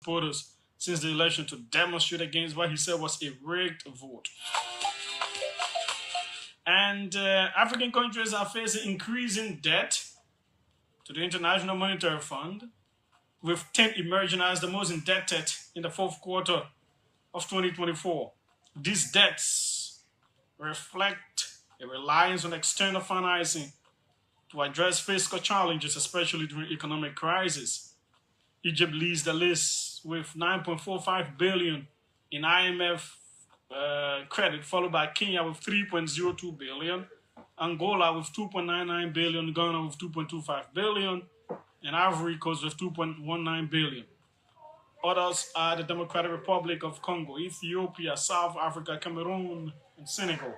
supporters since the election to demonstrate against what he said was a rigged vote. And African countries are facing increasing debt to the International Monetary Fund, with 10 emerging as the most indebted in the fourth quarter of 2024. These debts reflect a reliance on external financing to address fiscal challenges, especially during economic crisis. Egypt leads the list with 9.45 billion in IMF credit, followed by Kenya with 3.02 billion, Angola with 2.99 billion, Ghana with 2.25 billion, and Ivory Coast with 2.19 billion. Others are the Democratic Republic of Congo, Ethiopia, South Africa, Cameroon, and Senegal.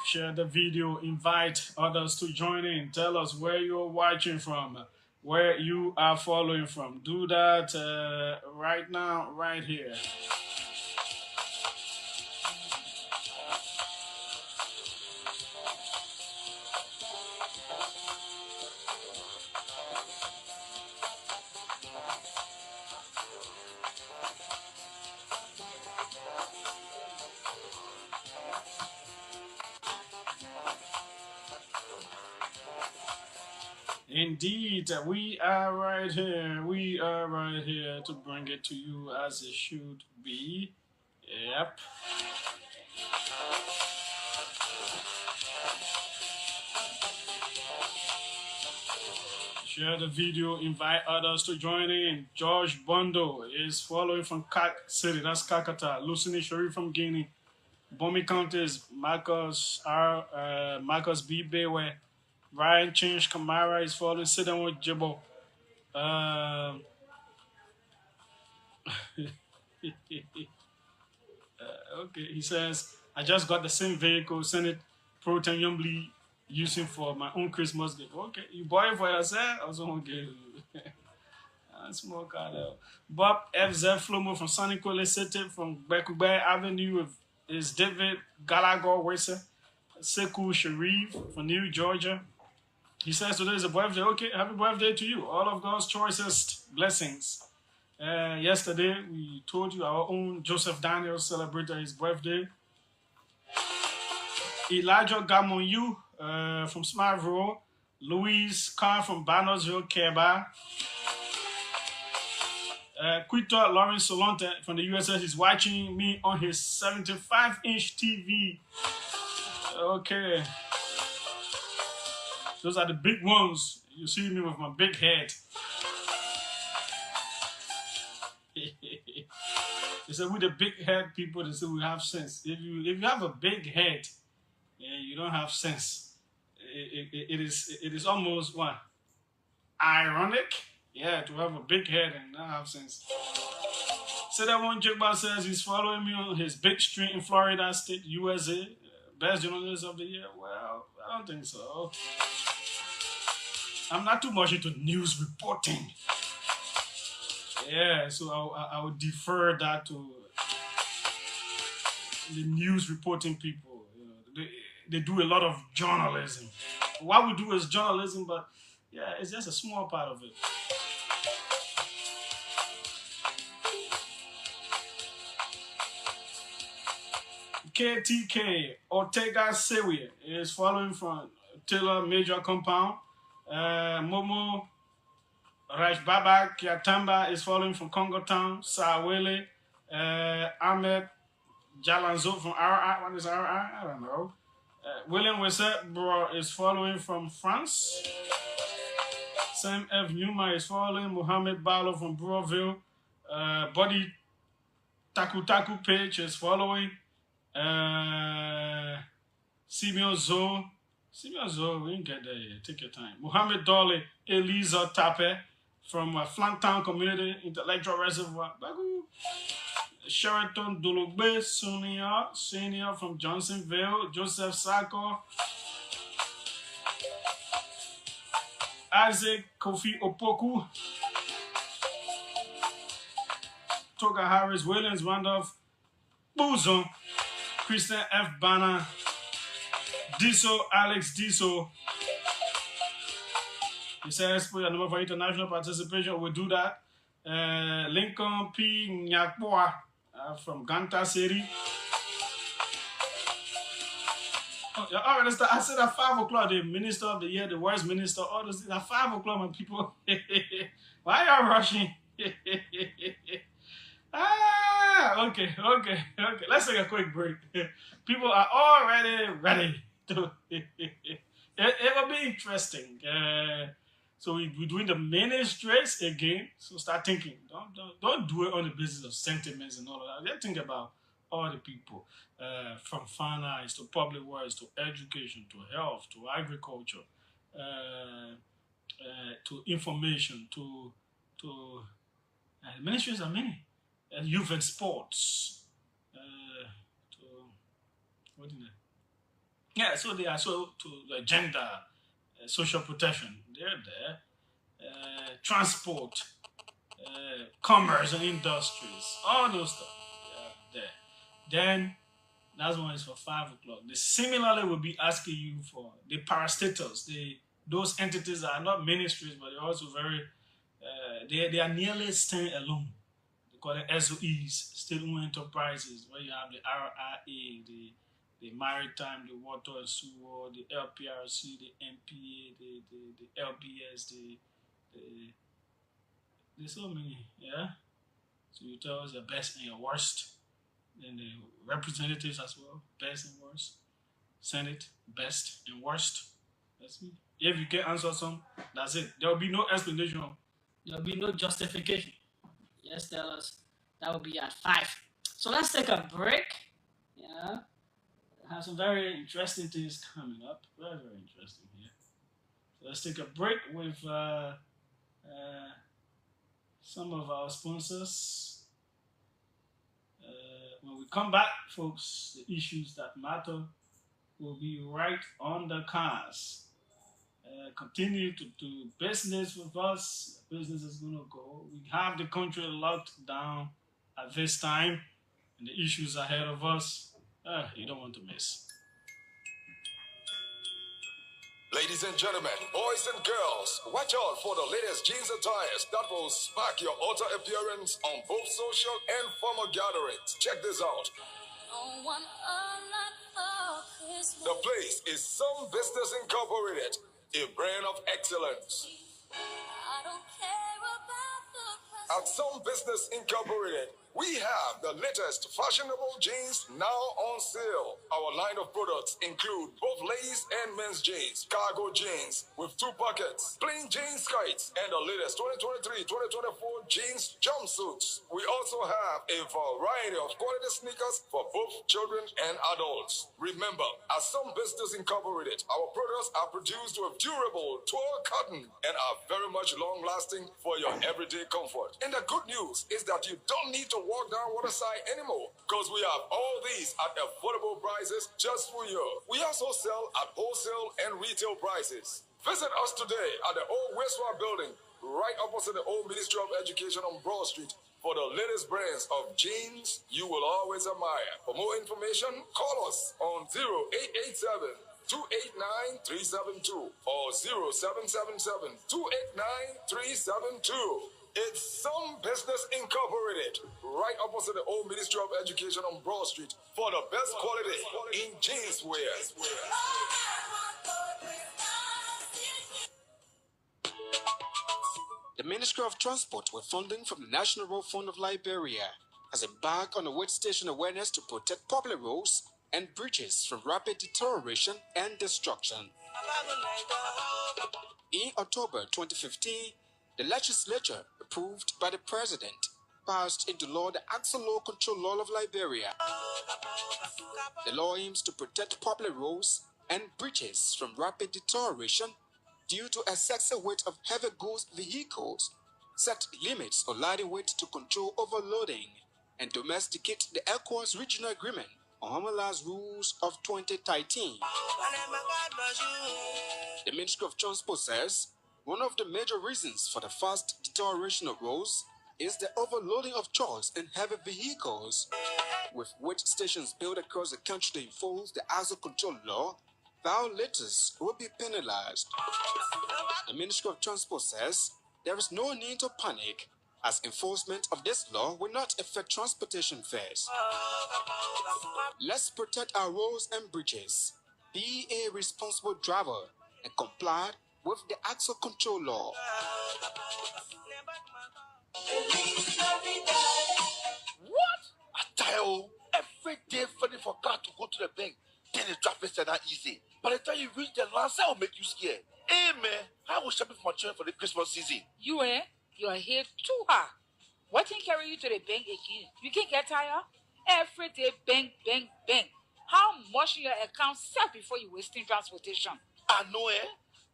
Share the video, invite others to join in. Tell us where you're watching from, where you are following from. Do that right now, right here. Indeed, we are right here. We are right here to bring it to you as it should be. Yep. Share the video, invite others to join in. George Bondo is following from Kak City, that's Kakata. Lucini Sharif from Guinea. Bomi County is Marcus B. Bewe. Ryan Change Kamara is following. Sidon with Jibbo. Okay, he says, I just got the same vehicle, Senate Pro Tem Youngly, using for my own Christmas gift. Okay, you buy it for yourself? I was okay. Small car there. Bob FZ Flomo from Sonic City from Bekube Avenue is David Gallagher Wesa. Sekou Sharif from New Georgia. He says today is a birthday. Okay, happy birthday to you. All of God's choicest blessings. Yesterday, we told you our own Joseph Daniels celebrated his birthday. Elijah Gamonyu from Smartville. Louise Carr from Bannersville, Keba. Quito Lawrence Solonte from the USA is watching me on his 75-inch TV. Okay. Those are the big ones. You see me with my big head. They said with the big head people, they say we have sense. If you have a big head, yeah, you don't have sense. It is almost what? Ironic? Yeah, to have a big head and not have sense. So that one Jigba says he's following me on his big street in Florida State, USA. Best journalist of the year? Well, I don't think so. I'm not too much into news reporting. Yeah, so I would defer that to the news reporting people. You know, they do a lot of journalism. What we do is journalism, but yeah, it's just a small part of it. KTK Ortega Sewe is following from Taylor Major Compound. Momo Rajbaba Kiatamba is following from Congo Town. Sawele Ahmed Jalanzo from RI. What is RI? I don't know. William Wesset Bro is following from France. Sam F. Numa is following. Mohamed Balo from Broville. Body Taku Taku Page is following. Simeon Zo, we didn't get there yet. Take your time. Mohamed Dolly, Eliza Tape from Flanktown Community Intellectual Reservoir. Sheraton Dologbe, Senior from Johnsonville. Joseph Sako. Isaac Kofi Opoku. Toga Harris, Williams Randolph. Boozon. Christian F. Banner, Diso, Alex Diso, He says, put a number for international participation. We'll do that. Lincoln P. Nyakboa from Ganta City. Oh, yeah, all right, I said at 5 o'clock, the minister of the year, the worst minister, all those at 5 o'clock, my people. Why are you rushing? Okay. Let's take a quick break. People are already ready to. It will be interesting. So we're doing the ministries again. So start thinking. Don't do it on the basis of sentiments and all of that. Just think about all the people, from finance to public works to education to health to agriculture, to information to ministries are many. Youth and sports. To what in it? Yeah, so they are so to the gender, social protection. They're there. Transport, commerce and industries, all those stuff. There. Then that one is for 5 o'clock. They similarly will be asking you for the parastatals. Those entities are not ministries, but they're also very. They are nearly stand alone. They call it SOEs, state-owned enterprises, where you have the RIA, the maritime, the water and sewer, the LPRC, the MPA, the LBS, there's so many, yeah. So you tell us your best and your worst. Then the representatives as well, best and worst. Senate, best and worst. That's me. If you can't answer some, that's it. There will be no explanation. There will be no justification. Just tell us. That will be at 5. So let's take a break. Yeah. Have some very interesting things coming up. Very, very interesting here. So let's take a break with some of our sponsors. When we come back, folks, the issues that matter will be right on the cards. Continue to do business with us. Business is going to go. We have the country locked down at this time, and the issues ahead of us, you don't want to miss. Ladies and gentlemen, boys and girls, watch out for the latest jeans attires that will spark your outer appearance on both social and formal gatherings. Check this out. The place is Some Business Incorporated, a brand of excellence. At Some Business Incorporated, we have the latest fashionable jeans now on sale. Our line of products include both ladies and men's jeans, cargo jeans with 2 pockets, plain jeans kites, and the latest 2023-2024 jeans jumpsuits. We also have a variety of quality sneakers for both children and adults. Remember, at Some Business Incorporated, our products are produced with durable twill cotton and are very much long-lasting for your everyday comfort. And the good news is that you don't need to walk down Waterside anymore, because we have all these at affordable prices just for you. We also sell at wholesale and retail prices. Visit us today at the old Westward building, right opposite the old Ministry of Education on Broad Street, for the latest brands of jeans you will always admire. For more information, call us on 0887 289-372 or 0777-289-372. It's Some Business Incorporated, right opposite the old Ministry of Education on Broad Street, for the best quality in jeans wear. The Ministry of Transport, with funding from the National Road Fund of Liberia, has embarked on a weight station awareness to protect public roads and bridges from rapid deterioration and destruction. In October 2015, the legislature, approved by the president, passed into law the Axle Law Control Law of Liberia. The law aims to protect public roads and bridges from rapid deterioration due to excessive weight of heavy goods vehicles, set limits on lighting weight to control overloading, and domesticate the ECOWAS Regional Agreement on Harmonized Rules of 2013. The Ministry of Transport says one of the major reasons for the fast deterioration of roads is the overloading of trucks and heavy vehicles. With weight stations built across the country to enforce the Axle Control Law, violators will be penalized. The Ministry of Transport says there is no need to panic, as enforcement of this law will not affect transportation fares. Let's protect our roads and bridges. Be a responsible driver and comply with the axle control law. What? I tell you, every day funny for car to go to the bank. Then the traffic said that easy. By the time you reach the last, I will make you scared. Hey man, I was shopping for my children for the Christmas season. You are here too hard. What can carry you to the bank again? You can get tired? Every day, bang, bang, bang. How much in your account set before you wasting transportation? I know,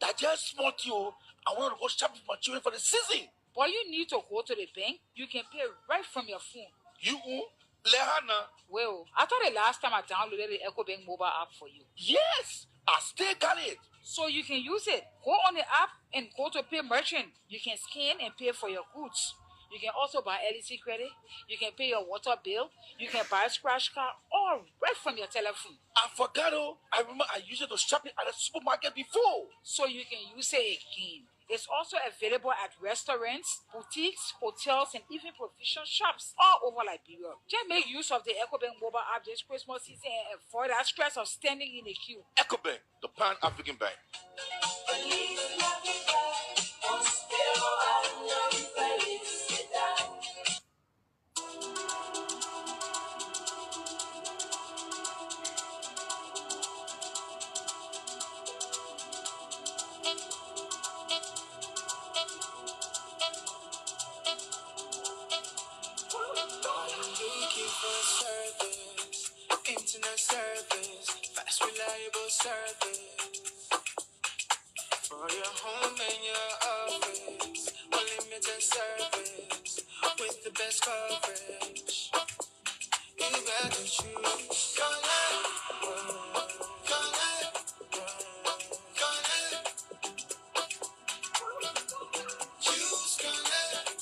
that just small to you. I want to go shopping for my children for the season. But you need to go to the bank. You can pay right from your phone. You, Lehana? Well, I thought the last time I downloaded the EcoBank mobile app for you. Yes, I still got it. So you can use it. Go on the app and go to pay merchant. You can scan and pay for your goods. You can also buy LEC credit. You can pay your water bill. You can buy a scratch card all right from your telephone. I forgot, I remember I used it to shop at the supermarket before. So you can use it again. It's also available at restaurants, boutiques, hotels, and even provision shops all over Liberia. Just make use of the EcoBank mobile app this Christmas season and avoid that stress of standing in a queue. EcoBank, the Pan-African Bank. Internet service, fast, reliable service for your home and your office. Unlimited service with the best coverage. You better choose Connect. Choose Connect.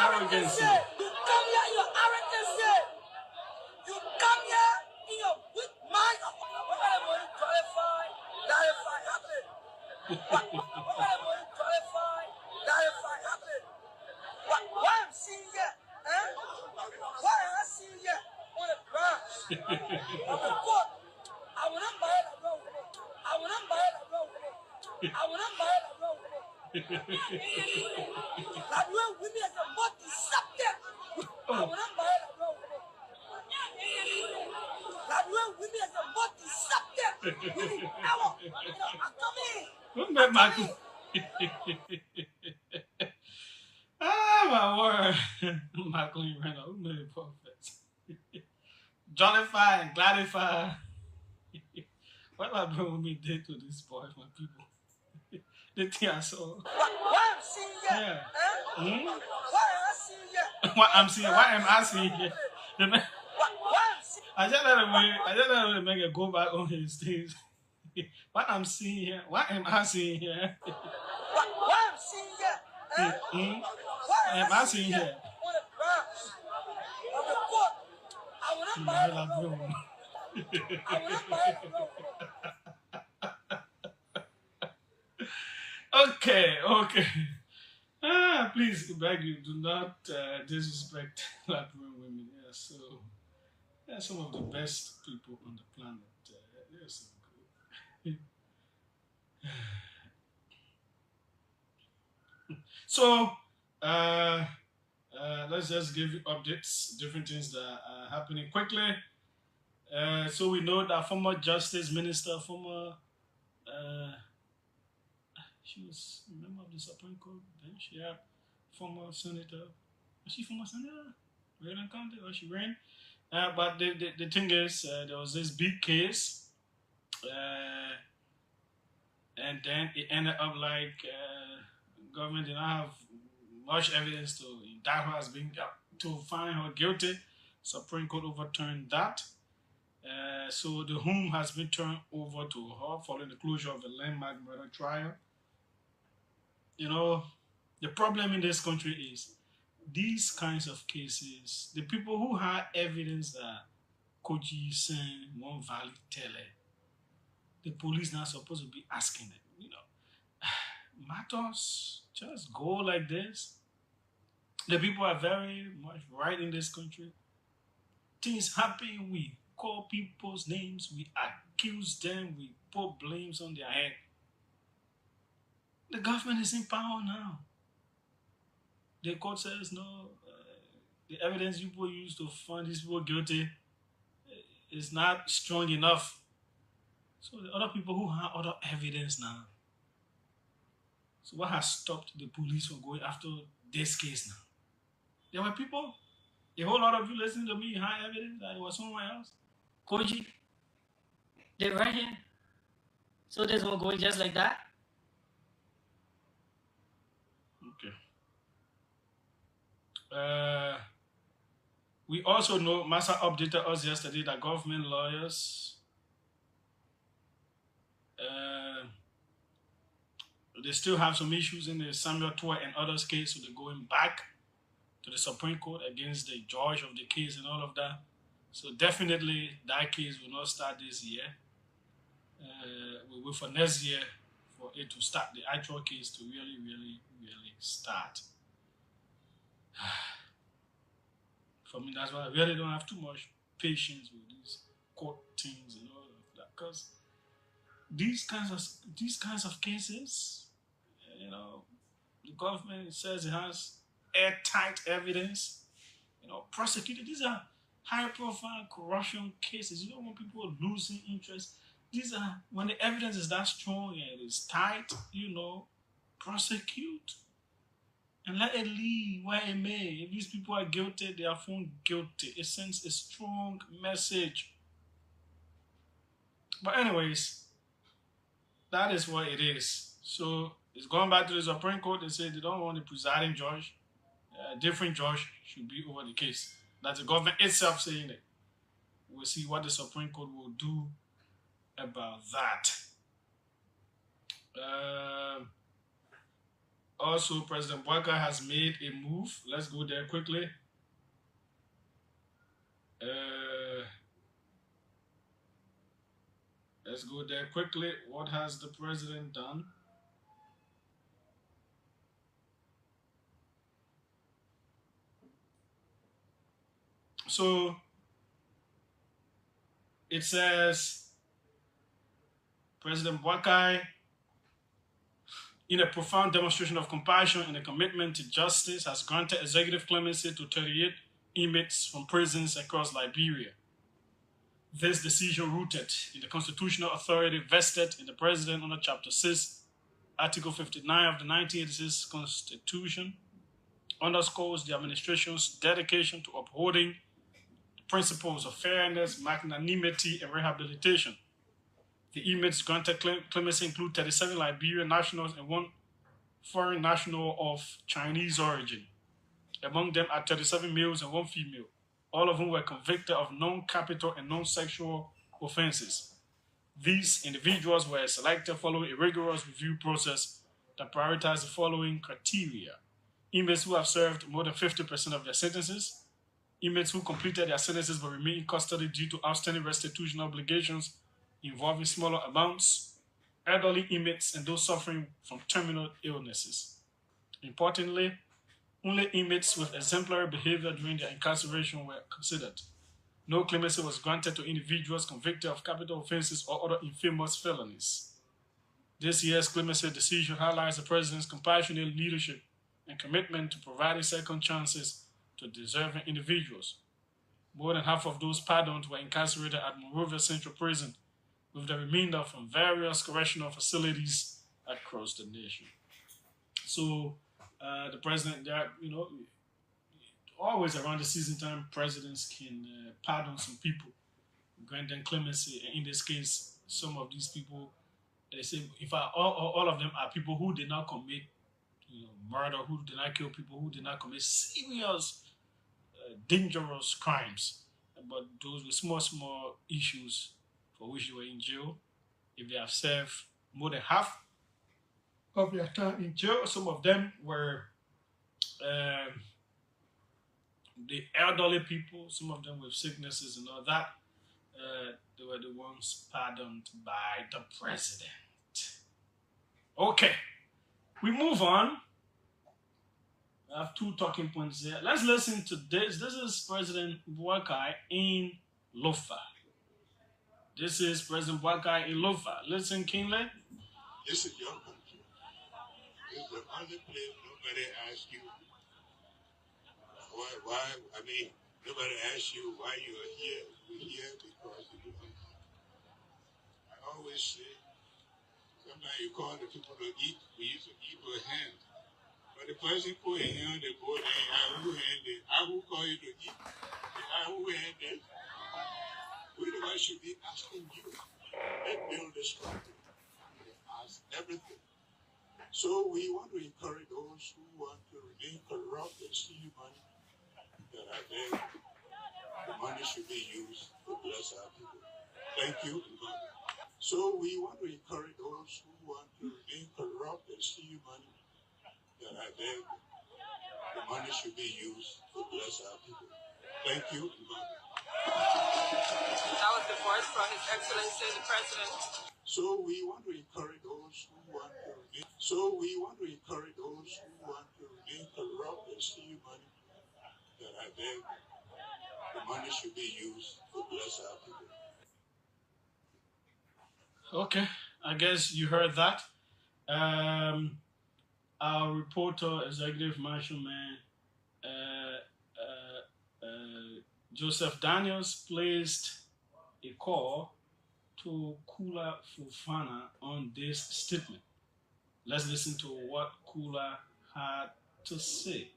Arrogancy. My word. Michael Reno, who made it perfect? Jollify and Gladify. What Liberia did to this boy, my people? The thing I saw. Why I'm seeing here? Yeah. Hmm? Why I see here? What I'm seeing, why am I seeing here? Why I'm seeing I just let him make it go back on his things. What I'm seeing here, what am I seeing here? why I'm seeing here? Hmm? Why Am I seeing here? on the grounds of the court? I will not buy My it. Liberia. I will not buy it. Okay. Please, beg you, do not disrespect Liberian women. Yeah, so they're some of the best people on the planet. They're so good. So, let's just give you updates, different things that are happening quickly. So we know that former Justice Minister, she was a member of the Supreme Court bench, yeah, former senator. Was she former senator? Raylan County, or she ran? But the thing is, there was this big case, and then it ended up like government did not have much evidence to indict her as being to find her guilty. Supreme Court overturned that. So the home has been turned over to her following the closure of the landmark murder trial. You know, the problem in this country is these kinds of cases, the people who have evidence that Koji Sen won't valid tele, the police not supposed to be asking them, you know, matters just go like this. The people are very much right in this country. Things happen, we call people's names, we accuse them, we put blames on their head. The government is in power now. The court says no, the evidence people use to find these people guilty is not strong enough. So the other people who have other evidence now. So what has stopped the police from going after this case now? There were people, a whole lot of you listening to me had evidence that it was somewhere else. Koji, they right here. So this one going just like that? Okay. We also know, Massa updated us yesterday that government lawyers, they still have some issues in the Samuel Tour and others case, so they're going back to the Supreme Court against the judge of the case and all of that. So definitely that case will not start this year. We wait for next year for it to start, the actual case to really start. For me, that's why I really don't have too much patience with these court things and all of that, because these kinds of cases, you know, the government says it has airtight evidence, you know, prosecuted. These are high-profile corruption cases. You don't want people losing interest. These are, when the evidence is that strong and it is tight, you know, prosecute and let it lead where it may. If these people are guilty, they are found guilty. It sends a strong message. But anyways, that is what it is. So it's going back to the Supreme Court. They say they don't want the presiding judge. A different judge should be over the case. That's the government itself saying it. We'll see what the Supreme Court will do about that. Also, President Bouaka has made a move. Let's go there quickly. Let's go there quickly. What has the president done? So it says President Bouaka, in a profound demonstration of compassion and a commitment to justice, has granted executive clemency to 38 inmates from prisons across Liberia. This decision, rooted in the constitutional authority vested in the president under Chapter 6, Article 59 of the 1986 Constitution, underscores the administration's dedication to upholding the principles of fairness, magnanimity, and rehabilitation. The inmates granted clemency include 37 Liberian nationals and 1 foreign national of Chinese origin. Among them are 37 males and 1 female, all of whom were convicted of non-capital and non-sexual offenses. These individuals were selected following a rigorous review process that prioritized the following criteria: inmates who have served more than 50% of their sentences, inmates who completed their sentences but remain in custody due to outstanding restitution obligations involving smaller amounts, elderly inmates, and those suffering from terminal illnesses. Importantly, only inmates with exemplary behavior during their incarceration were considered. No clemency was granted to individuals convicted of capital offenses or other infamous felonies. This year's clemency decision highlights the President's compassionate leadership and commitment to providing second chances to deserving individuals. More than half of those pardoned were incarcerated at Monrovia Central Prison, with the remainder from various correctional facilities across the nation. So, the president, always around the season time, presidents can pardon some people, grant them clemency. And in this case, some of these people, they say, all of them are people who did not commit, murder, who did not kill people, who did not commit serious, dangerous crimes, but those with small issues for which they were in jail. If they have served more than half of their time in jail, some of them were the elderly people, some of them with sicknesses and all that. They were the ones pardoned by the president. Okay, we move on. I have 2 talking points here. Let's listen to this. This is President Boakai in Lofa. This is President Boakai in Lofa. Listen, Kinley. This is your country. This is the only place nobody asks you why. I mean, nobody asks you why you are here. You're here because you are. I always say, sometimes you call the people to eat. We used to eat with hands. But the person put a hand on the board and I who call you to eat. I who hand it. We the ones should be asking you. Let's build this country. They ask everything. So we want to encourage those who want to remain corrupt and steal money. That I beg the money should be used to bless our people. Thank you. So we want to encourage those who want to remain corrupt and steal money. That I beg the money should be used to bless our people. Thank you. That was the voice from His Excellency the President. So we want to encourage those who want to remain. Corrupt and steal money. That I beg the money should be used to bless our people. Okay, I guess you heard that. Our reporter, executive marshal man, Joseph Daniels, placed a call to Kula Fofana on this statement. Let's listen to what Kula had to say.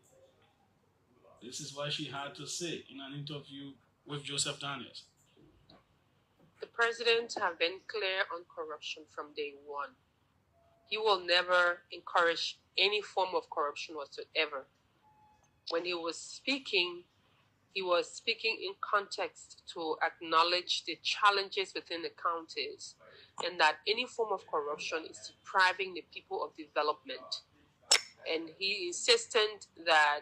This is what she had to say in an interview with Joseph Daniels. The president have been clear on corruption from day one. He will never encourage any form of corruption whatsoever. When he was speaking in context to acknowledge the challenges within the counties and that any form of corruption is depriving the people of development. And he insisted that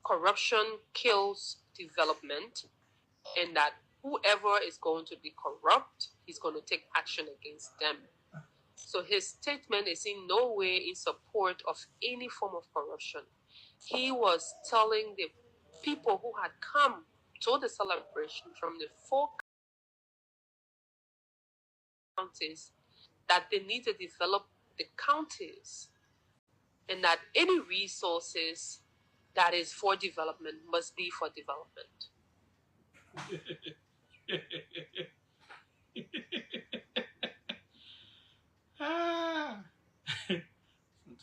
corruption kills development and that whoever is going to be corrupt, he's going to take action against them. So his statement is in no way in support of any form of corruption. He was telling the people who had come to the celebration from the 4 counties that they need to develop the counties and that any resources that is for development must be for development.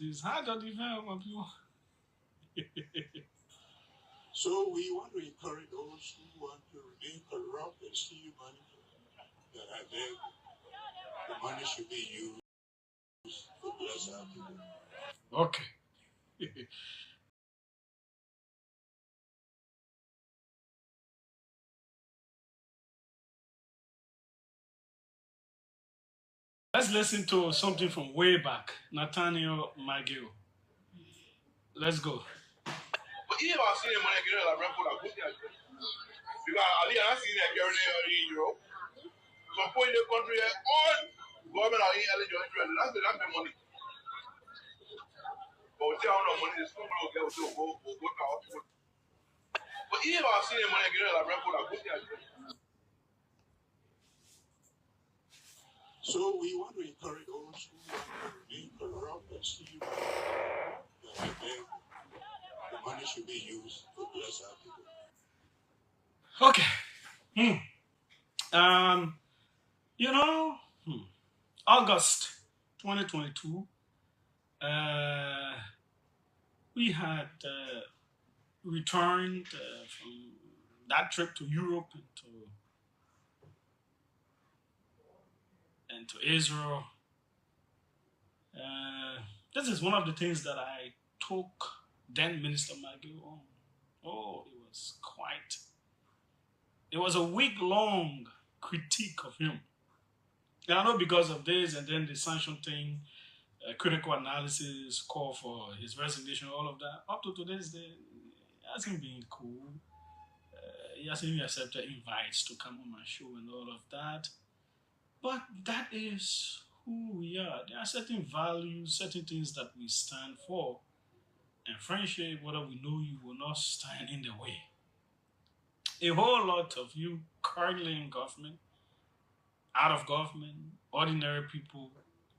It's hard to defend my people. So we want to encourage those who want to remain corrupt and steal money. That I beg The money should be used to bless our people. Okay. Let's listen to something from way back. Nathaniel McGill. Let's go. But even if I see them when I get out, I run for that. Because I see that girl there in Europe. Some point in the country, all government are in eligible interest. That's the money. But we tell no money, there's somebody will get to go to hospital. But even if I see them when I get out, I run for that. So we want to encourage those who want to remain corrupt and steal that the money should be used to bless our people. Okay. You know, August 2022, we had returned from that trip to Europe and to Israel. This is one of the things that I took then Minister McGill on. Oh, it was a week-long critique of him. And I know because of this and then the sanction thing, critical analysis, call for his resignation, all of that, up to today's day, it hasn't been cool. He hasn't even accepted invites to come on my show and all of that. But that is who we are. There are certain values, certain things that we stand for. And friendship, whether we know you, will not stand in the way. A whole lot of you currently in government, out of government, ordinary people,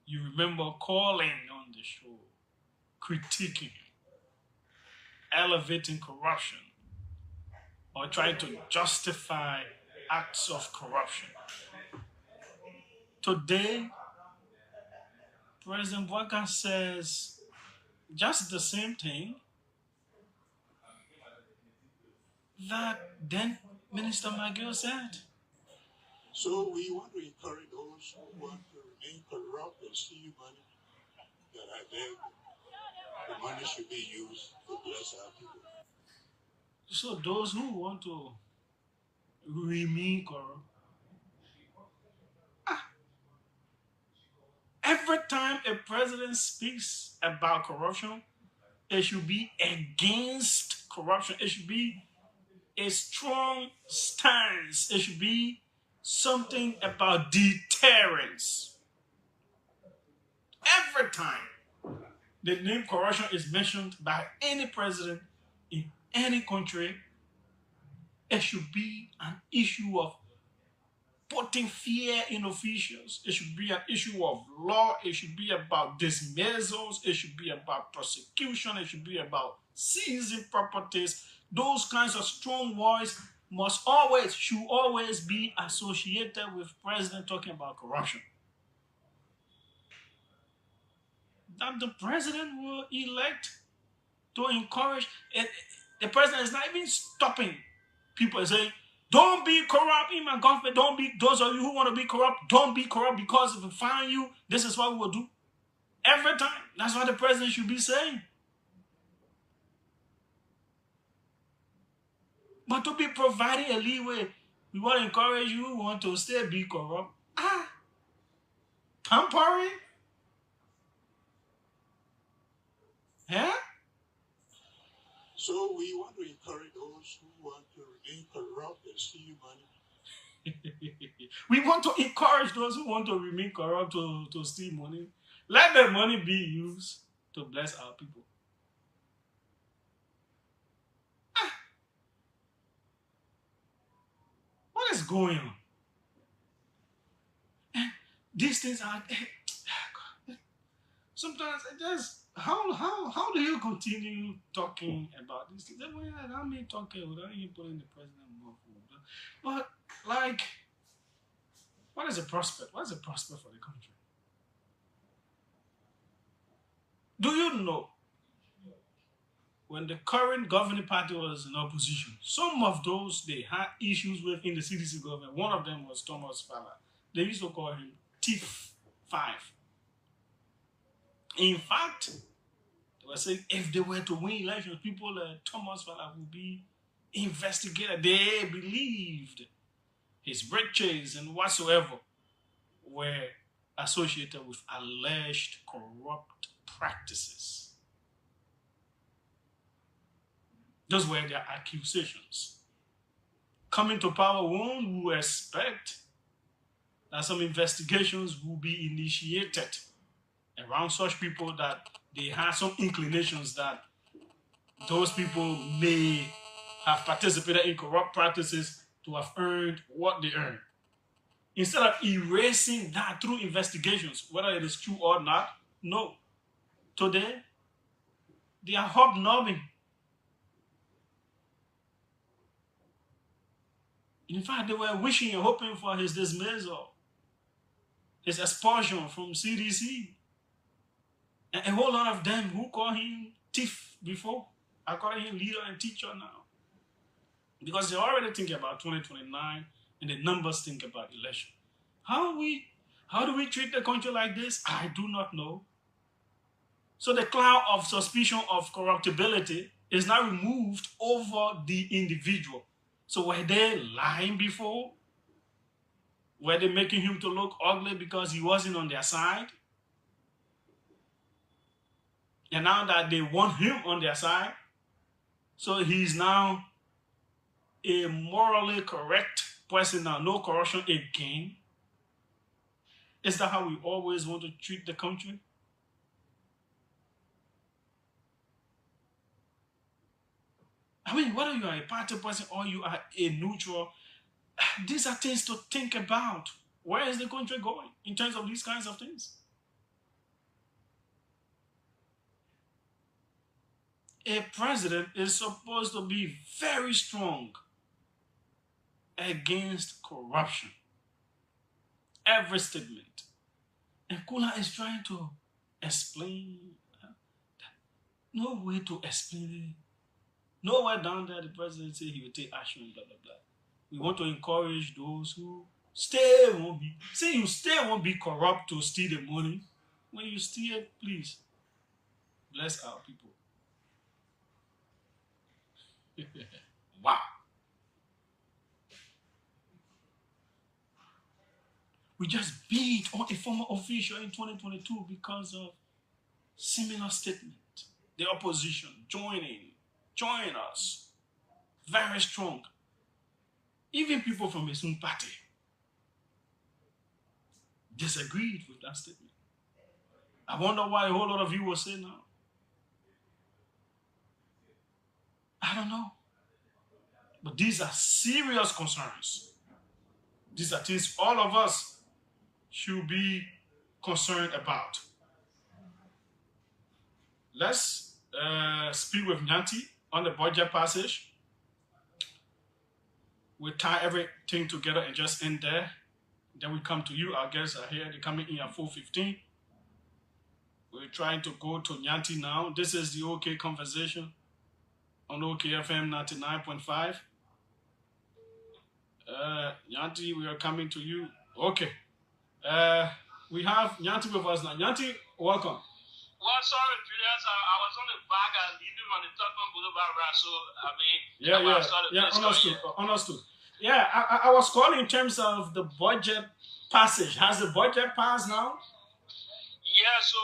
you remember calling on the show, critiquing, elevating corruption, or trying to justify acts of corruption. Today, President Bouaka says just the same thing that then Minister McGill said. So we want to encourage those who want to remain corrupt and steal money that the money should be used to bless our people. So those who want to remain corrupt, every time a president speaks about corruption, it should be against corruption. It should be a strong stance. It should be something about deterrence. Every time the name corruption is mentioned by any president in any country, it should be an issue of putting fear in officials. It should be an issue of law. It should be about dismissals. It should be about prosecution. It should be about seizing properties. Those kinds of strong words should always be associated with president talking about corruption. That the president will elect to encourage it. The president is not even stopping people saying, don't be corrupt in my government. Don't be, those of you who want to be corrupt, don't be corrupt, because if we find you, this is what we will do. Every time. That's what the president should be saying. But to be providing a leeway, we want to encourage you who want to still be corrupt. Pampering? Yeah? So we want to encourage those who want to remain corrupt and steal money. We want to encourage those who want to remain corrupt to steal money. Let the money be used to bless our people. What is going on? These things are... Sometimes it just... How do you continue talking about these things? I mean, talking without even putting the president more forward. But, like, what is the prospect? What is the prospect for the country? Do you know, when the current governing party was in opposition, some of those they had issues with in the CDC government, one of them was Thomas Fowler. They used to call him Thief 5. In fact, they were saying if they were to win elections, people like Thomas Fala would be investigated. They believed his riches and whatsoever were associated with alleged corrupt practices. Those were their accusations. Coming to power, one will expect that some investigations will be initiated around such people that they have some inclinations that those people may have participated in corrupt practices to have earned what they earned. Instead of erasing that through investigations, whether it is true or not, no. Today, they are hobnobbing. In fact, they were wishing and hoping for his dismissal, his expulsion from CDC. And a whole lot of them who call him thief before are calling him leader and teacher now. Because they already think about 2029 and the numbers think about election. How do we treat the country like this? I do not know. So the cloud of suspicion of corruptibility is now removed over the individual. So were they lying before? Were they making him to look ugly because he wasn't on their side? And now that they want him on their side, so he's now a morally correct person now, no corruption again. Is that how we always want to treat the country? I mean, whether you are a party person or you are a neutral, these are things to think about. Where is the country going in terms of these kinds of things? A president is supposed to be very strong against corruption. Every statement. And Kula is trying to explain that. No way to explain it. Nowhere down there the president said he will take action, blah, blah, blah. We want to encourage those who won't be corrupt to steal the money. When you steal, please, bless our people. Wow. We just beat on a former official in 2022 because of similar statement. The opposition join us. Very strong. Even people from his own party disagreed with that statement. I wonder why a whole lot of you will say now. I don't know. But these are serious concerns. These are things all of us should be concerned about. Let's speak with Nyanti on the budget passage. We tie everything together and just end there. Then we come to you. Our guests are here. They're coming in at 4:15. We're trying to go to Nyanti now. This is the OK Conversation on OKFM 99.5. Nyanti, we are coming to you. Okay. We have Nyanti with us now. Nyanti, welcome. Well, sorry, Julius. I was on the back and leaving on the Tottenham Boulevard, so Understood. Yeah, I was calling in terms of the budget passage. Has the budget passed now? Yeah, so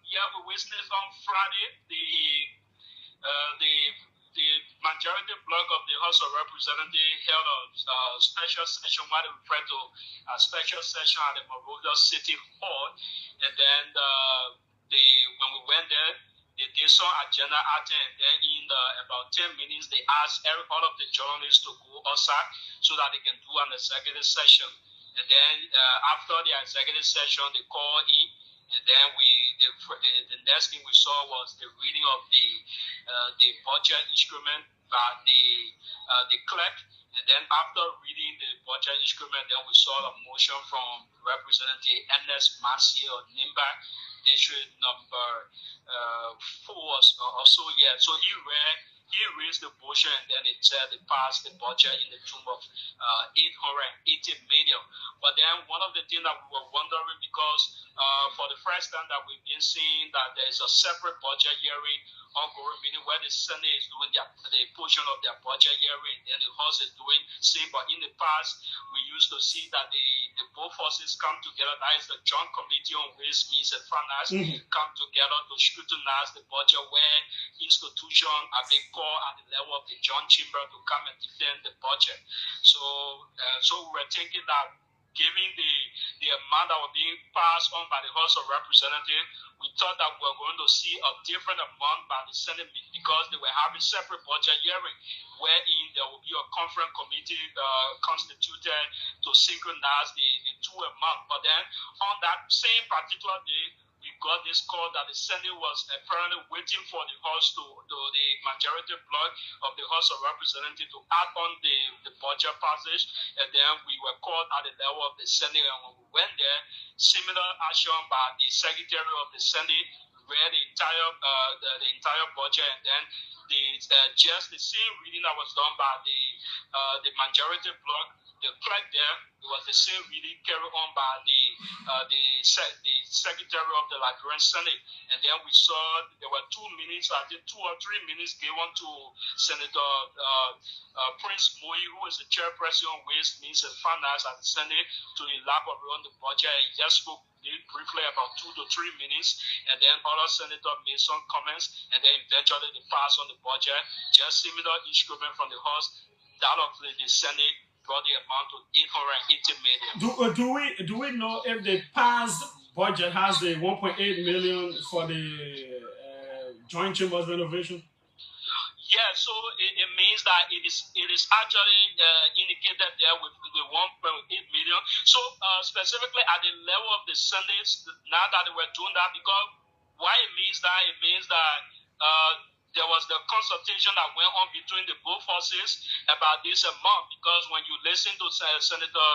we witnessed on Friday the majority bloc of the House of Representatives held a special session, what they refer to a special session at the Monrovia City Hall, and then when we went there, they did some agenda item, and then in about 10 minutes, they asked all of the journalists to go outside so that they can do an executive session. And then after the executive session, they called in, and then the next thing we saw was the reading of the budget instrument by the clerk. And then after reading the budget instrument, then we saw a motion from Representative Ernest Massey of Nimba, district number 4 or so. Yeah, so he read he raised the motion, and then it said they passed the budget in the tune of 880 million. But then one of the things that we were wondering, because for the first time that we've been seeing that there is a separate budget hearing ongoing, meaning where the Senate is doing the portion of their budget hearing, and the House is doing same. But in the past, we used to see that the both forces come together. That is the Joint Committee on Ways, Means, and Finance come together to scrutinize the budget, where institutions are being called at the level of the Joint Chamber to come and defend the budget. So we were thinking that, given the amount that was being passed on by the House of Representatives, we thought that we were going to see a different amount by the Senate, because they were having separate budget hearing, wherein there will be a conference committee constituted to synchronize the two amounts. But then on that same particular day, we got this call that the Senate was apparently waiting for the House the majority bloc of the House of Representatives to act on the budget passage, and then we were called at the level of the Senate, and when we went there, similar action by the Secretary of the Senate read the entire budget, and then just the same reading that was done by the majority bloc. The clerk there, it was the same reading carried on by the Secretary of the Liberian Senate. And then we saw there were 2 minutes, I think 2 or 3 minutes given to Senator Prince Moyi, who is the chairperson of Ways, Means, and Finance at the Senate, to elaborate on the budget. He just spoke briefly about 2 to 3 minutes, and then other senators made some comments, and then eventually they passed on the budget. Just similar instrument from the House, that of the Senate, brought the amount to 880 million. Do we know if the past budget has the 1.8 million for the Joint Chambers renovation? Yeah, so it means that it is actually indicated there with the 1.8 million. So specifically at the level of the Senate, now that they were doing that, because why it means that there was the consultation that went on between the both forces about this amount, because when you listen to Senator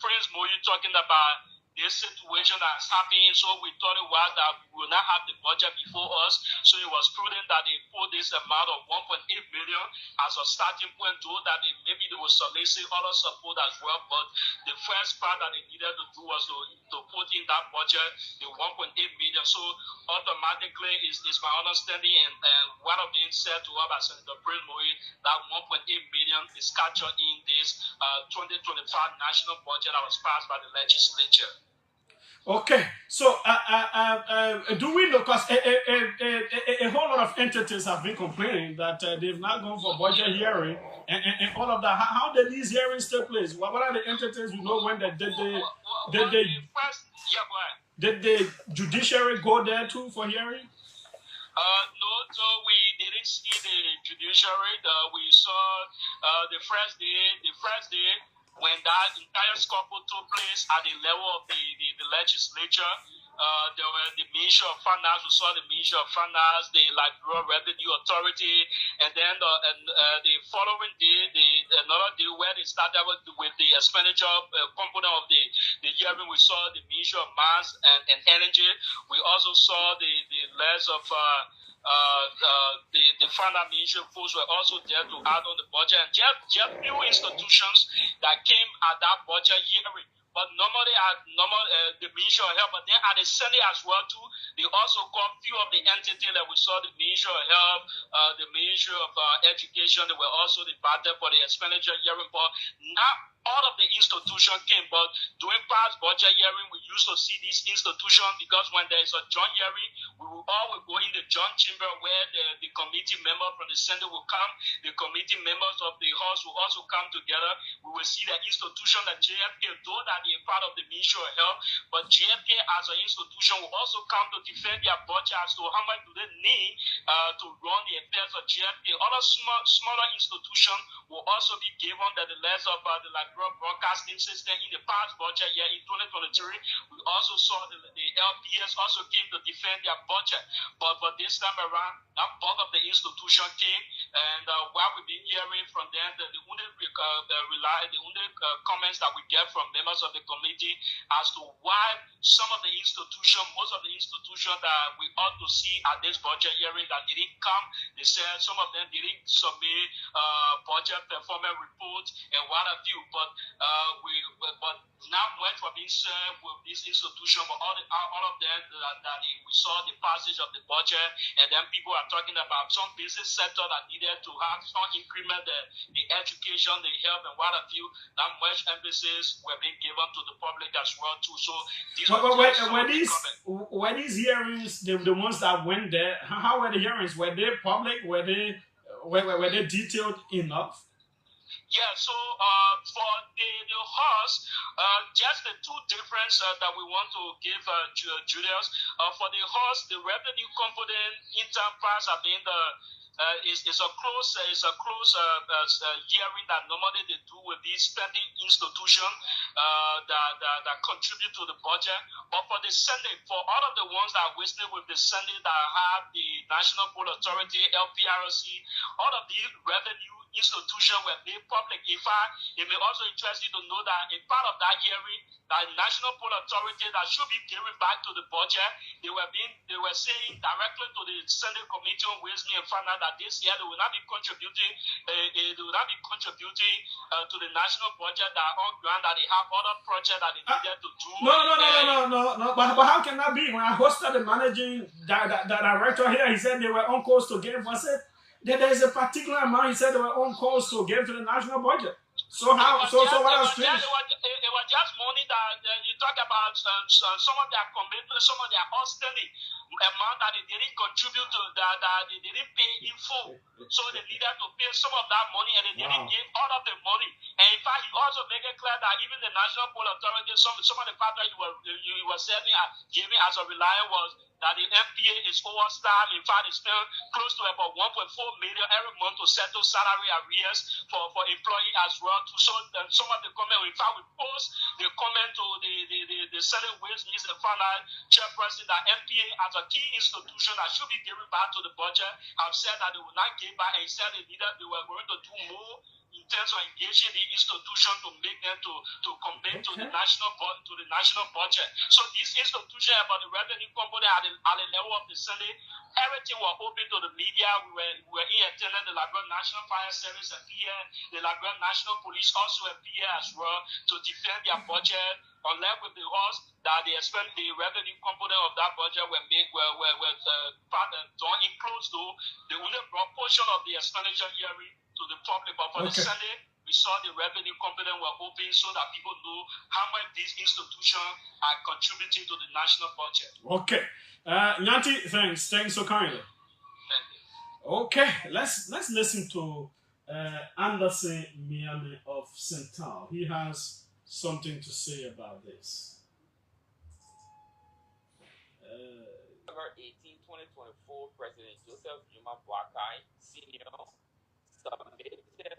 Prince Moyi talking about this situation that's happening, so we thought it was that we will not have the budget before us, so it was prudent that they put this amount of 1.8 million as a starting point, though that maybe they will solicit other support as well. But the first part that they needed to do was to put in that budget, the 1.8 million. So automatically, is my understanding, and what have been said to us by Senator Prince Moyi, that 1.8 million is captured in this 2025 national budget that was passed by the legislature. Okay, so do we know, because a whole lot of entities have been complaining that they've not gone for budget hearing and all of that. How did these hearings take place? What are the entities we know when did the judiciary go there too for hearing? No, so we didn't see the judiciary. We saw the first day when that entire scuffle took place at the level of the legislature. There were the Ministry of Finance. We saw the Ministry of Finance, the Liberal Revenue Authority, and then the following day, another day where they started with the expenditure component of the hearing. We saw the Ministry of Mines and Energy. We also saw the less of the finance ministry folks were also there to add on the budget, and just few institutions that came at that budget hearing. But normally the Ministry of Health, but then at the Senate as well too, they also called few of the entities that we saw, the Ministry of Health, the Ministry of Education. They were also invited for the expenditure hearing, but not all of the institutions came. But during past budget hearing, we used to see these institutions, because when there is a joint hearing, we will all go in the joint chamber where the committee members from the Senate will come, the committee members of the House will also come together. We will see the institution that JFK, though that they are part of the Ministry of Health, but JFK as an institution will also come to defend their budget as to how much do they need to run the affairs of JFK. Other smaller institutions will also be given the less of the Liberal Broadcasting System. In the past budget year in 2023, we also saw the LPS also came to defend their budget. But this time around, that bulk of the institution came, And while we've been hearing from them, the only comments that we get from members of the committee as to why some of the institutions, most of the institutions that we ought to see at this budget hearing that didn't come, they said some of them didn't submit budget performance reports and what have you. But not much for being said with this institution, but all of them that we saw the passage of the budget, and then people are talking about some business sector that needed to have some increment, the education, the health, and what have you. Not much emphasis were being given to the public as well too. So these were these hearings the ones that went there? How were the hearings? Were they public? Were they detailed enough? Yeah, so for the horse, just the two difference that we want to give Julius. For the horse, the revenue component in term price have been is a close hearing that normally they do with these spending institution that contribute to the budget. But for the Senate, for all of the ones that are listed with the Senate that have the National Poll Authority, LPRC, all of these revenue institution were made public. In fact, it may also interest you to know that a part of that hearing, that National Poll Authority that should be giving back to the budget, they were saying directly to the Senate Committee on Ways and Finance that this year they will not be contributing to the national budget that on ground that they have other projects that they needed to do. No. But how can that be? When I hosted the managing director here, he said they were on course to give. I said that there is a particular amount. He said they were on course to give to the national budget. So how? So what else? It was just money that you talk about some of their commitment, some of their outstanding amount that they didn't contribute to, that they didn't pay in full. So they needed to pay some of that money, and they didn't give all of the money. And in fact, he also made it clear that even the National Poll Authority, some of the factors you were giving as a reliance was that the MPA is overstaffed. In fact, they spend close to about 1.4 million every month to settle salary arrears for employees as well. So some of the comment, in fact, we post the comment to the Senate Ways and Finance chairperson that MPA as a key institution that should be giving back to the budget have said that they will not give back, and said they were going to do more in terms of engaging the institution to make them to commit to the national budget. So this institution about the revenue component at the level of the Senate, everything was open to the media. We were in attendance. The Liberia National Fire Service appear, the Liberia National Police also appear as well to defend their budget. Unlike with the horse, that they expect the revenue component of that budget were done in close to the only proportion of the expenditure hearing to the public. But for the Senate, we saw the revenue component were open so that people know how much these institutions are contributing to the national budget. Okay. Nyanti, thanks so kindly. Thank you. Okay, let's listen to Anderson Miami of Central. He has something to say about this. November 18, 2024, President Joseph Juma Boakai Sr. submitted a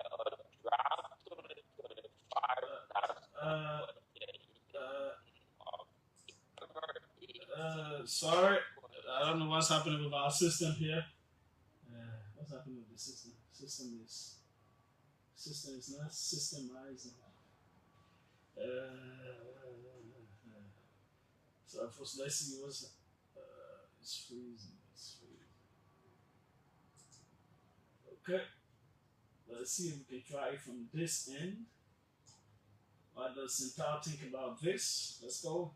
draft 2025 sorry, I don't know what's happening with our system here. What's happening with the system? System is not systemizing. So first, let's see what's it's freezing. Okay, let's see if we can try it from this end. What does Central think about this? Let's go.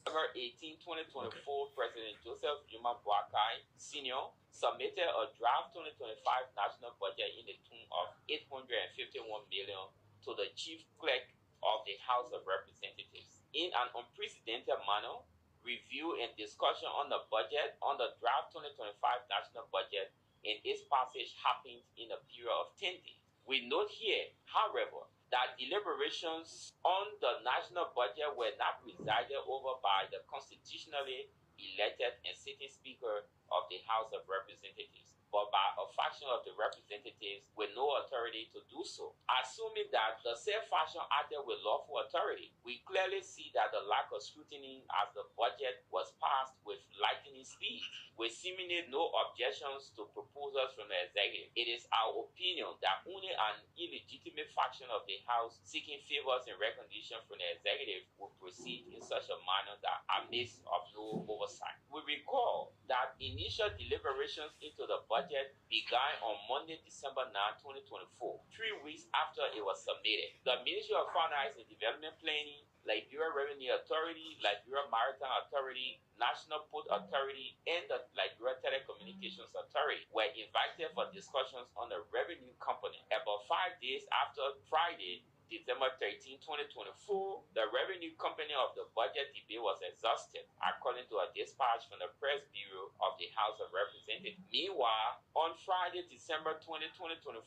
November 18, 2024, President Joseph Juma Boakai Sr. submitted a draft 2025 national budget in the tune of $851 million to the Chief Clerk of the House of Representatives. In an unprecedented manner, review and discussion on the budget, on the draft 2025 national budget, and its passage happened in a period of 10 days. We note here, however, that deliberations on the national budget were not presided over by the constitutionally elected and sitting Speaker of the House of Representatives. but by a faction of the representatives with no authority to do so. Assuming that the said faction acted with lawful authority, we clearly see that the lack of scrutiny as the budget was passed with lightning speed, with seemingly no objections to proposals from the executive. It is our opinion that only an illegitimate faction of the House seeking favors and recognition from the executive will proceed in such a manner that amidst of no oversight. We recall that initial deliberations into the budget began on Monday, December 9, 2024, 3 weeks after it was submitted. The Ministry of Finance and Development Planning, Liberia Revenue Authority, Liberia Maritime Authority, National Port Authority, and the Liberia Telecommunications Authority were invited for discussions on the revenue component. About 5 days after Friday, December 13, 2024, the revenue component of the budget debate was exhausted, according to a dispatch from the Press Bureau of the House of Representatives. Meanwhile, on Friday, December 20, 2024,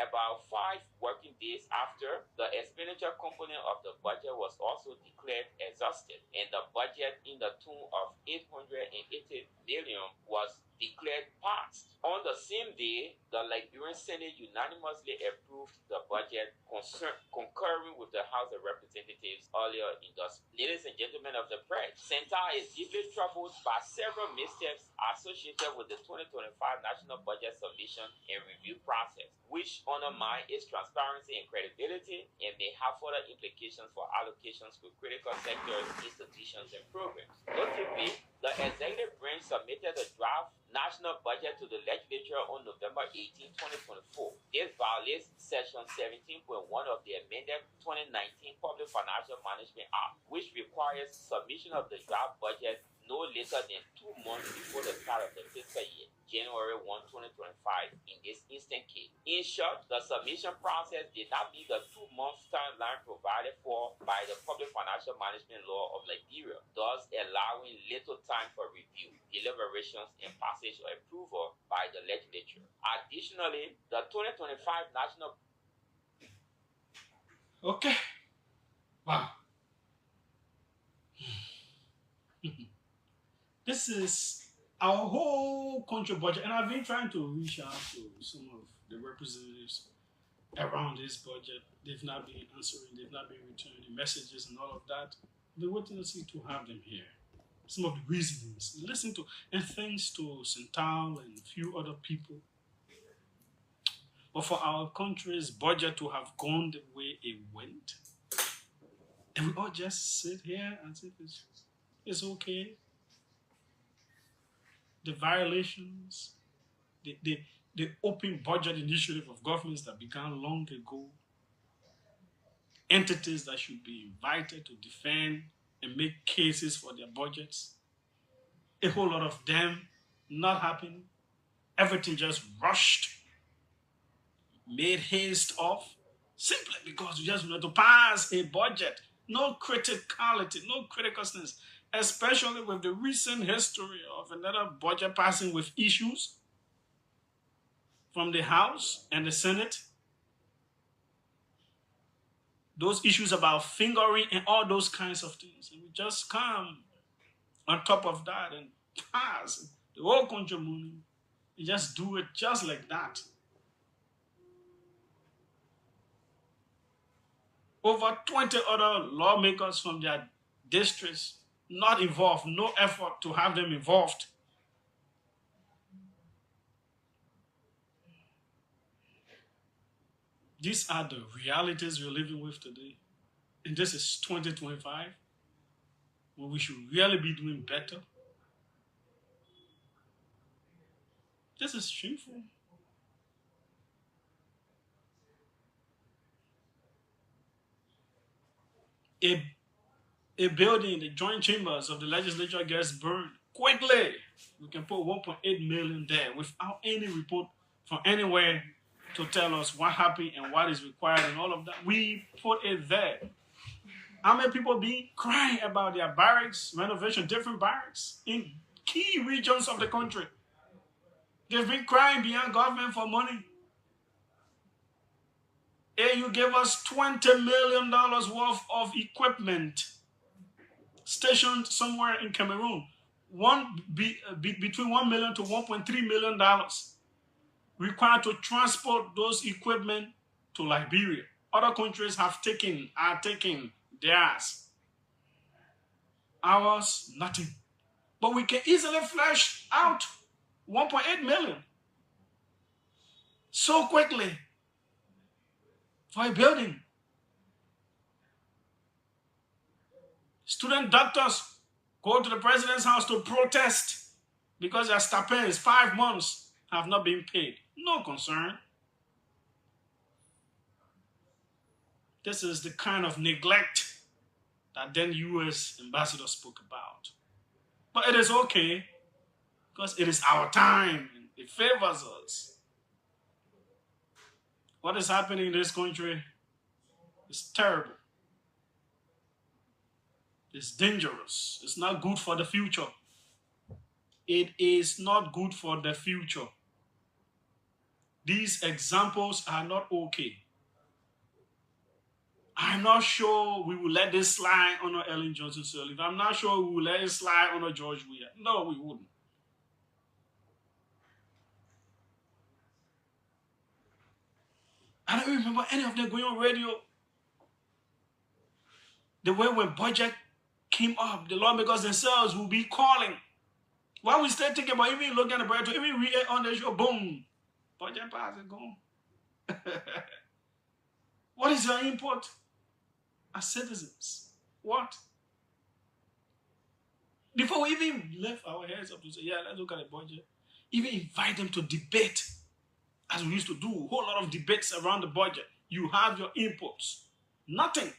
about 5 working days after, the expenditure component of the budget was also declared exhausted, and the budget in the tune of $880 million was declared passed. On the same day, the Liberian Senate unanimously approved the budget, concurring with the House of Representatives earlier endorsement. Ladies and gentlemen of the press, Central is deeply troubled by several missteps associated with the 2025 National Budget Submission and Review process, which undermine its transparency and credibility and may have further implications for allocations to critical sectors, institutions, and programs. Notably, the executive branch submitted a draft national budget to the legislature on November 18, 2024. This violates Section 17.1 of the amended 2019 Public Financial Management Act, which requires submission of the draft budget no later than 2 months before the start of the fiscal year, January 1, 2025, in this instant case. In short, the submission process did not meet the 2-month timeline provided for by the Public Financial Management Law of Liberia, thus allowing little time for review, deliberations, and passage or approval by the legislature. Additionally, the 2025 National... Okay. Wow. This is our whole country budget, and I've been trying to reach out to some of the representatives around this budget. They've not been answering, they've not been returning messages and all of that. We're waiting to see to have them here. Some of the reasons, listen to, and thanks to Central and a few other people. But for our country's budget to have gone the way it went, and we all just sit here and say it's okay. The violations, the open budget initiative of governments that began long ago, entities that should be invited to defend and make cases for their budgets, a whole lot of them not happening, everything just rushed, made haste off, simply because we just wanted to pass a budget. No criticality, no criticalness, especially with the recent history of another budget passing with issues from the House and the Senate. Those issues about fingering and all those kinds of things. And we just come on top of that and pass the whole country moving. You just do it just like that. Over 20 other lawmakers from their districts not involved, no effort to have them involved. These are the realities we're living with today. And this is 2025, when we should really be doing better. This is shameful. A building, the joint chambers of the legislature gets burned quickly. We can put 1.8 million there without any report from anywhere to tell us what happened and what is required and all of that. We put it there. How many people be crying about their barracks, renovation, different barracks in key regions of the country? They've been crying beyond government for money. And you gave us $20 million worth of equipment stationed somewhere in Cameroon. Between $1 million to $1.3 million. required to transport those equipment to Liberia. Other countries are taking theirs. Ours, nothing. But we can easily flush out 1.8 million so quickly for a building. Student doctors go to the president's house to protest because their stipends 5 months have not been paid. No concern. This is the kind of neglect that then U.S. ambassador spoke about. But it is okay because it is our time. It favors us. What is happening in this country is terrible. It's dangerous. It's not good for the future. It is not good for the future. These examples are not okay. I'm not sure we will let this slide on Ellen Johnson Sirleaf. I'm not sure we will let it slide on George Weah. No, we wouldn't. I don't remember any of them going on radio. The way when budget came up, the lawmakers themselves will be calling. While we still thinking about even looking at the budget, even read it on the show, boom, budget pass is gone. What is your input as citizens? What? Before we even lift our heads up to say, yeah, let's look at the budget, even invite them to debate, as we used to do, a whole lot of debates around the budget. You have your inputs. Nothing.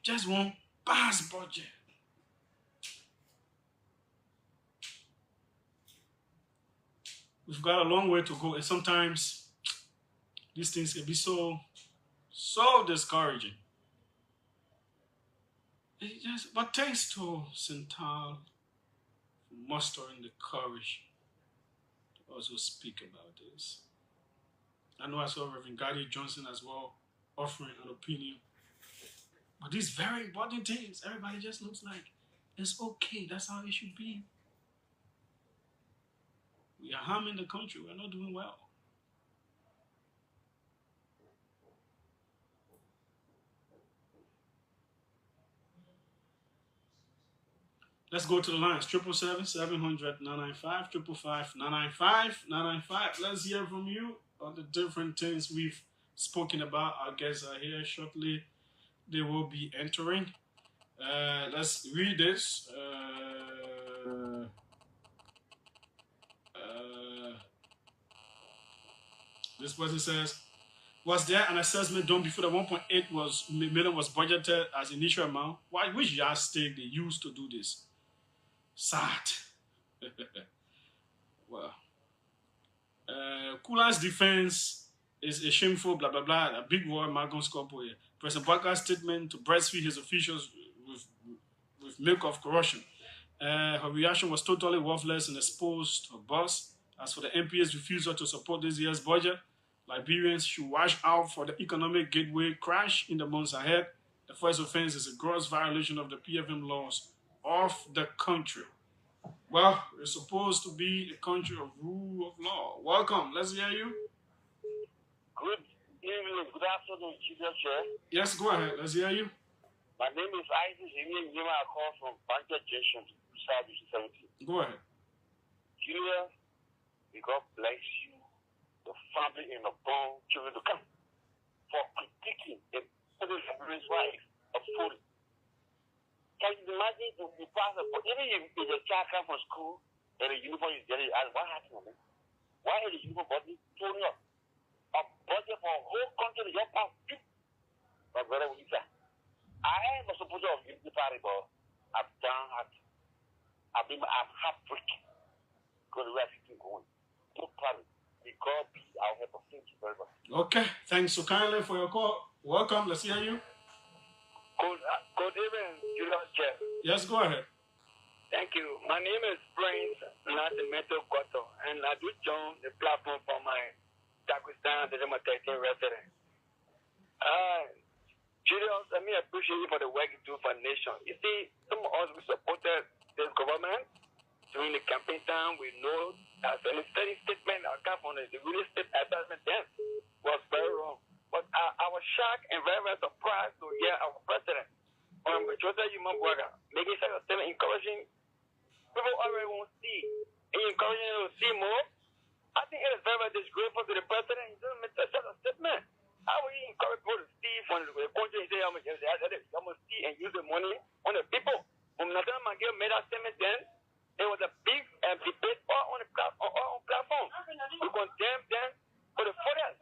Just one pass budget. We've got a long way to go, and sometimes these things can be so discouraging. But thanks to Central for mustering the courage to also speak about this. I know I saw Reverend Gadi Johnson as well offering an opinion. But these very important things, everybody just looks like it's okay. That's how it should be. We are harming the country. We're not doing well. Let's go to the lines. 777-700-995, 555-995, 995. Let's hear from you on the different things we've spoken about. Our guests are here shortly. They will be entering. Let's read this. This person says, was there an assessment done before the 1.8 million was budgeted as initial amount? Which yardstick they used to do this? Sad. Well, Kula's defense is a shameful, blah, blah, blah. A big word, Margon Scorpo here. President Baka's statement to breastfeed his officials with milk of corruption. Her reaction was totally worthless and exposed her boss. As for the MPA's refusal to support this year's budget, Liberians should watch out for the economic gateway crash in the months ahead. The first offense is a gross violation of the PFM laws of the country. Well, we're supposed to be a country of rule of law. Welcome. Let's hear you. Good evening. Good afternoon, Julius. Yes, go ahead. Let's hear you. My name is Isaac. I call from Banker Junction, South 70. Go ahead. Julius, may God bless you, the family and the born children to come for critiquing the President's wife of food. Can you imagine if you pass a even if the child comes from school and the uniform is there, what happened? Why is the uniform body torn up? A budget for a whole country to get past it. My brother, what you say? I am a supporter of Unity Party, but I'm heartbroken because the way I see going. No problem. God be our help. Thank you very much. Okay, thanks so kindly for your call. Welcome. Let's hear you. Good evening, Julius Jeff. Yes, go ahead. Thank you. My name is Prince Nasimeto Goto, and I do join the platform for my Pakistan December 13 resident. Julius, I appreciate you for the work you do for the nation. You see, some of us, we supported this government, during the campaign time, we know that the study statement that came from the real estate advertisement then was very wrong. But I was shocked and very, very surprised to hear our president, Joseph Yumabwaga, making such a statement encouraging people already want to see and encouraging them to see more. I think it is very, very disgraceful to the president. He doesn't make such a statement. How will he encourage people to see from the country and say, I'm going to see and use the money on the people? When Nathan Mangel made that statement then, there was a big debate all on the platform. We condemned them for the failure.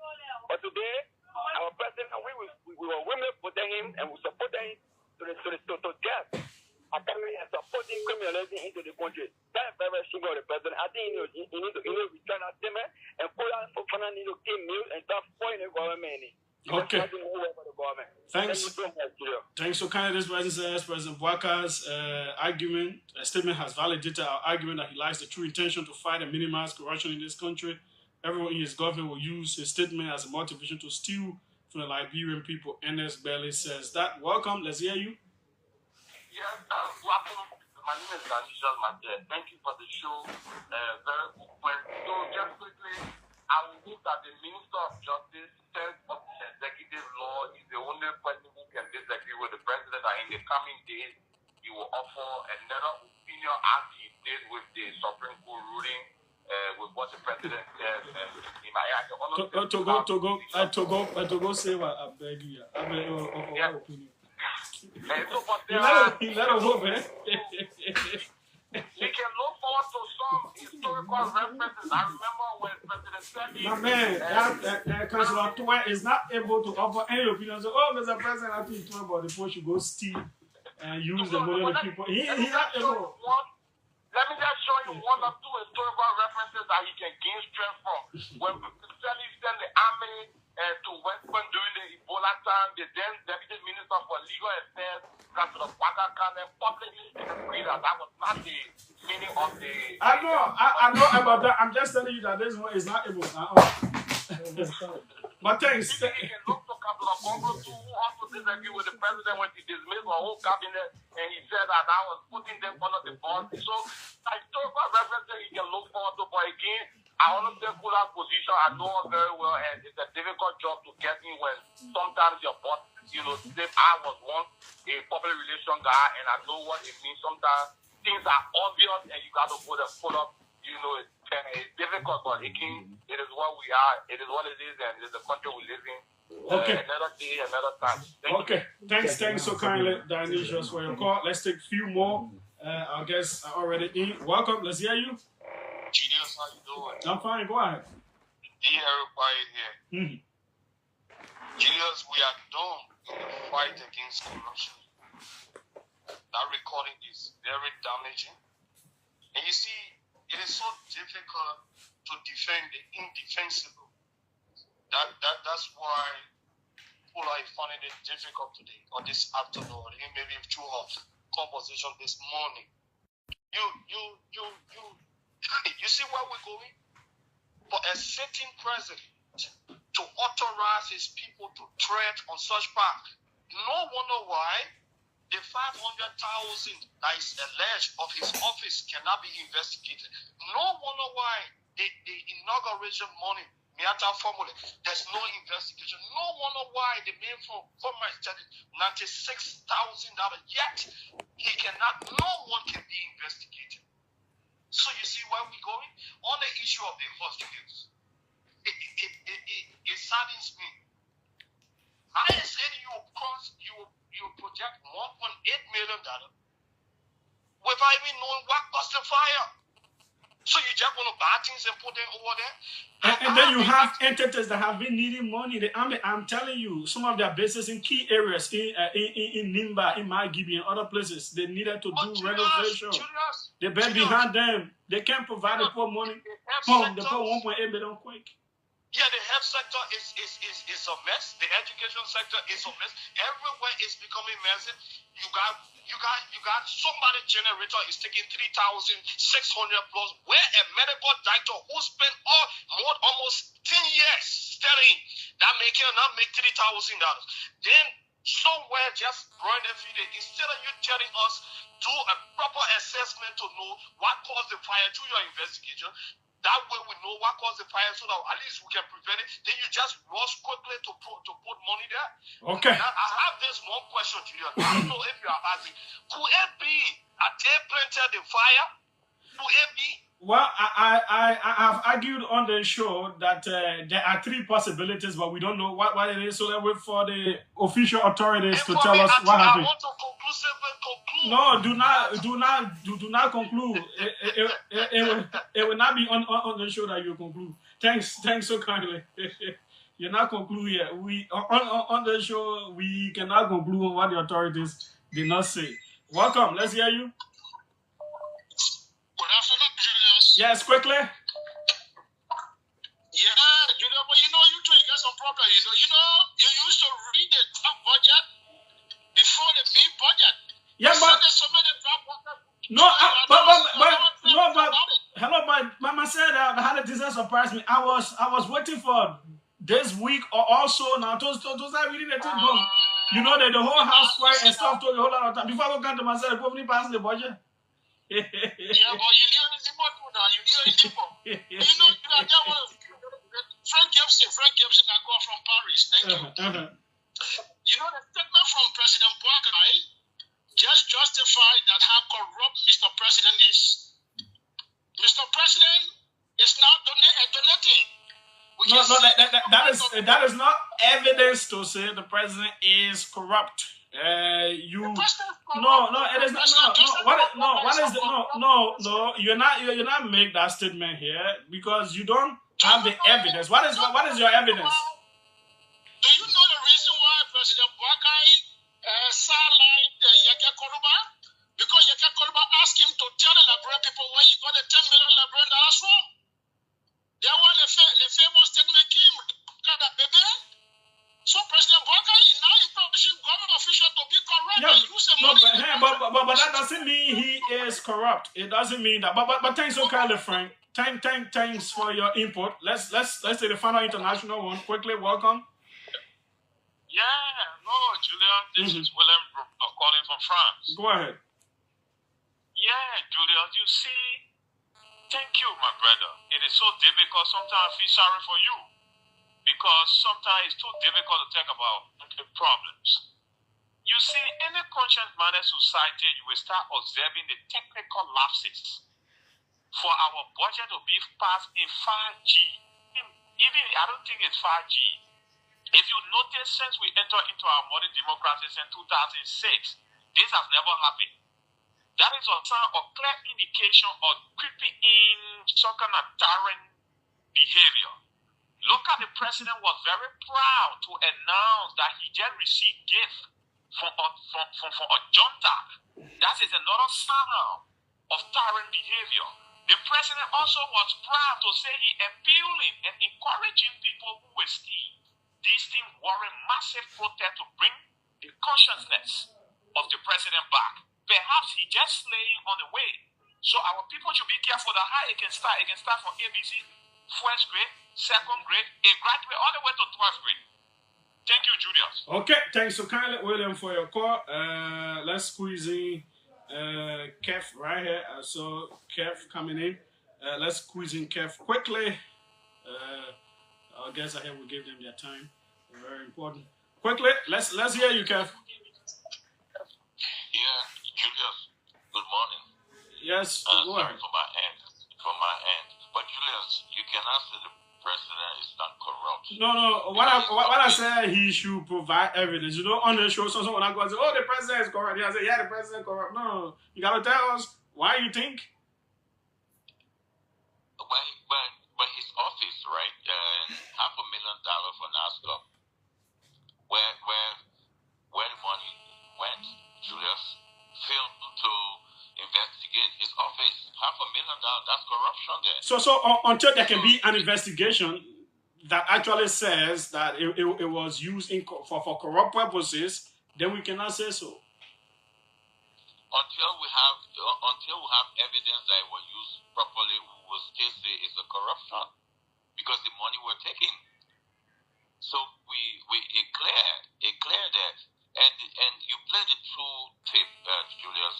But today, our president, we were women supporting him and we supported him to death. Attacking and supporting criminalizing into the country. That's very, very shameful of the president. I think he need to return that statement and pull out for need to take news and start spoiling the government. Okay. Thanks. Thanks for kind of this President Bwaka's statement has validated our argument that he lacks the true intention to fight and minimize corruption in this country. Everyone in his government will use his statement as a motivation to steal from the Liberian people. Ernest Bailey says that. Welcome. Let's hear you. Yes, my name is Julius. Thank you for the show. Very good point. So just quickly, I will hope that the Minister of Justice says of the executive law is the only person who can disagree with the president, and in the coming days, he will offer another opinion as he did with the Supreme Court ruling, with what the president said. Togo, say what I beg you. I beg your opinion. He let him go, man. We can look forward to some historical references. I remember when President Seti... My man, Councilor Toy is not able to offer any opinion. So, Mr. President, I think Toy about the people should go steal and use the money of the people. He's not able. Let me just show you one or two historical references that he can gain strength from. When Seti sent the army to West Point during the Ebola time, the then Deputy Minister for Legal Affairs, Councilor Bwaka, publicly agreed that that was not the meaning of the... I know about that. I'm just telling you that this one is not able. But thanks. He can look to Councilor Congo too, who also disagreed with the president when he dismissed the whole cabinet, and he said that I was putting them under the bus. So, historical references he can look forward to, but again, I understand Kula's position. I know her very well, and it's a difficult job to get in when sometimes your boss, say I was once a public relation guy, and I know what it means. Sometimes things are obvious, and you got to put a pull up. It's difficult, but again, it is what we are. It is what it is, and it is the country we live in. Okay. Another day, another time. Thanks so kindly, Dionysius, for your call. Let's take a few more. Our guests are already in. Welcome. Let's hear you. Julius, how you doing? I'm fine. Go ahead. Everybody here. Julius, we are done in the fight against corruption. That recording is very damaging. And you see, it is so difficult to defend the indefensible. That's why people are finding it difficult today, or this afternoon, or maybe through our conversation this morning. You see where we're going? For a sitting president to authorize his people to tread on such path. No wonder why the 500,000 that is alleged of his office cannot be investigated. No wonder why the inauguration money, Miata formula, there's no investigation. No wonder why the main former is telling $96,000, yet he cannot, no one can be investigated. So you see where we're going? On the issue of the hospitals, it saddens me. I said you project $1.8 million without even knowing what caused the fire. So you just want to buy things and put them over there? And then you have entities that have been needing money. The army, I'm telling you, some of their bases in key areas, in Nimba, in Magibi, and other places, they needed to do renovation. They been behind them. They can't provide the poor money. They put $1.8 million quick. Yeah, the health sector is a mess. The education sector is a mess. Everywhere is becoming messy. You got somebody generator is taking 3,600 plus. Where a medical doctor who spent almost 10 years studying that cannot make $3,000. Then somewhere just run the video. Instead of you telling us do a proper assessment to know what caused the fire through your investigation. That way we know what caused the fire so that at least we can prevent it. Then you just rush quickly to put money there. Okay. Now, I have this one question to you. I don't know if you are asking. Could it be that they planted the fire? Could it be? Well, I have argued on the show that there are three possibilities, but we don't know what it is. So let's wait for the official authorities to tell us what happened. I want to conclusively conclude. No, do not conclude. It will not be on the show that you conclude. Thanks so kindly. You're not conclude yet. We on the show we cannot conclude on what the authorities did not say. Welcome. Let's hear you. Good afternoon, Julius. Yes, quickly. Yeah, Julius, but you know, you two got some problem. You used to read the draft budget before the main budget. Yeah, but hello, but Mama said how did this surprise me? I was waiting for this week or also now. Those are really the thing. You know that the whole house fire and stuff took a whole lot of time. Before I go come to myself, probably passing the budget. Yeah, but you know it's important now. You know it's important. You know that was Frank Gibson I got from Paris. Thank you. You know the statement from President Boakai just justified that how corrupt Mr. President is. Mr. President is now donating. That is not evidence to say the president is corrupt. It is not. No. You're not make that statement here because you don't have the evidence. What is your evidence? Do you know the reason why President Boakai sidelined Yeke Koruba? Because Yeke Koruba asked him to tell the Liberian people where he got the $10 million Liberian dollars from. That was the famous statement came, that baby. So President Boakai now is publishing government official to be corrupt and use the money. But that doesn't mean he is corrupt. It doesn't mean that. But thanks so kindly, Frank. Thanks for your input. Let's take the final international one quickly. Welcome. Yeah, no, Julia, this is William calling from France. Go ahead. Yeah, Julia, you see, thank you, my brother. It is so difficult. Sometimes I feel sorry for you because sometimes it's too difficult to talk about the problems. You see, in a conscience-minded society, you will start observing the technical lapses for our budget to be passed in 5G. Even I don't think it's 5G. If you notice, since we entered into our modern democracy in 2006, this has never happened. That is a sign of clear indication of creeping in some kind of tyrant behavior. Look at the president was very proud to announce that he just received gift from a junta. That is another sign of tyrant behavior. The president also was proud to say he appealing and encouraging people who were stealing. These things warrant massive protest to bring the consciousness of the president back. Perhaps he just slaying on the way. So our people should be careful that how it can start. It can start from ABC, first grade, second grade, a graduate, all the way to 12th grade. Thank you, Julius. Okay, thanks so kindly, William, for your call. Let's squeeze in Kev right here. I saw Kev coming in. Let's squeeze in Kev quickly. Our guests ahead will give them their time. Very important. Quickly, let's hear you, Kev. Yeah, Julius. Good morning. Yes. Sorry for my end. But Julius, you cannot say the president is not corrupt. No. What I said, he should provide evidence. You know, on the show, someone I go and say, "Oh, the president is corrupt." I say, "Yeah, the president is corrupt." No, you gotta tell us why you think. But his office, right? $500,000 for NASCO. Where the money went, Julius, failed to investigate his office. $500,000. That's corruption there. So until there can be an investigation that actually says that it was used for corrupt purposes, then we cannot say so. Until we have evidence that it was used properly, we will still say it's a corruption because the money we're taking. So it clear that, and you play the true tape, Julius.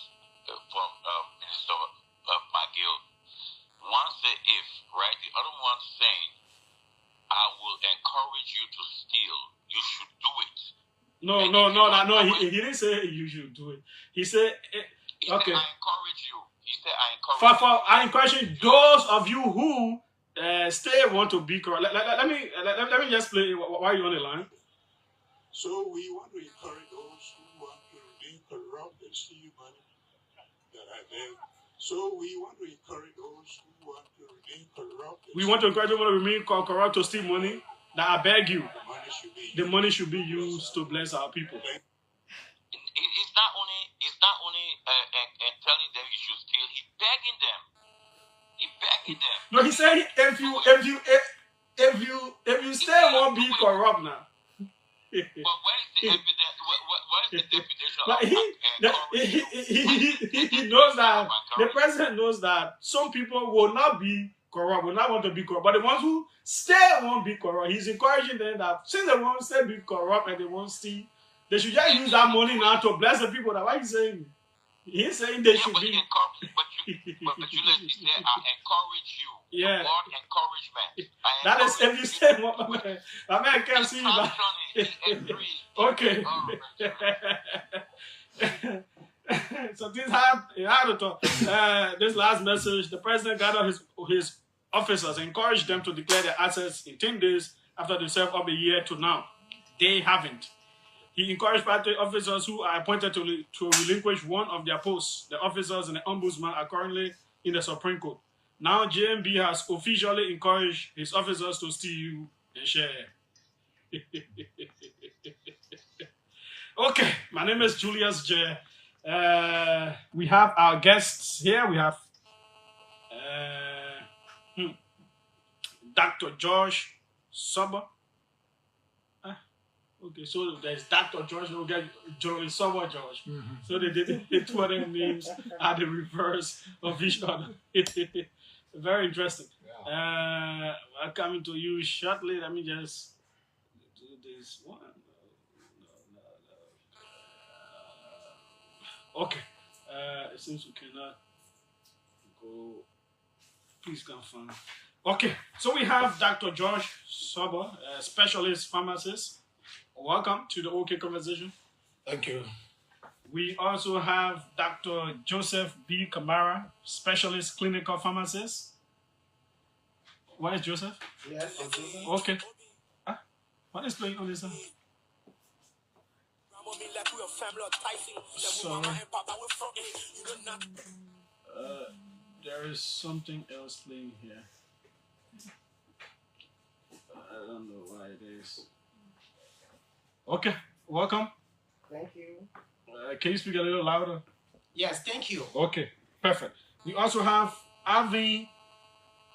from Minister McGill. One said if, right? The other one saying, I will encourage you to steal. You should do it. No. He didn't say you should do it. He said, okay. I encourage you. He said, I encourage you. I encourage those of you who still want to be corrupt. Let me just play while you're on the line. So we want to encourage those who want to remain corrupt and steal money that I beg. So we want to encourage those who want to remain corrupt. We want to encourage those who remain corrupt to steal money. That I beg you, the money should be used to bless our people. It's not only telling them you should steal. He's begging them. He's begging them. No, he said if you still won't be corrupt now. But where is the evidence? What is the definition of he knows that the president knows that some people will not be corrupt, will not want to be corrupt, but the ones who still won't be corrupt, he's encouraging them that since they won't still be corrupt and they won't steal, they should just use that money now to bless the people. That's what he's saying. He's saying they should be. But Julius, he said, I encourage you. Yeah. Word encouragement. That is if you say what my man can't see you. Okay. So this last message, the president gathered his officers, encouraged them to declare their assets in 10 days after they served up a year to now. They haven't. He encouraged party officers who are appointed to relinquish one of their posts. The officers and the ombudsman are currently in the Supreme Court. Now JMB has officially encouraged his officers to steal and share. Okay, my name is Julius J. We have our guests here. We have Dr. George Sober. Okay, so there's Dr. George, we'll get Julius Sober George. So they did the two of them names are the reverse of each other. Very interesting. Yeah. I'm coming to you shortly. Let me just do this one. Okay. It seems we cannot go. Please confirm. Okay, so we have Dr. George Sober, a specialist pharmacist. Welcome to the OK Conversation. Thank you. We also have Dr. Joseph B. Kamara, specialist clinical pharmacist. Where is Joseph? Yes, I'm Joseph. Okay. What is playing on this side? Sorry. There is something else playing here. I don't know why it is. Okay, welcome. Thank you. Can you speak a little louder? Yes, thank you. Okay, perfect. We also have Avi.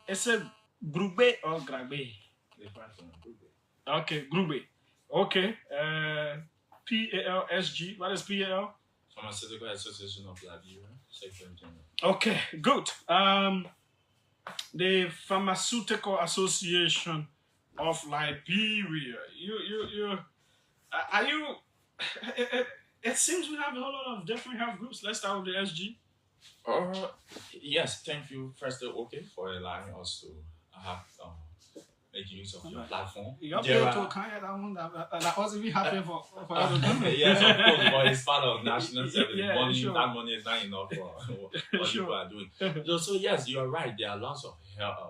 Is it Grube or Grabe? Okay, Grube. Okay. PALSG. What is PAL? Pharmaceutical Association of Liberia. Okay, good. The Pharmaceutical Association of Liberia. Are you? It seems we have a whole lot of different health groups. Let's start with the SG. Yes, thank you, first OK, for allowing us to have make use of your platform. You're able to kind of that one that also be happy for yes, of course, but it's part of national service. Yeah, sure. That money is not enough for what people are doing. So yes, you are right. There are lots of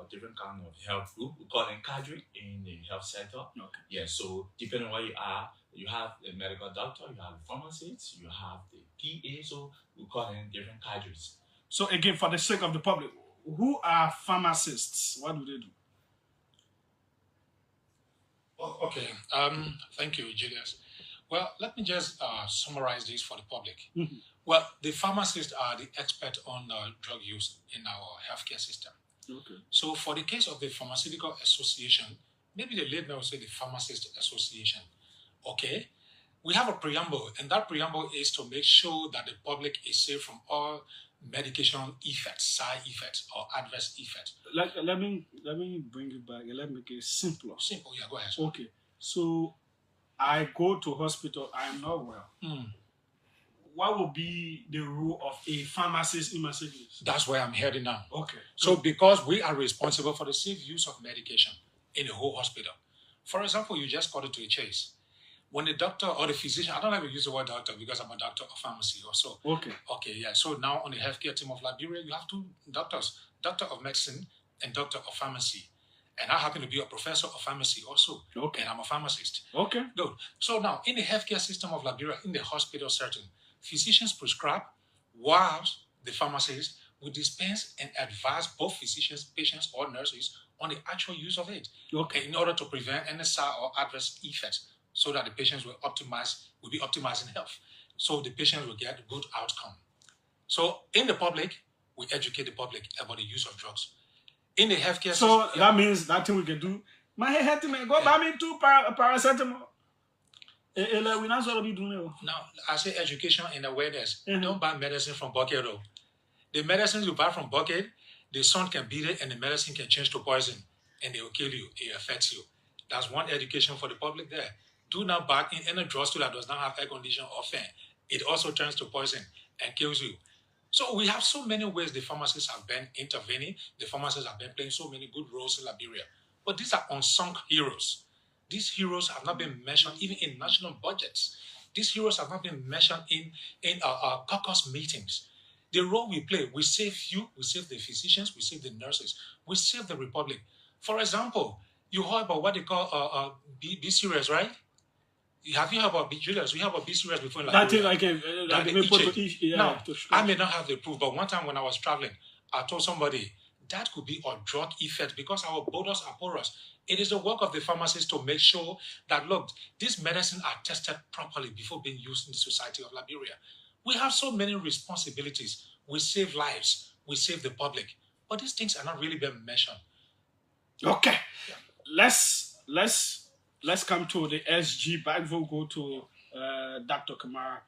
different kind of health group. We call them cadre in the health sector. Okay. Yeah, so depending on where you are, you have a medical doctor, you have a pharmacist, you have the PA, so we call them different cadres. So again, for the sake of the public, who are pharmacists? What do they do? Oh, okay. Thank you, Julius. Well, let me just summarize this for the public. Mm-hmm. Well, the pharmacists are the expert on drug use in our healthcare system. Okay. So for the case of the Pharmaceutical Association, maybe the late now will say the Pharmacist Association. Okay. We have a preamble, and that preamble is to make sure that the public is safe from all medication effects, side effects, or adverse effects. Let me bring it back and let me make it simpler. Simple, yeah, go ahead. Okay. So I go to hospital, I am not well. what will be the role of a pharmacist in my service? That's where I'm heading now. Okay. So because we are responsible for the safe use of medication in the whole hospital. For example, you just cut it to a chase. When the doctor or the physician, I don't like to use the word doctor because I'm a doctor of pharmacy also. Okay. Okay, yeah. So now on the healthcare team of Liberia, you have two doctors, doctor of medicine and doctor of pharmacy. And I happen to be a professor of pharmacy also. Okay. And I'm a pharmacist. Okay. Good. So now in the healthcare system of Liberia, in the hospital setting, physicians prescribe while the pharmacists will dispense and advise both physicians, patients, or nurses on the actual use of it. Okay. In order to prevent any side or adverse effects, so that the patients will be optimizing health. So the patients will get good outcome. So in the public, we educate the public about the use of drugs. In the healthcare system. So that means that thing we can do. My head to me, go buy me 2 paracetamol. We're not going to be doing it. Now, I say education and awareness. Don't buy medicine from bucket. The medicines you buy from bucket, the sun can beat it and the medicine can change to poison and they will kill you. It affects you. That's one education for the public there. Do not buy in any drugstore that does not have air conditioning or fan. It also turns to poison and kills you. So we have so many ways the pharmacists have been intervening. The pharmacists have been playing so many good roles in Liberia. But these are unsung heroes. These heroes have not been mentioned even in national budgets. These heroes have not been mentioned in our caucus meetings. The role we play, we save you, we save the physicians, we save the nurses, we save the republic. For example, you heard about what they call B series, right? Have you heard about Julius? We have a B series before. That thing like I may not have the proof, but one time when I was traveling, I told somebody that could be a drug effect because our borders are porous. It is the work of the pharmacist to make sure that, look, these medicines are tested properly before being used in the society of Liberia. We have so many responsibilities. We save lives. We save the public. But these things are not really being mentioned. Okay. Yeah. Let's come to the SG back. We'll go to Dr. Kamara.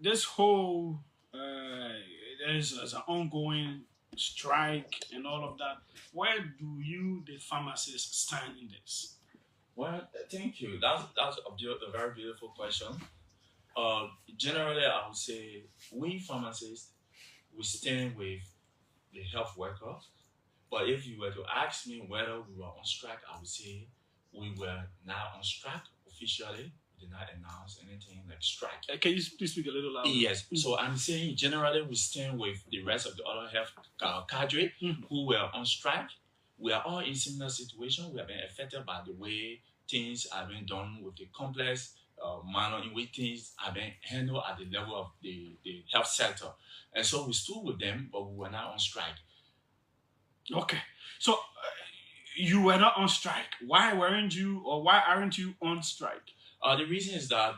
This whole there's an ongoing strike and all of that. Where do you, the pharmacists, stand in this? Well, thank you. That's a very beautiful question. Generally, I would say we pharmacists, we stand with the health workers. But if you were to ask me whether we were on strike, I would say we were not on strike officially. We did not announce anything like strike. Can you please speak a little louder? Yes. So I'm saying generally we stand with the rest of the other health cadre who were on strike. We are all in similar situation. We have been affected by the way things are being done with the complex manner in which things are being handled at the level of the health sector. And so we stood with them, but we were not on strike. Okay, so you were not on strike. Why aren't you on strike? The reason is that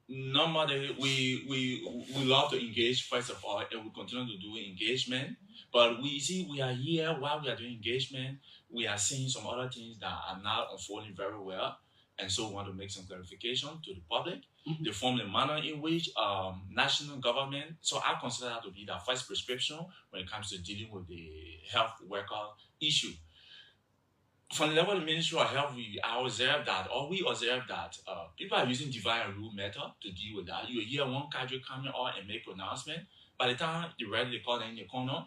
normally we love to engage first of all, and we continue to do engagement. But we are here while we are doing engagement. We are seeing some other things that are not unfolding very well, and so we want to make some clarification to the public. The form the manner in which national government, so I consider that to be the first prescription when it comes to dealing with the health worker issue. From the level of the Ministry of Health, we observe that people are using divide and rule method to deal with that. You hear one cadre coming out and make pronouncement. By the time the rest they call in the corner,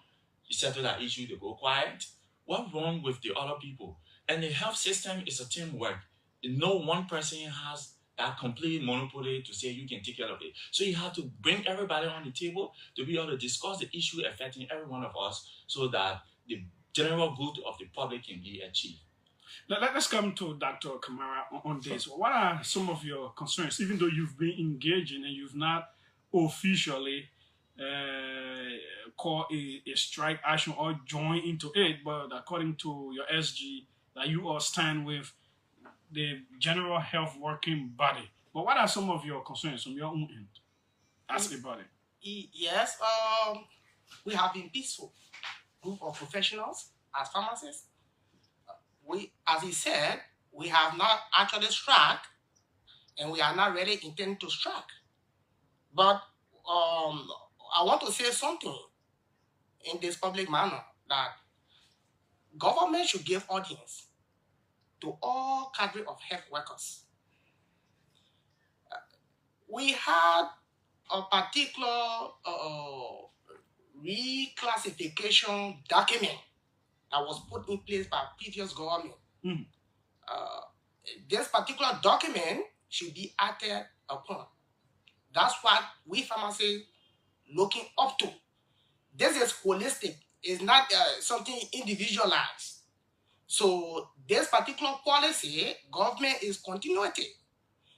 you settle that issue, they go quiet. What's wrong with the other people? And the health system is a teamwork. No one person has that complete monopoly to say you can take care of it. So you have to bring everybody on the table to be able to discuss the issue affecting every one of us so that the general good of the public can be achieved. Now, let's come to Dr. Kamara on this. What are some of your concerns, even though you've been engaging and you've not officially called a strike action or joined into it, but according to your SG, that you all stand with the general health working body. But what are some of your concerns from your own end as a body? Yes, we have been peaceful group of professionals as pharmacists. We, as he said, we have not actually struck, and we are not really intending to strike. But I want to say something in this public manner that government should give audience to all cadre of health workers. we had a particular reclassification document that was put in place by previous government. This particular document should be acted upon. That's what we pharmacists looking up to. This is holistic. It's not something individualized. So this particular policy, government is continuity.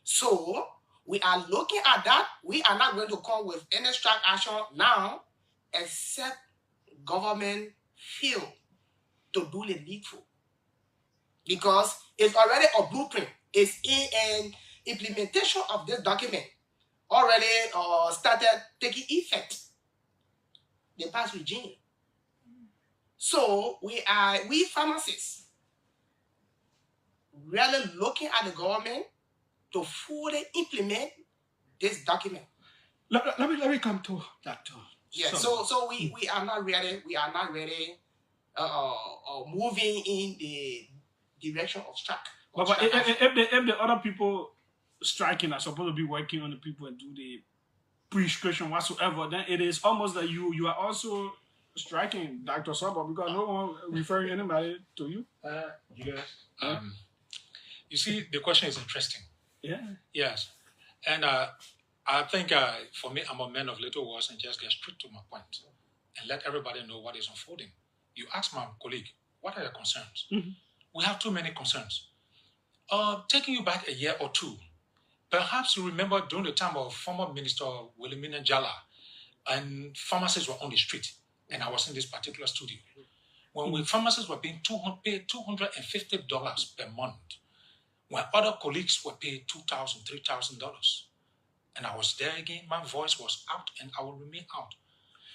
So we are looking at that. We are not going to come with any strike action now, except government fail to do the needful. Because it's already a blueprint. It's in an implementation of this document already started taking effect. The past regime. So we pharmacists really looking at the government to fully implement this document. Let me come to that too. Yeah. So we are not ready. We are not ready. Moving in the direction of strike. But if the other people striking are supposed to be working on the people and do the prescription whatsoever, then it is almost like you are also striking, Dr. Saba, because no one referring anybody to you. Julius, you see, the question is interesting. Yeah. Yes. And I think for me, I'm a man of little words and just get straight to my point and let everybody know what is unfolding. You ask my colleague, what are your concerns? We have too many concerns. Taking you back a year or two, perhaps you remember during the time of former Minister Wilhelmina Jala, and pharmacists were on the street, and I was in this particular studio. When pharmacists were being paid $250 per month, when other colleagues were paid $2,000, $3,000. And I was there again, my voice was out, and I will remain out.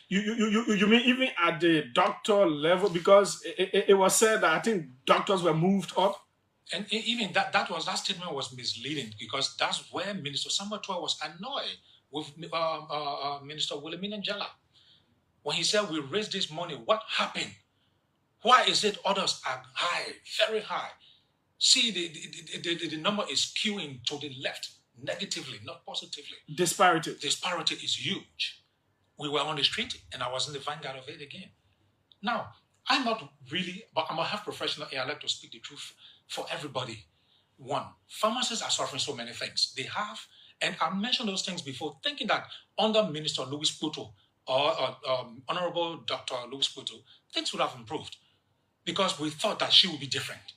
You mean even at the doctor level? Because it was said that I think doctors were moved up. And even that statement was misleading, because that's where Minister Samuel was annoyed with Minister Wilhelmina Jala. When he said, we raised this money, what happened? Why is it others are high, very high? See, the number is skewing to the left, negatively, not positively. Disparity. Disparity is huge. We were on the street, and I was in the vanguard of it again. Now, I'm not really, but I'm a health professional, and I like to speak the truth for everybody. One, pharmacists are suffering so many things. They have, and I mentioned those things before, thinking that under Minister Louis Pluto or Honorable Dr. Louis Pluto, things would have improved, because we thought that she would be different.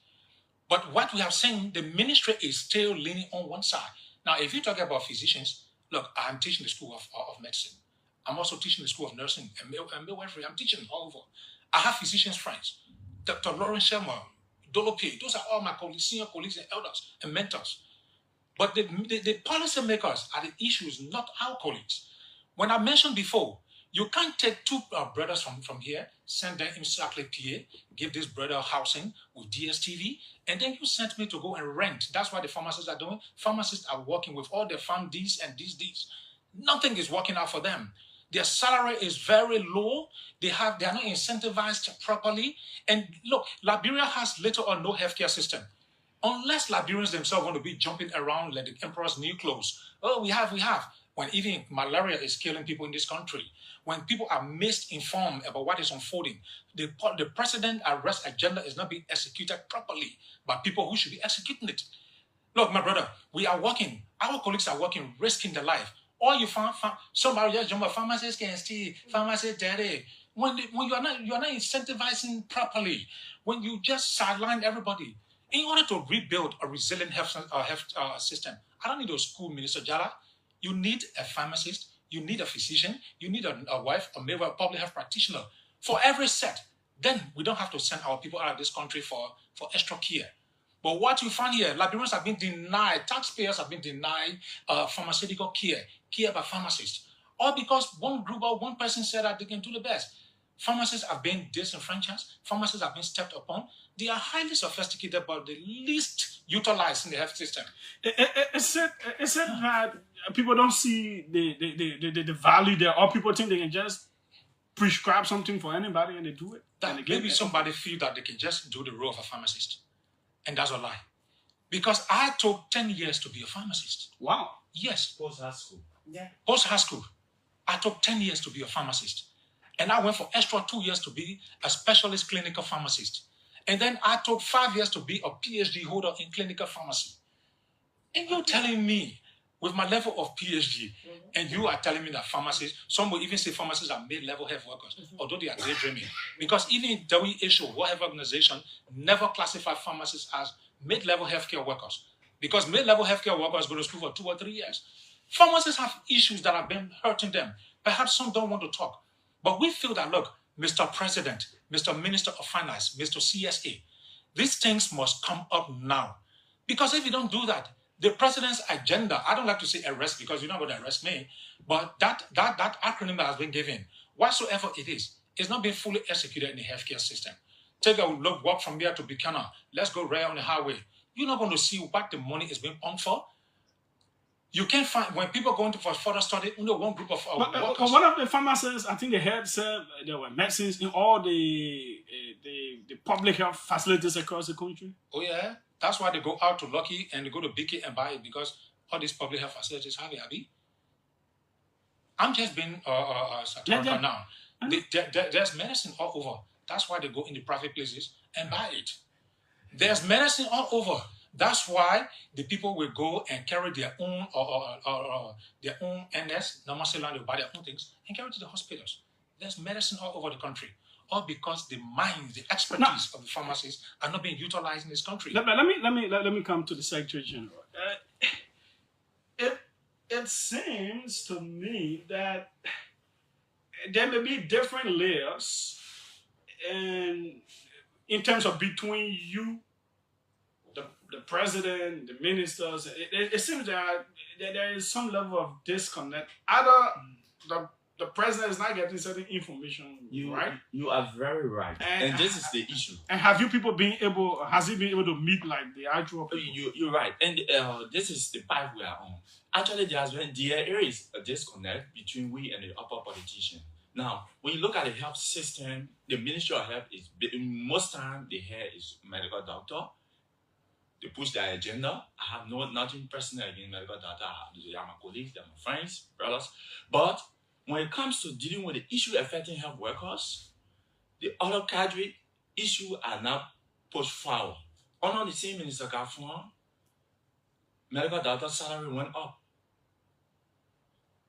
But what we have seen, the ministry is still leaning on one side. Now, if you talk about physicians, look, I'm teaching the School of Medicine. I'm also teaching the School of Nursing and midwifery. I'm teaching all over. I have physicians friends. Dr. Lawrence Sherman, Dolope, those are all my colleagues, senior colleagues and elders and mentors. But the policy makers are the issues, not our colleagues. When I mentioned before, you can't take two brothers from here, send them in Saclay, PA, give this brother housing with DSTV, and then you sent me to go and rent. That's what the pharmacists are doing. Pharmacists are working with all their PharmDs and these. Nothing is working out for them. Their salary is very low. They are not incentivized properly. And look, Liberia has little or no healthcare system. Unless Liberians themselves want to be jumping around like the emperor's new clothes. Oh, we have. When even malaria is killing people in this country. When people are misinformed about what is unfolding, the president arrest agenda is not being executed properly by people who should be executing it. Look, my brother, we are working. Our colleagues are working, risking their life. Or you find somebody just jump. Pharmacists can steal. Pharmacists daddy. When you are not incentivizing properly. When you just sideline everybody. In order to rebuild a resilient health system, I don't need a school, Minister Jala. You need a pharmacist. You need a physician. You need a wife, a midwife, a public health practitioner for every set. Then we don't have to send our people out of this country for extra care. But what you find here, Liberians have been denied, taxpayers have been denied pharmaceutical care by pharmacists. All because one group or one person said that they can do the best. Pharmacists have been disenfranchised. Pharmacists have been stepped upon. They are highly sophisticated, but the least utilized in the health system. It's said that people don't see the value there, or people think they can just prescribe something for anybody and they do it. That maybe somebody feel that they can just do the role of a pharmacist. And that's a lie. Because I took 10 years to be a pharmacist. Wow. Yes. Post-high school. Yeah. Post-high school. I took 10 years to be a pharmacist. And I went for extra 2 years to be a specialist clinical pharmacist. And then I took 5 years to be a PhD holder in clinical pharmacy. And you're telling me, with my level of PhD, and you are telling me that pharmacists, some will even say pharmacists are mid-level health workers, although they are daydreaming. Because even WHO, World Health Organization, never classify pharmacists as mid-level healthcare workers. Because mid-level healthcare workers go to school for 2 or 3 years. Pharmacists have issues that have been hurting them. Perhaps some don't want to talk. But we feel that, look, Mr. President, Mr. Minister of Finance, Mr. CSA, these things must come up now. Because if you don't do that, the president's agenda, I don't like to say arrest because you're not going to arrest me, but that acronym that has been given, whatsoever it is not being fully executed in the healthcare system. Take a look, walk from here to Buchanan. Let's go right on the highway. You're not going to see what the money is being pumped for. You can't find, when people go into for further study, only one group of workers. One of the pharmacists, I think they had said there were medicines in all the public health facilities across the country. Oh yeah, that's why they go out to Lucky and they go to BK and buy it, because all these public health facilities have it, Abby. I'm just being satirical now. There's medicine all over. That's why they go in the private places and buy it. There's medicine all over. That's why the people will go and carry their own their own NS, normal they will buy their own things and carry it to the hospitals. There's medicine all over the country, all because the minds, the expertise of the pharmacists are not being utilized in this country. Let me come to the Secretary General. It seems to me that there may be different layers, and in terms of between you, the president, the ministers. It seems that there is some level of disconnect. Either the president is not getting certain information, right? You are very right, and this is the issue. And has he been able to meet like the actual people? You're right, and this is the path we are on. Actually, there is a disconnect between we and the upper politician. Now, when you look at the health system, the Ministry of Health is most time the head is medical doctor. They push their agenda. I have nothing personal against medical doctor. They are my colleagues, they are my friends, brothers. But when it comes to dealing with the issue affecting health workers, the other cadre issue are now pushed forward. Under the same Minister Gaffron, medical doctor salary went up.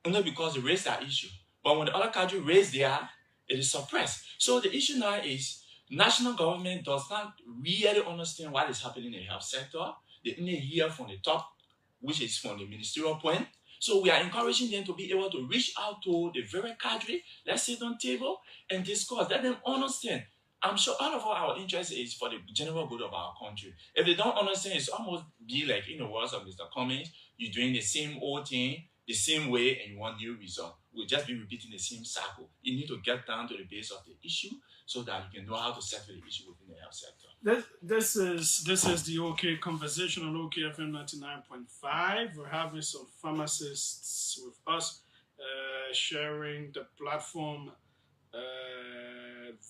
Only because they raised that issue. But when the other cadre raised their, it is suppressed. So the issue now is national government does not really understand what is happening in the health sector. They only hear from the top, which is from the ministerial point. So we are encouraging them to be able to reach out to the very cadre, let's sit on table and discuss, let them understand. I'm sure all of our interest is for the general good of our country. If they don't understand, it's almost be like, in the words of Mr. Cummings, you're doing the same old thing, the same way, and you want new result. We'll just be repeating the same cycle. You need to get down to the base of the issue so that you can know how to settle the issue within the health sector. This is the OK conversation on OK FM 99.5. We're having some pharmacists with us sharing the platform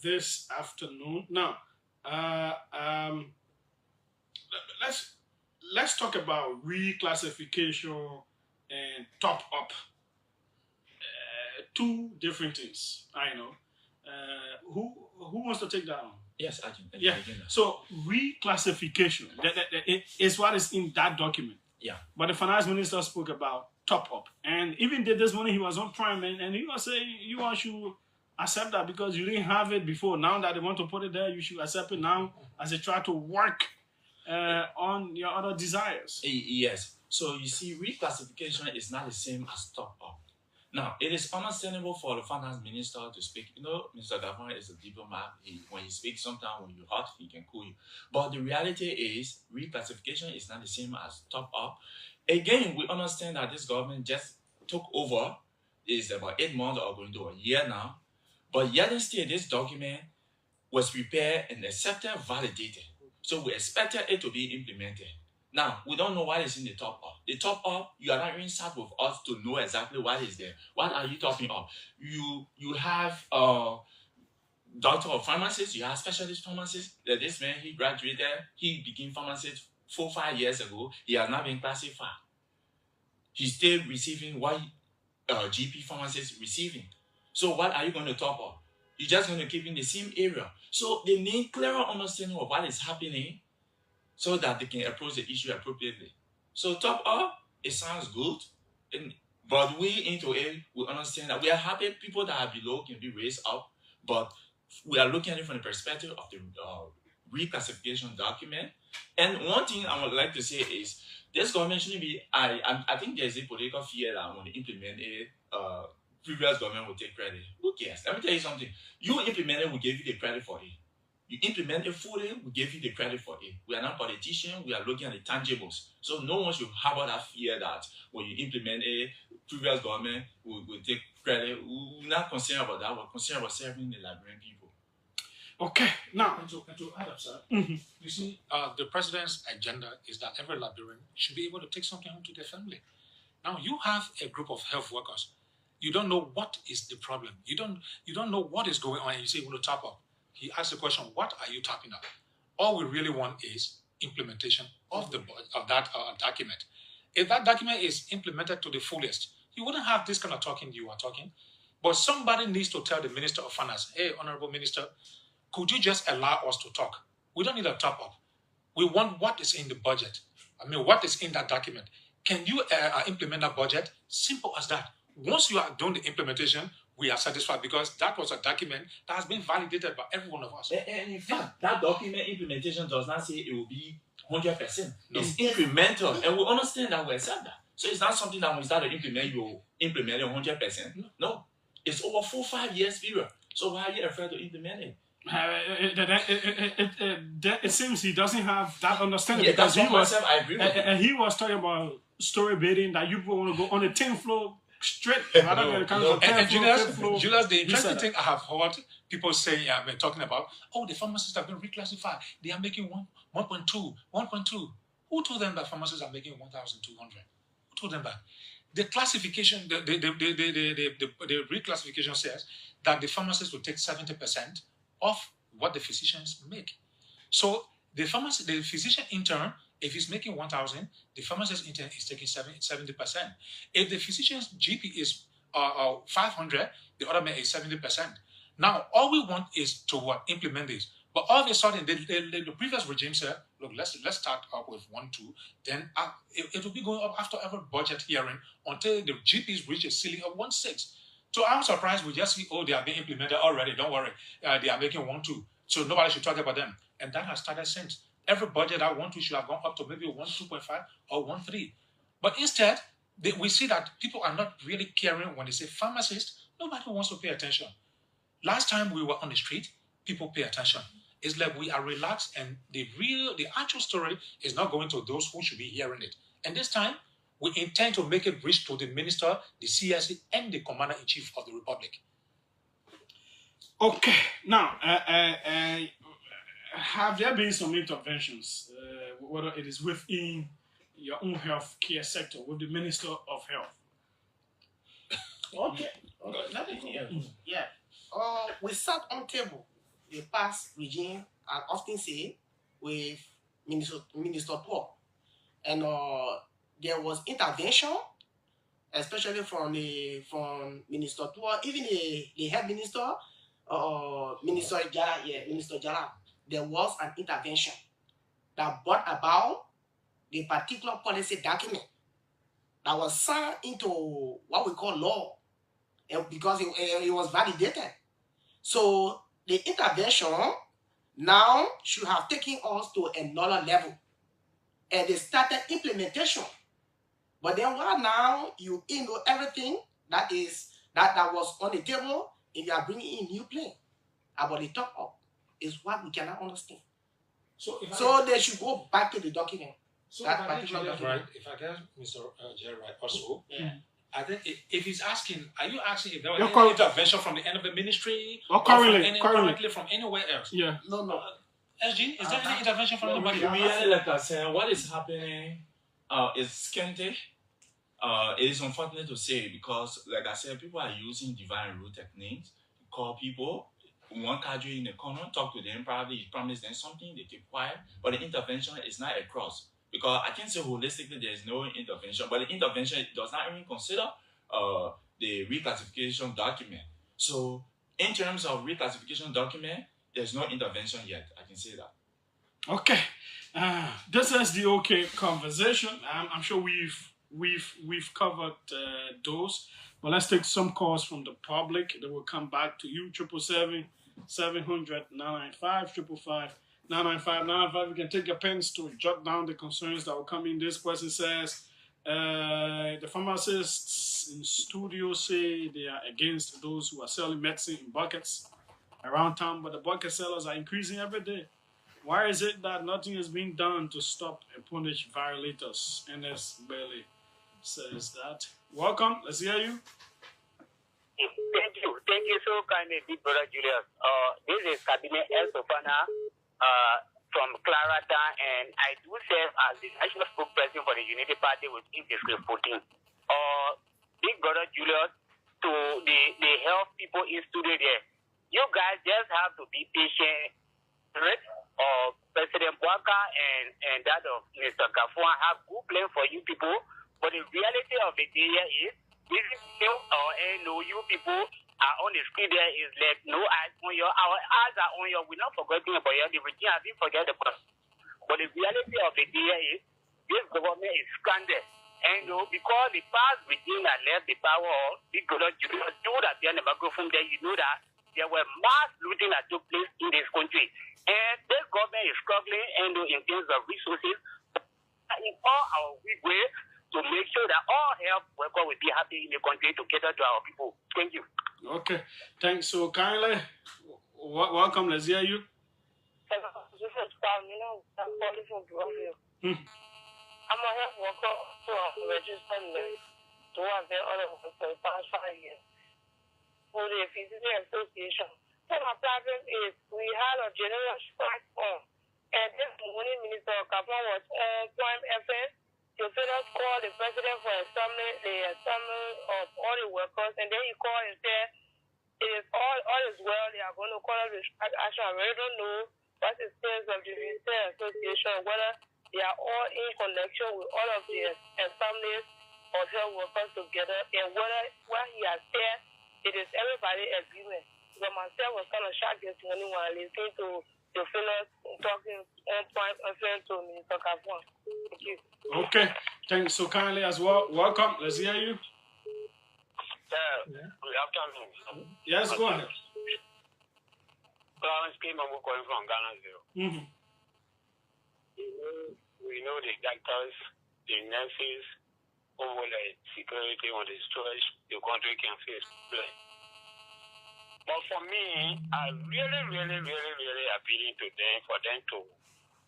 this afternoon. Now, let's talk about reclassification and top up. Two different things. I know. Who wants to take that on? Yes, I can. Yeah. So reclassification that is what is in that document. Yeah. But the finance minister spoke about top up, and even did this morning he was on Prime, and he was saying you all should accept that because you didn't have it before. Now that they want to put it there, you should accept it now as they try to work on your other desires. Yes. So you see, reclassification is not the same as top up. Now, it is understandable for the finance minister to speak. You know, Mr. Gavin is a diplomat. When he speaks, sometimes when you're hot, he can cool you. But the reality is, reclassification is not the same as top up. Again, we understand that this government just took over. It's about 8 months or going to a year now. But yet and still, this document was prepared and accepted, validated. So we expected it to be implemented. Now, we don't know what is in the top up. The top up, you are not even sat with us to know exactly what is there. What are you talking of? You have doctor of pharmacists, you have specialist pharmacists. This man, he graduated, he became pharmacist 4-5 years ago. He has not been classified. He's still receiving what GP pharmacists receiving. So what are you going to top up? You're just going to keep in the same area. So they need clearer understanding of what is happening so that they can approach the issue appropriately. So top up, it sounds good, but we into it, we understand that we are happy people that are below can be raised up, but we are looking at it from the perspective of the reclassification document. And one thing I would like to say is this government shouldn't be. I think there's a political fear that when they implement it, previous government will take credit. Who cares? Let me tell you something. You implement it, we give you the credit for it. You implement it fully, we give you the credit for it. We are not politicians, we are looking at the tangibles. So no one should harbor that fear that when you implement it, previous government will take credit. We're not concerned about that, we're concerned about serving the Liberian people. Okay, now. And to add up, sir, you see, the president's agenda is that every Liberian should be able to take something home to their family. Now, you have a group of health workers. You don't know what is the problem. You don't know what is going on, and you say you want to top up. He asked the question, what are you tapping up? All we really want is implementation of that document. If that document is implemented to the fullest, you wouldn't have this kind of talking you are talking. But somebody needs to tell the Minister of Finance, hey, Honorable Minister, could you just allow us to talk? We don't need a top up. We want what is in the budget. I mean, what is in that document? Can you implement that budget? Simple as that. Once you are doing the implementation, we are satisfied because that was a document that has been validated by every one of us. And in fact, that document implementation does not say it will be 100%. No. It's incremental, and we understand that we accept that. So it's not something that when you start to implement, you will implement it 100%. No, it's over 4-5 years period. So why are you afraid to implement it? It seems he doesn't have that understanding, because I agree with and he was talking about story bidding that you people want to go on the 10th floor straight. And Julius, the interesting thing I have heard people saying, talking about, the pharmacists have been reclassified. They are making 1.2. Who told them that pharmacists are making 1,200? Who told them that? The classification, the reclassification says that the pharmacists will take 70% of what the physicians make. So the physician intern, if he's making 1,000, the pharmacist intern is taking 70%. If the physician's GP is 500, the other man is 70%. Now, all we want is to implement this. But all of a sudden, the previous regime said, look, let's start up with 1-2. Then it will be going up after every budget hearing until the GPs reach a ceiling of 1.6. So I'm surprised we just see, they are being implemented already. Don't worry. They are making 1-2. So nobody should talk about them. And that has started since. Every budget that 1-2 should have gone up to maybe 2.5 or 1.3. But instead, we see that people are not really caring when they say pharmacist. Nobody wants to pay attention. Last time we were on the street, people pay attention. It's like we are relaxed, and the actual story is not going to those who should be hearing it. And this time, we intend to make it reach to the minister, the CSE, and the commander-in-chief of the republic. Okay, now, have there been some interventions, whether it is within your own health care sector, with the Minister of Health? Okay. Yeah. We sat on table, the past regime, I often say, with Minister Paul. And there was intervention, especially from Minister Tua, even the head minister, Minister Jala. There was an intervention that brought about the particular policy document that was signed into what we call law, and because it was validated. So the intervention now should have taken us to another level, and they started implementation. But then while now you know everything that was on the table, and you are bringing in new plan about the top up is what we cannot understand. So they should go back to the document. So if I get Mr. Jerry right also, I think if he's asking, are you asking if there was any intervention from the end of the ministry or currently from anywhere else? Yeah. No. SG, is there any intervention from anybody? Really, like I said, what is happening is scanty. It is unfortunate to say because, like I said, people are using divine rule techniques to call people. One cadre in the corner, talk to them, probably promise them something, they keep quiet. But the intervention is not across. Because because I can say holistically there is no intervention, but the intervention does not even consider the reclassification document. So in terms of reclassification document, there's no intervention yet. I can say that. Okay, this is the okay conversation. I'm sure we've covered those, but let's take some calls from the public. Then we'll come back to you. 777-700-995, 555-995. You can take your pens to jot down the concerns that will come in. This person says the pharmacists in studio say they are against those who are selling medicine in buckets around town, but the bucket sellers are increasing every day. Why is it that nothing is being done to stop and punish violators? NS Bailey says that. Welcome. Let's hear you. Thank you. Thank you so kindly, big brother Julius. This is Cabinet El Sofana from Clarata, and I do serve as the national spokesperson for the Unity Party with District 14. Big brother Julius, to the health people in studio there, you guys just have to be patient. President Bwaka and that of Mr. Kafua have good plan for you people, but the reality of the day is these people you people are on the screen there is like no eyes on your, our eyes are on your, we're not forgetting about your, the regime has been forget about. But the reality of the day is this government is stranded. And because the past regime that left the power, you know that behind the microphone there, you know that there were mass looting that took place in this country. And this government is struggling in terms of resources in all our way to make sure that all health workers will be happy in the country to cater to our people. Thank you. Okay. Thanks so kindly. Welcome. Let's hear you. This is Pamela. I'm calling from Brazil. I'm a health worker who have registered to have been on for the past 5 years for the Physician Association. So my problem is we had a general strike on, and this morning Minister Kaplan was on Prime FM to finish call the president for the assembly of all the workers, and then he called and said it is all is well, they are going to call us the strike action. I really don't know what the status of the Physician Association, whether they are all in connection with all of the assemblies of health workers together, and whether what he has said, it is everybody's agreement. So myself was kind of shocked this morning when I listened to the fellows talking on Prime FM to Minister Kafwan. Thank you. Okay. Thanks so kindly as well. Welcome. Let's hear you. Good afternoon. Yes, go ahead. I'm calling from Ghana. We know the doctors, the nurses, over the security on the stores, the country can face. But for me, I really appealing to them for them to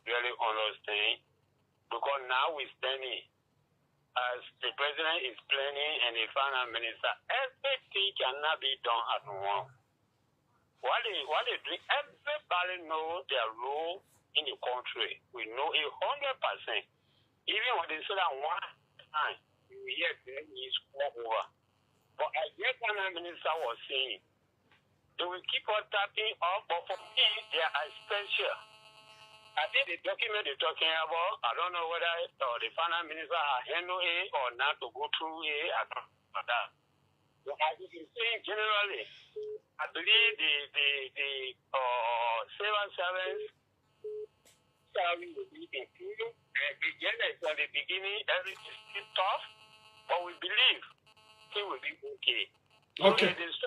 really understand, because now we're standing as the president is planning and the finance minister, everything cannot be done at once. What they do, everybody knows their role in the country. We know 100%. Even when they say that one time, you hear them is over. But as the finance minister was saying, they will keep on tapping up, but for me, they are special. I think the document they're talking about, I don't know whether the finance minister has handled it or not to go through it. I don't know that. But as you can see, generally, I believe the civil servants salary will be included. From the beginning, everything is still tough, but we believe it will be okay. Okay. So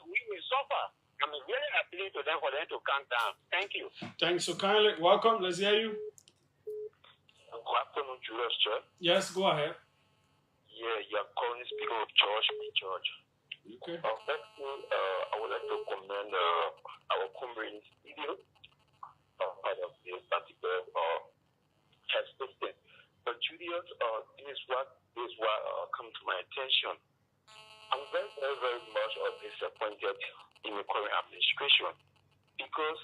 we will suffer. I'm really appealing to them for them to calm down. Thank you. Thanks so kindly. Welcome. Let's hear you. Good afternoon, Julius, sir. Yes, go ahead. Yeah, you're calling speaking of George. Okay. First thing, I would like to commend our comrades video part of this particular test system. But Julius, this is what come to my attention. I'm very much disappointed in the current administration, because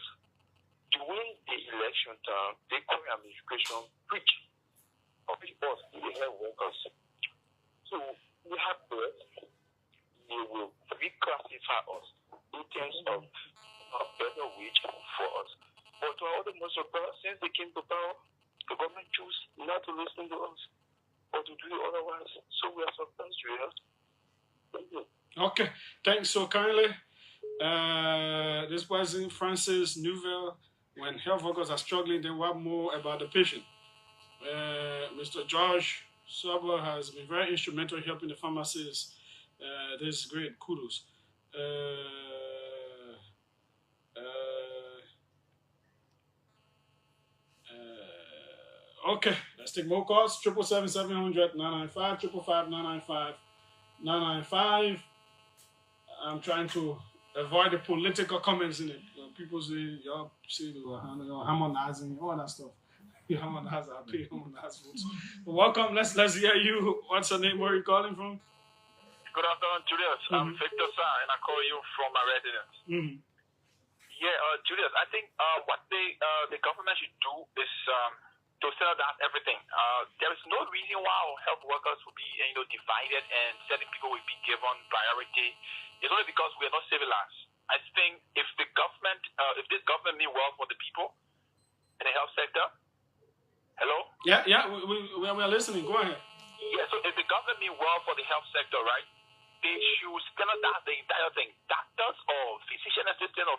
during the election time, the current administration preached of us, the health workers. So we have to, they will reclassify us in terms of a better wage for us. But to all the most of us, since they came to power, The government choose not to listen to us or to do otherwise. So we are surprised, Julius. Thank you. Okay, thanks so kindly. This President Francis Nouvelle, when health workers are struggling, they want more about the patient. Mr. George Sober has been very instrumental in helping the pharmacists. This is great. Kudos. Okay, let's take more calls. 777-700-995, 555-995. I'm trying to avoid the political comments in it. People say, y'all see, you're harmonizing, all that stuff. You harmonize our pay, harmonize votes. Welcome, let's hear you. What's your name? Where are you calling from? Good afternoon, Julius. I'm Victor Sa, and I call you from my residence. Yeah, Julius, I think what the government should do is to settle down everything. There is no reason why our health workers will be divided and certain people will be given priority. It's only because we are not civilized. I think if the government, if this government mean well for the people in the health sector, hello? Yeah, we are listening. Go ahead. Yeah, so if the government mean well for the health sector, right? They should standardize the entire thing. Doctors or physician assistant or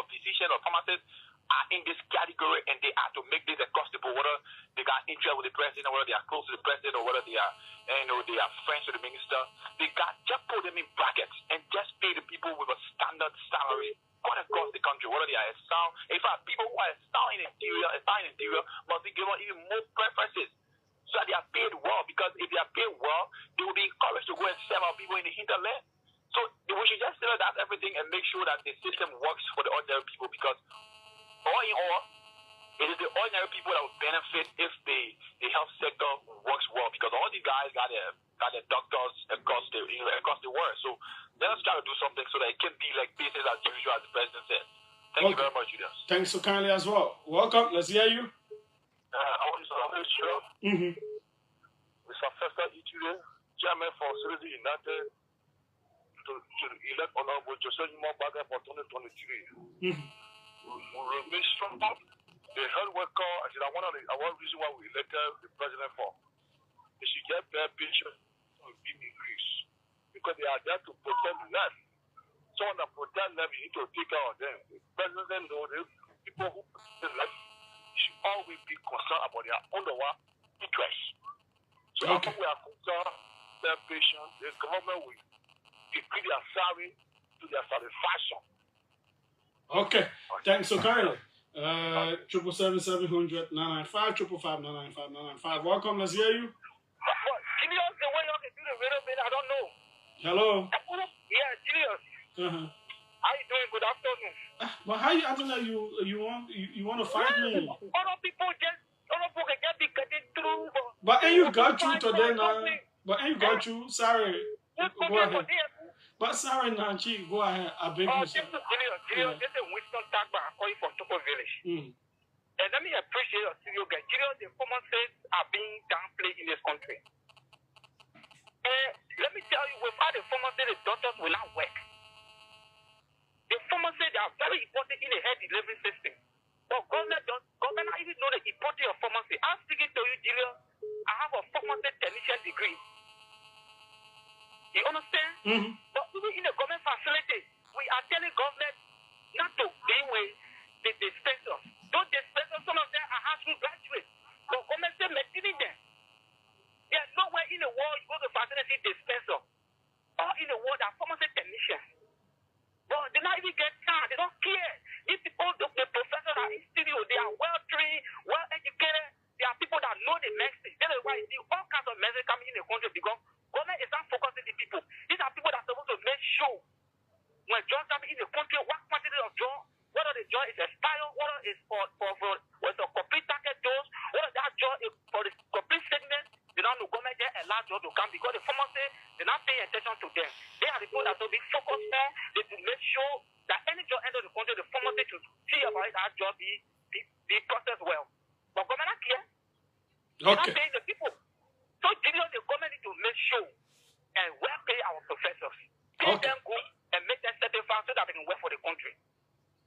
physician or pharmacist are in this category, and they are to make this across the board, whether they got interest with the president, or whether they are close to the president, or whether they are, they are friends with the minister. They got just put them in brackets and just pay the people with a standard salary all across the country, whether they are sound. In fact, people who are sound in interior must be given even more preferences, so that they are paid well, because if they are paid well, they will be encouraged to go and serve our people in the hinterland. So we should just settle that everything and make sure that the system works for the ordinary people, because all in all, it is the ordinary people that will benefit if the health sector works well, because all these guys got their doctors across the world. So let us try to do something so that it can be like business as usual, as the president said. Thank you very much, Julius. Thanks so kindly as well. Welcome. Let's hear you. I want to sure. Mr. Fester Itule, chairman for Citizen United, to elect Honorable Joseph Mobaga for 2023. We remain strong. The health worker, I said, one reason why we elected the president for is to get their patient to be increased, because they are there to protect life. Someone that protect life, you need to take care of them. The president knows the people who protect life should always be concerned about their own interests. So after we are concerned their patients, the government will decrease their salary to their satisfaction. Okay, thanks so kindly. 777-700-995, 555-995-995. Welcome, let's hear you. Julius, the way you can do the radio bit, I don't know. Hello. Yeah, Julius. How you doing? Good afternoon. But how you acting like you want to fight me? Other people can just be getting through. But ain't you got you today now? But ain't you got you? Sorry. Go ahead. But sorry, Nanchi, go ahead. I beg you. This is Winston Tagba. I call you from Toko Village. And let me appreciate your studio guys. Julius, the pharmacists are being downplayed in this country. Let me tell you, without the pharmacists, the doctors will not work. The pharmacists are very important in the health delivery system. But government don't even know the importance of pharmacy. I'm speaking to you, Julius. I have a pharmacy technician degree. You understand? But even in the government facility, we are telling government not to deal with the dispensers. Those dispensers, some of them are high school graduates. But government still maintaining them. There's nowhere in the world you go to facility dispenser. All in the world are pharmacy technicians. But they not even get time. They don't care. These people, the professors are in studio. They are well trained, well educated. They are people that know the medicine. That is why you see all kinds of medicine coming in the country, because government is not focusing on the people. These are people that are supposed to make sure when drugs come in the country, what quantity of drug, whether the drug is expired, whether it's for a complete target dose, whether that drug is for the complete sickness. They don't know government get a large drug to come, because the pharmacy, they're not paying attention to them. They are the people that will be focused on. They to make sure that any drug enter the country, the pharmacy should see about it, that drug be processed well. But government not care. They're not paying the people. So the government need to make sure and well pay our professors. Pay them good and make them certified so that they can work for the country.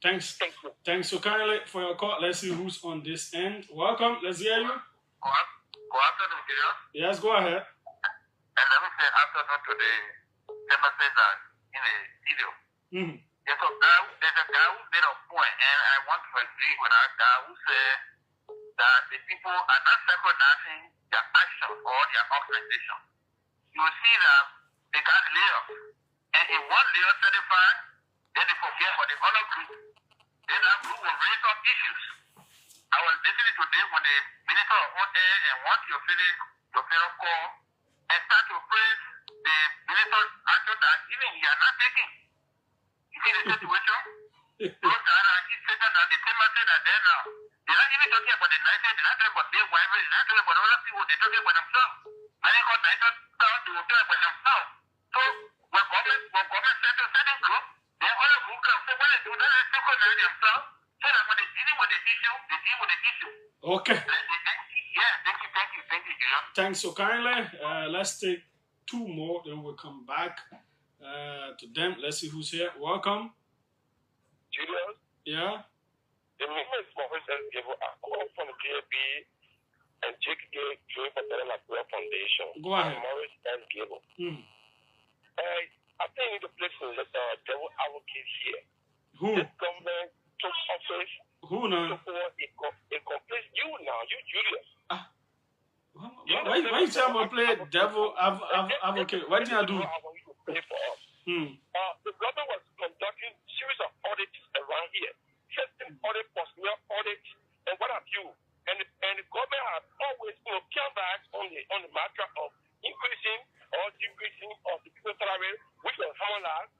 Thanks. Thank you. Thanks so kindly for your call. Let's see who's on this end. Welcome. Let's hear you. Go afternoon, Julius. Yes, go ahead. And let me say afternoon to the embassies that in the studio. There's a guy who made a point, and I want to agree with that guy who said that the people are not synchronizing their actions or their organization. You will see that they got layers. And if one layer certified, then they forget for the other group. Then that group will raise up issues. I was listening today when the minister of on air and want your federal call and start to praise the minister's action that even he are not taking. You see the situation? Those that are sitting on the same matter that they're now. They're not even talking about the United, they're not talking about their wives, they're not talking about other people, they're talking about themselves. Many called United States, they will talk about themselves. So when government sets a certain group, then other group come. So when they do that, they synchronize themselves so that when they deal with the issue, they deal with the issue. Okay. Yeah, thank you, Julius. Thanks so kindly. Let's take two more, then we'll come back to them. Let's see who's here. Welcome. Julius? Yeah? The movement for Christian people are called from the JB and Jake Gay Joy for Better Nigeria Foundation. Go ahead. Morris and Gable. I think we need to place a devil advocate here. Who? This government took office. Who now? To forward a complete you now, you Julius. Why you tell me to play devil advocate? What did I do? Pay for us. The government was conducting a series of audits around here. Certain audit, personnel audit, and what have you. And the government has always, canvassed on the matter of increasing or decreasing of the people's salary, which was harmonized,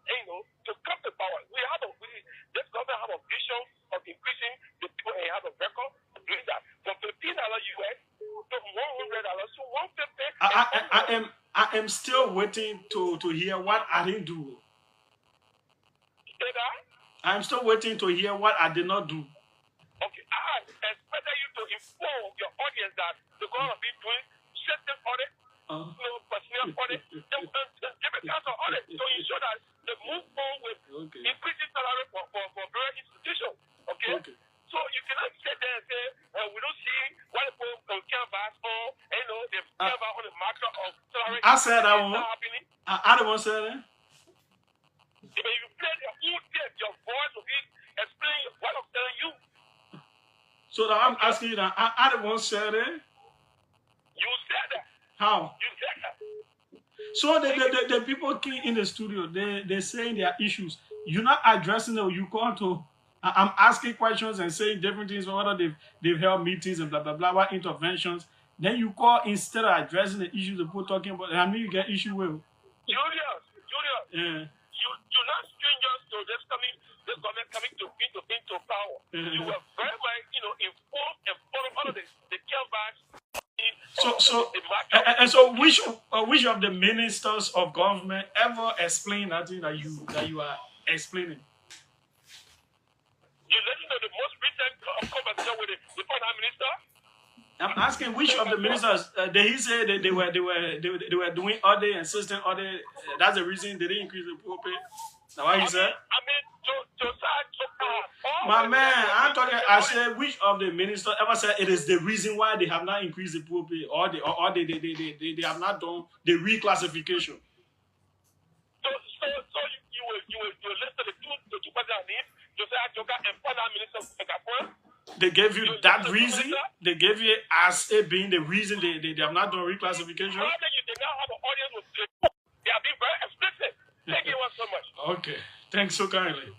to come to power. This government have a vision of increasing the people and have a record of doing that. From $15 US to $100 to $150. I am still waiting to hear what I didn't do. Say that? I'm still waiting to hear what I did not do. Okay, I expect you to inform your audience that the government will be doing certain audit, personnel audit, and different kinds of audit to ensure that they move on with increasing salary for various institutions. Okay? So you cannot sit there and say, we don't see what the people can canvas on, they canvas on the matter of salary. I said I won't. I don't want to say that. If you play your own tape, your voice will be explaining what I'm telling you. So that I'm asking you that I don't want to say that. You said that. How? You said that. So the people in the studio, they're saying their issues. You're not addressing them. You call to. I'm asking questions and saying different things, whether they've held meetings and blah blah blah, what interventions. Then you call instead of addressing the issues the people talking about. I mean, you get issue with. Julius. Yeah. You're not strangers to this government coming into power. You were very well, informed and followed all of the canvas. So which of the ministers of government ever explain that thing that you are explaining? You listen to the most recent conversation with the finance minister. I'm asking which of the ministers did he say that they were doing audit and system audit? That's the reason they didn't increase the poor pay. Now what he said? My man, I'm talking. I said which of the ministers ever said it is the reason why they have not increased the poor pay, or they have not done the reclassification. So you will listen to the two presidents, Josiah Joker and finance minister. They gave you that reason. They gave you as it being the reason they have not done reclassification. You did not have an audience with you. They have been very explicit. Thank you so much. Okay, thanks so kindly.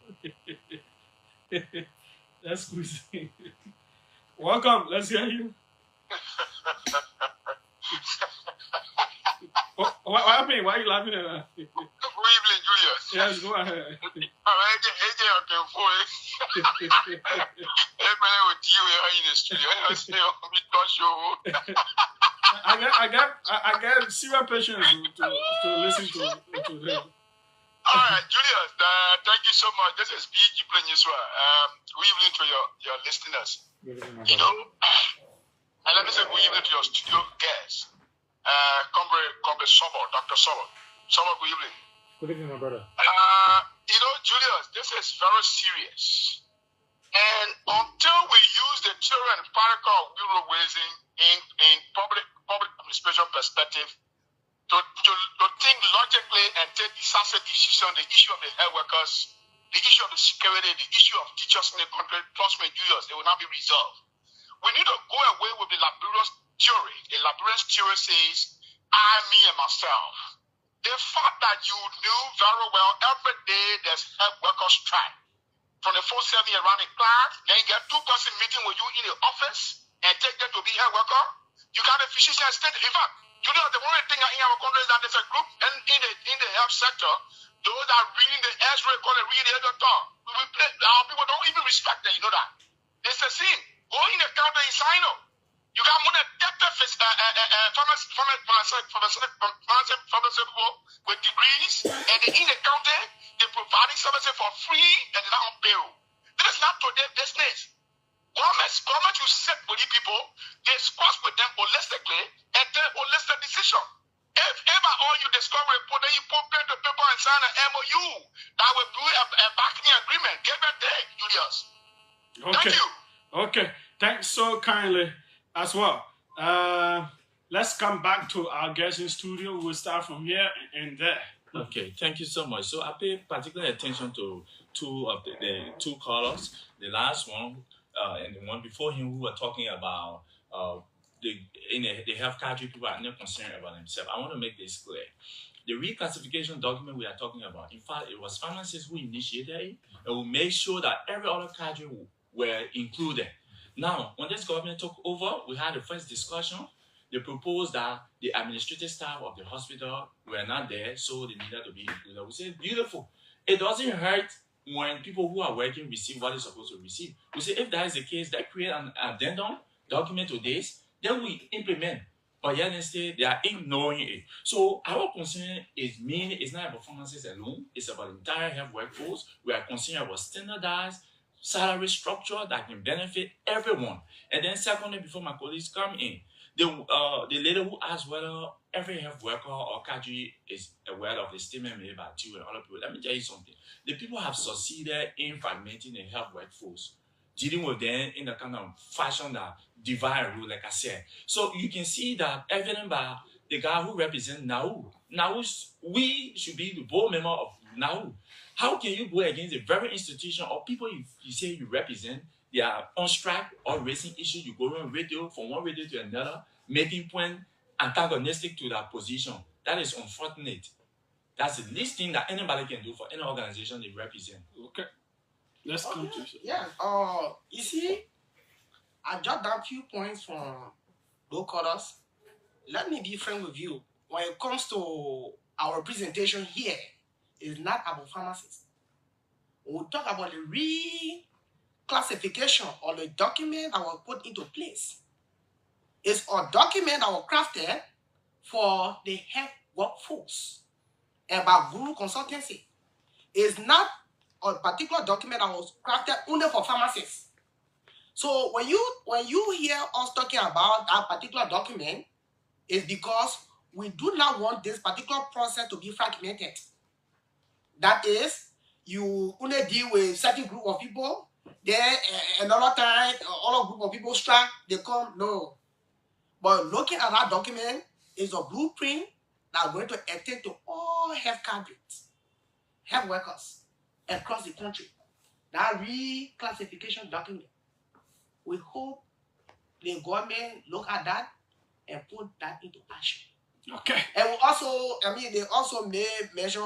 That's good. Welcome. Let's hear you. What happened? Why are you laughing at that? Good evening, Julius. Yes, go ahead. I got serious patience to listen to them. All right, Julius, thank you so much. This is PG Pleniswa. Good evening to your listeners. And let me say good evening to your studio guests. Comrade Sobor, Dr. Sobor. Sobor, good evening. Good evening, my brother. Julius, this is very serious. And until we use the theory and practical of bureau raising in public administration perspective to think logically and take decisive decision, the issue of the health workers, the issue of the security, the issue of teachers in the country, trust me, Julius, they will not be resolved. We need to go away with the laborious theory. The laborious theory says, I, me, and myself. The fact that you knew very well every day there's health workers strike. From the 4-7 around the clock, then you get 2-person meeting with you in the office and take them to be health worker. You got a physician state. In fact, you know, the only thing in our country is that there's a group in the health sector, those that are reading the X-ray, call it reading the doctor. Our people don't even respect them, you know that. It's a sin. Go in the counter in sign up. You got more than 30 pharmaceutical with degrees, and in the county, they're providing services for free and they're not on payroll. This is not today business. Government will sit with the people, discuss with them holistically, and take holistic decision. If ever all you discover a report, then you put pen to paper and sign an MOU that will do a backing agreement. Give it there, Julius. Okay. Thank you. Okay. Thanks so kindly as well. Let's come back to our guest in studio. We'll start from here and there. Okay, thank you so much. So I pay particular attention to two of the two callers. The last one and the one before him, who were talking about the health cadre people are not concerned about themselves. I want to make this clear. The reclassification document we are talking about, in fact, it was pharmacists who initiated it, and will make sure that every other cadre were included. Now, when this government took over, we had the first discussion. They proposed that the administrative staff of the hospital were not there, so they needed to be included. We said, beautiful. It doesn't hurt when people who are working receive what they're supposed to receive. We say, if that is the case, let's create an addendum document to this, then we implement. But yet instead, they are ignoring it. So our concern is mainly, it's not about pharmacists alone, it's about the entire health workforce. We are concerned about standardized salary structure that can benefit everyone. And then secondly, before my colleagues come in, the lady who asked whether every health worker or cadre is aware of the statement made by you and other people, let me tell you something. The people have succeeded in fragmenting the health workforce, dealing with them in the kind of fashion that divide and rule, like I said. So you can see that evident by the guy who represents NAU. We should be the board member of NAU. How can you go against the very institution or people you say you represent? They are on strike or raising issues. You go on radio from one radio to another, making point antagonistic to that position. That is unfortunate. That's the least thing that anybody can do for any organization they represent. Okay. Let's come to yeah. You see, I jot down a few points from those callers. Let me be frank with you. When it comes to our representation here, it's not about pharmacists. When we talk about the reclassification or the document that was put into place, it's a document that was crafted for the health workforce and by Guru Consultancy. It's not a particular document that was crafted only for pharmacists. So when you hear us talking about that particular document, it's because we do not want this particular process to be fragmented. That is, you only deal with certain group of people, then another time, other group of people strike, they come, no. But looking at that document is a blueprint that's going to attend to all health cadres, health workers across the country. That reclassification document, we hope the government look at that and put that into action. Okay. And we also, they also made mention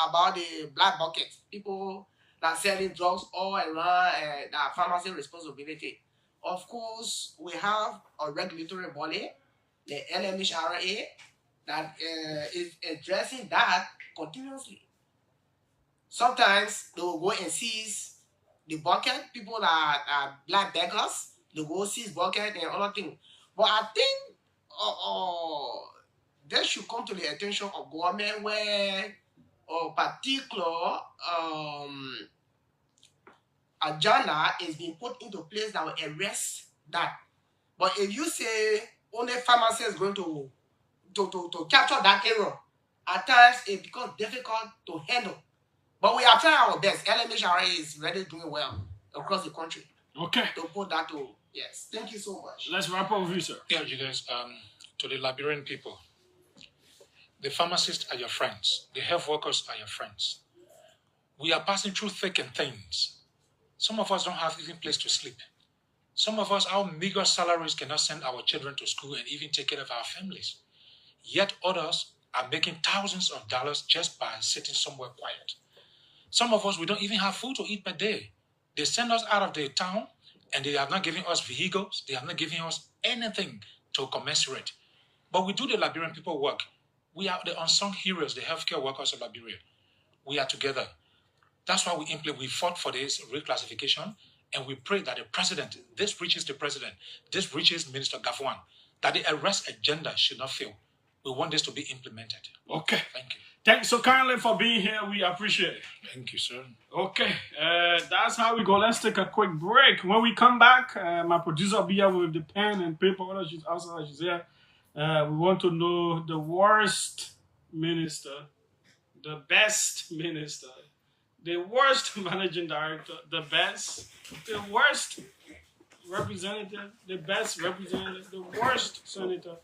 about the black buckets, people that selling drugs all around and that pharmacy responsibility. Of course, we have a regulatory body, the LMHRA, that is addressing that continuously. Sometimes they will go and seize the bucket. People that are black beggars, they go seize bucket and other things. But I think that should come to the attention of government where a particular agenda is being put into place that will arrest that. But if you say only pharmacy is going to capture that error, at times it becomes difficult to handle. But we are trying our best. LMHRA is really doing well across the country. Okay. To put that to, yes. Thank you so much. Let's wrap up with you, sir. Yeah, Julius, to the Liberian people, the pharmacists are your friends. The health workers are your friends. We are passing through thick and thins. Some of us don't have even place to sleep. Some of us, our meager salaries cannot send our children to school and even take care of our families. Yet others are making thousands of dollars just by sitting somewhere quiet. Some of us, we don't even have food to eat per day. They send us out of the town and they are not giving us vehicles. They are not giving us anything to commensurate. But we do the Liberian people work. We are the unsung heroes, the healthcare workers of Liberia. We are together. That's why we fought for this reclassification, and we pray that the president, this reaches the president, this reaches Minister Gafuan, that the arrest agenda should not fail. We want this to be implemented. Okay. Thank you. Thanks so kindly for being here. We appreciate it. Thank you, sir. Okay. That's how we go. Let's take a quick break. When we come back, my producer will be here with the pen and paper. She's outside. She's here. We want to know the worst minister, the best minister, the worst managing director, the best, the worst representative, the best representative, the worst senator,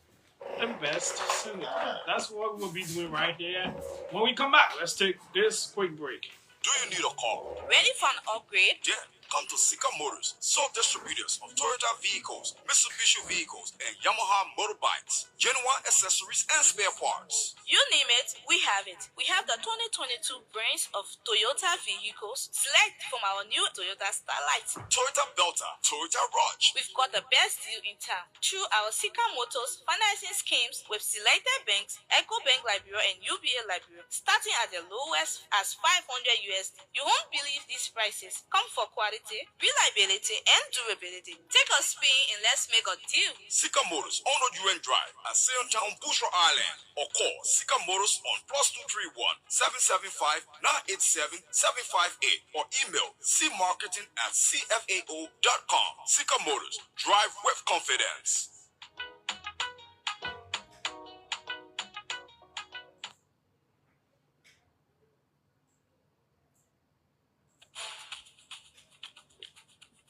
the best senator. That's what we'll be doing right here. When we come back, let's take this quick break. Do you need a car? Ready for an upgrade? Yeah. Come to Sika Motors, sole distributors of Toyota vehicles, Mitsubishi vehicles, and Yamaha motorbikes, genuine accessories and spare parts. You name it, we have it. We have the 2022 brands of Toyota vehicles. Select from our new Toyota Starlight, Toyota Belta, Toyota Rush. We've got the best deal in town through our Sika Motors financing schemes with selected banks, EcoBank Liberia and UBA Liberia, starting at the lowest as $500 USD. You won't believe these prices. Come for quality, reliability, and durability. Take a spin and let's make a deal. Sika Motors on UN Drive at Town, Bushra Island, or call Sika Motors on +231 775 987 758 or email cmarketing@cfao.com. Sika Motors, drive with confidence.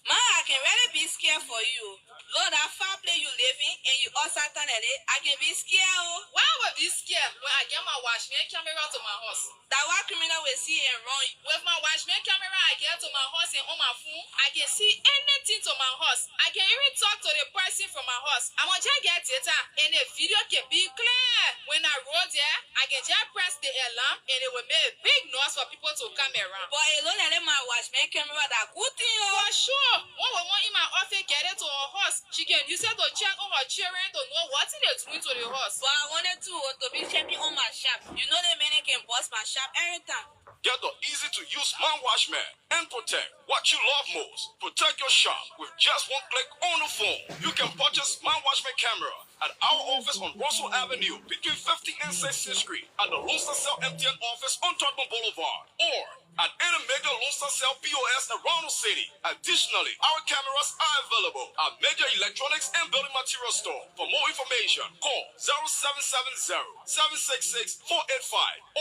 I can really be scared for you. Lord, that far place you live in and you also turn at it, I can be scared. Why would I be scared when I get my watchman camera to my house? That what criminal will see and run. With my watchman camera, I get to my house and on my phone, I can see anything to my house. I can even talk to the person from my house. I'm gonna just get data and the video can be clear. When I roll there, I can just press the alarm and it will make a big noise for people to come around. But alone and my watchman camera, that good thing. For sure. When we want in my office get it to her house, she can use it to check on her children to know what they're doing to the house. But I wanted to be checking on my shop. You know the man can bust my shop every time. Get the easy-to-use Man Watchman and protect what you love most. Protect your shop with just one click on the phone. You can purchase Man Watchman camera at our office on Russell Avenue between 50 and 60th Street, at the Lone Star Cell MTN office on Tottenham Boulevard, or at any major Lone Star Cell POS around the city. Additionally, our cameras are available at major electronics and building material store. For more information, call 0770-766-485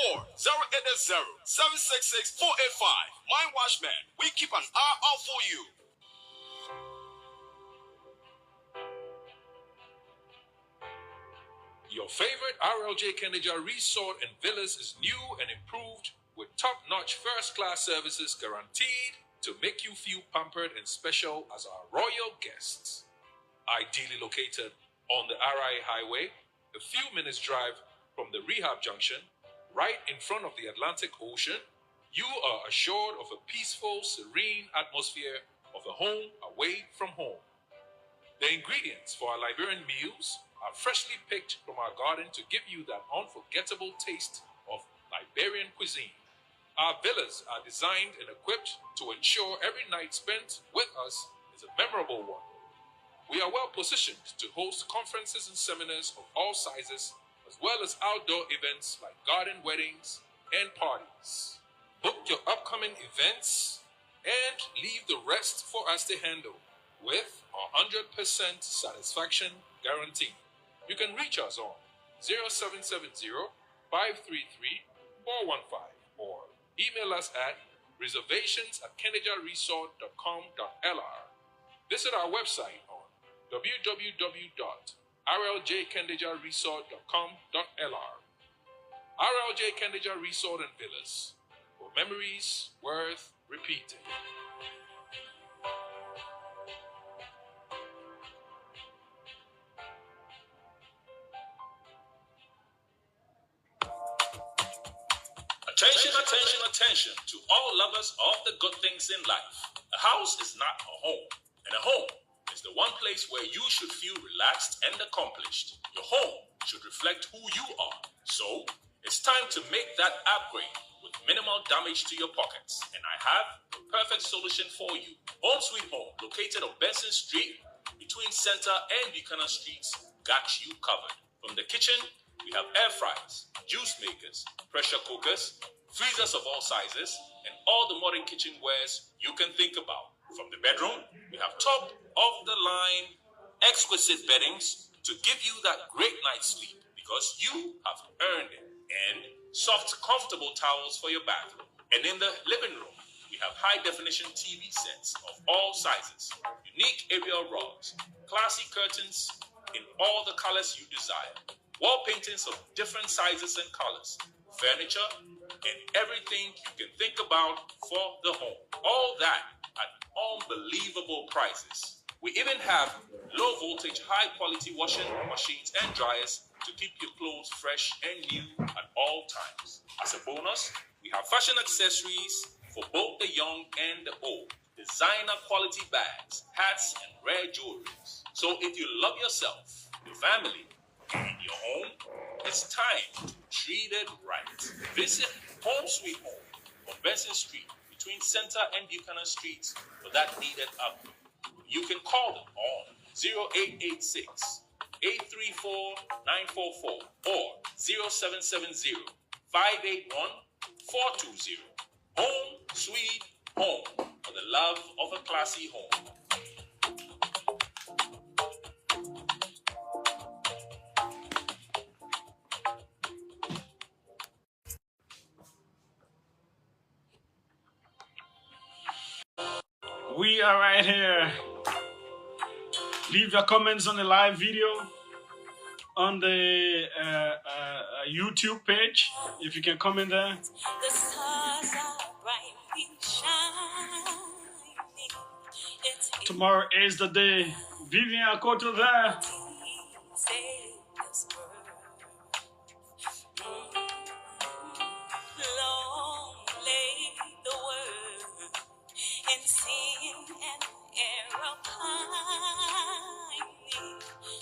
or 0880-766-485. Mind Watchman, we keep an eye out for you. Your favorite RLJ Kennedy Resort and Villas is new and improved with top-notch first-class services guaranteed to make you feel pampered and special as our royal guests. Ideally located on the RI Highway, a few minutes drive from the rehab junction, right in front of the Atlantic Ocean, you are assured of a peaceful, serene atmosphere of a home away from home. The ingredients for our Liberian meals are freshly picked from our garden to give you that unforgettable taste of Liberian cuisine. Our villas are designed and equipped to ensure every night spent with us is a memorable one. We are well positioned to host conferences and seminars of all sizes, as well as outdoor events like garden weddings and parties. Book your upcoming events and leave the rest for us to handle with our 100% satisfaction guarantee. You can reach us on 0770-533-415 or email us at reservations@kennedyresort.com.lr. Visit our website on www.rljkendejaresort.com.lr. RLJ Kendeja Resort and Villas, for memories worth repeating. Attention, attention, attention to all lovers of the good things in life. A house is not a home, and a home is the one place where you should feel relaxed and accomplished. Your home should reflect who you are. So, it's time to make that upgrade with minimal damage to your pockets. And I have the perfect solution for you. Home Sweet Home, located on Benson Street, between Center and Buchanan Streets, got you covered. From the kitchen, we have air fryers, juice makers, pressure cookers, freezers of all sizes, and all the modern kitchenwares you can think about. From the bedroom, we have top-of-the-line, exquisite beddings to give you that great night's sleep because you have earned it. And soft, comfortable towels for your bathroom. And in the living room, we have high-definition TV sets of all sizes, unique aerial rugs, classy curtains in all the colors you desire, wall paintings of different sizes and colors, furniture, and everything you can think about for the home. All that at unbelievable prices. We even have low-voltage, high-quality washing machines and dryers to keep your clothes fresh and new at all times. As a bonus, we have fashion accessories for both the young and the old, designer quality bags, hats, and rare jewelry. So if you love yourself, your family, and your home, it's time to treat it right. Visit Home Sweet Home on Benson Street between Center and Buchanan Streets for that needed upgrade. You can call them on 0886 834 944 or 0770 581 420. Home Sweet Home, for the love of a classy home. We are right here. Leave your comments on the live video on the YouTube page, if you can comment there. The stars are brightly shining. Tomorrow is the day. Vivian Akoto there. Long lay the word in sin and error pining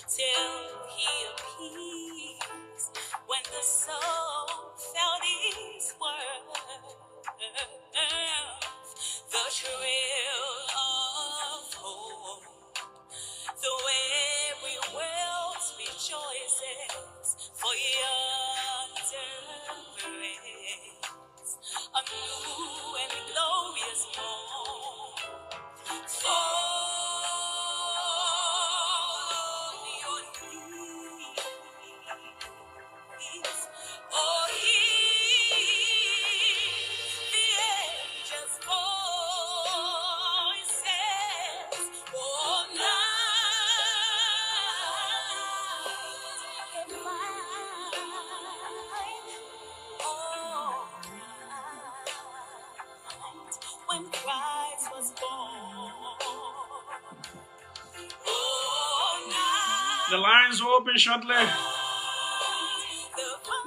till he appears when the soul felt his worth. The trail of hope, the weary world rejoices for yonder grace, a new and glorious morn. Fall on your knees, or hear the angels' voices. Oh, night and when Christ was born. The lines will open shortly.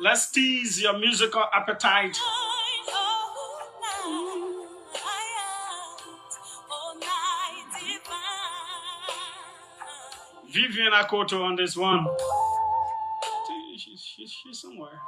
Let's tease your musical appetite. Vivian Akoto on this one. She's somewhere.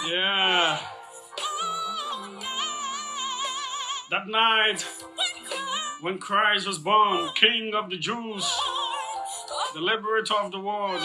Yeah. That night when Christ was born, King of the Jews, the liberator of the world.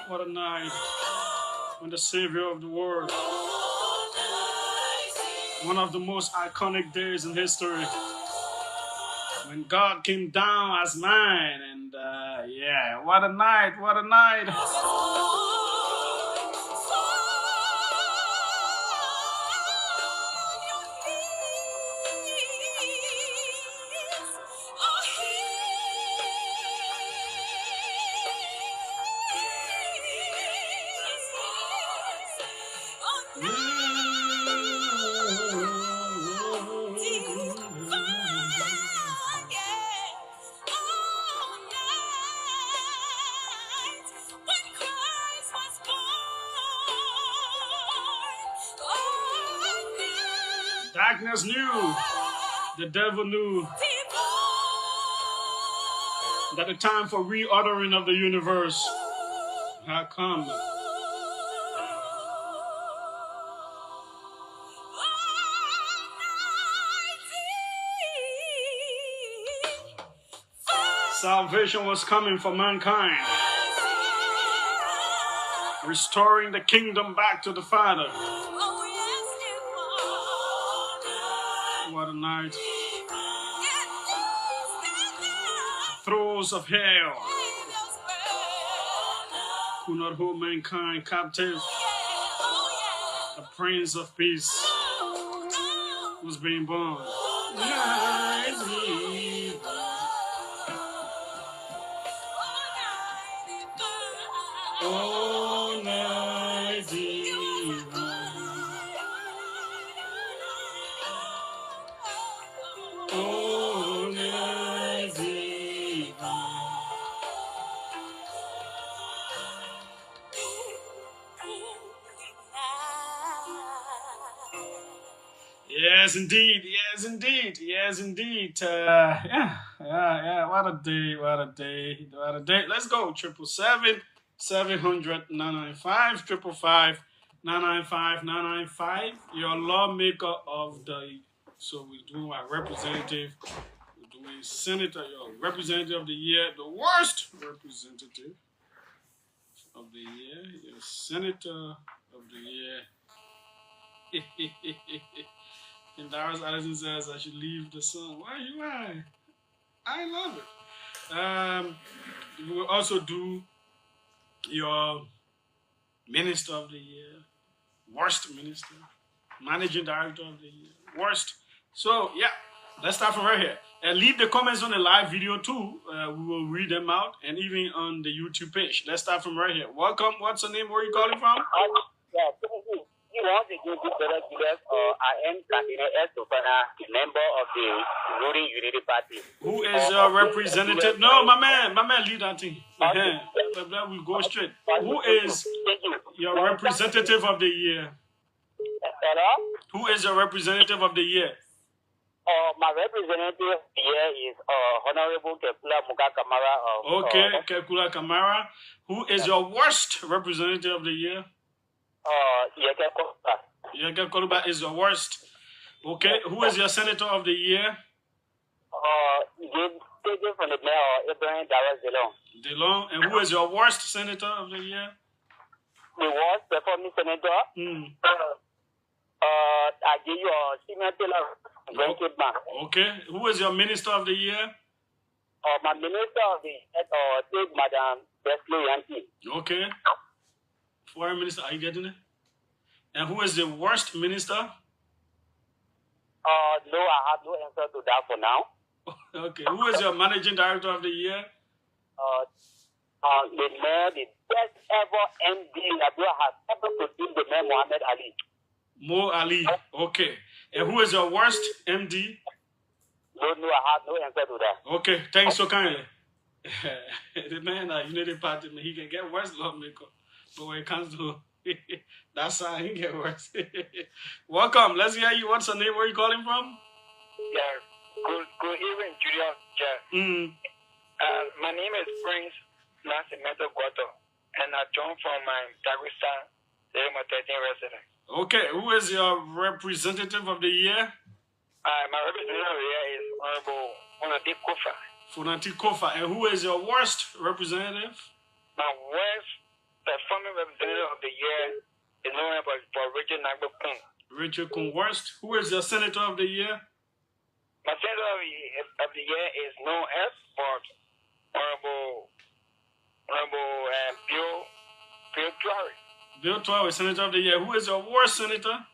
What a night when the Savior of the world, one of the most iconic days in history, when God came down as man, and yeah, what a night, what a night. Darkness knew, the devil knew that the time for reordering of the universe had come. Salvation was coming for mankind, restoring the kingdom back to the Father. What a night. The throes of hell could not hold mankind captive. The Prince of Peace was being born. Oh, night divine. Oh, night divine. Yes, indeed. Yes, indeed. Yes, indeed. Yeah. What a day. What a day. What a day. Let's go. 777-700-995. 555-995-995. Your lawmaker of the. So we're doing our representative. We're doing senator. Your representative of the year. The worst representative of the year. Your senator of the year. And Darius Addison says I should leave the sun. Why you why? I love it. We will also do your minister of the year, worst minister, managing director of the year, worst. So yeah, let's start from right here. And leave the comments on the live video too. We will read them out, and even on the YouTube page. Let's start from right here. Welcome. What's your name? Where are you calling from? Once again, this brother Julius, I am candidate S. Sopana, member of the ruling Unity Party. Who is your representative? No, my man, lead that thing. We'll go straight. Who is your representative of the year? Who is your representative of the year? My representative of the year is Honorable Kekula Muga Kamara. Okay, Kekula Kamara. Who is your worst representative of the year? Yeke Koluba is your worst. Okay, who is your senator of the year? From the mayor, Ibrahim Dawes DeLong. And who is your worst senator of the year? The worst performing senator? I give you a senior teller. Okay. Who is your minister of the year? My minister of the state, Madam Besley Yankee. Okay. Foreign minister, are you getting it? And who is the worst minister? No, I have no answer to that for now. Okay. Who is your managing director of the year? The man, the best ever MD that has ever produced, the man Muhammad Ali. Mo Ali. Okay. And who is your worst MD? No, I have no answer to that. Okay. Thanks so kindly. The man at Unity Party, he can get worse lawmaker. But when it comes to that side, he get worse. Welcome. Let's hear you. What's your name? Where are you calling from? Yeah. Good evening, Julius. My name is Prince Nascimento Guato, and I joined from my Dagestan, the 13 resident. Okay. Who is your representative of the year? My representative of the year is Honorable Funati Kofa. Funati Kofa. And who is your worst representative? My worst performing representative of the year is known for Richard Nagbo Kun. Richard Kun. Worst. Who is your senator of the year? My senator of the year is known as Honorable Bill Tuari. Bill Tuari, senator of the year. Who is your worst senator?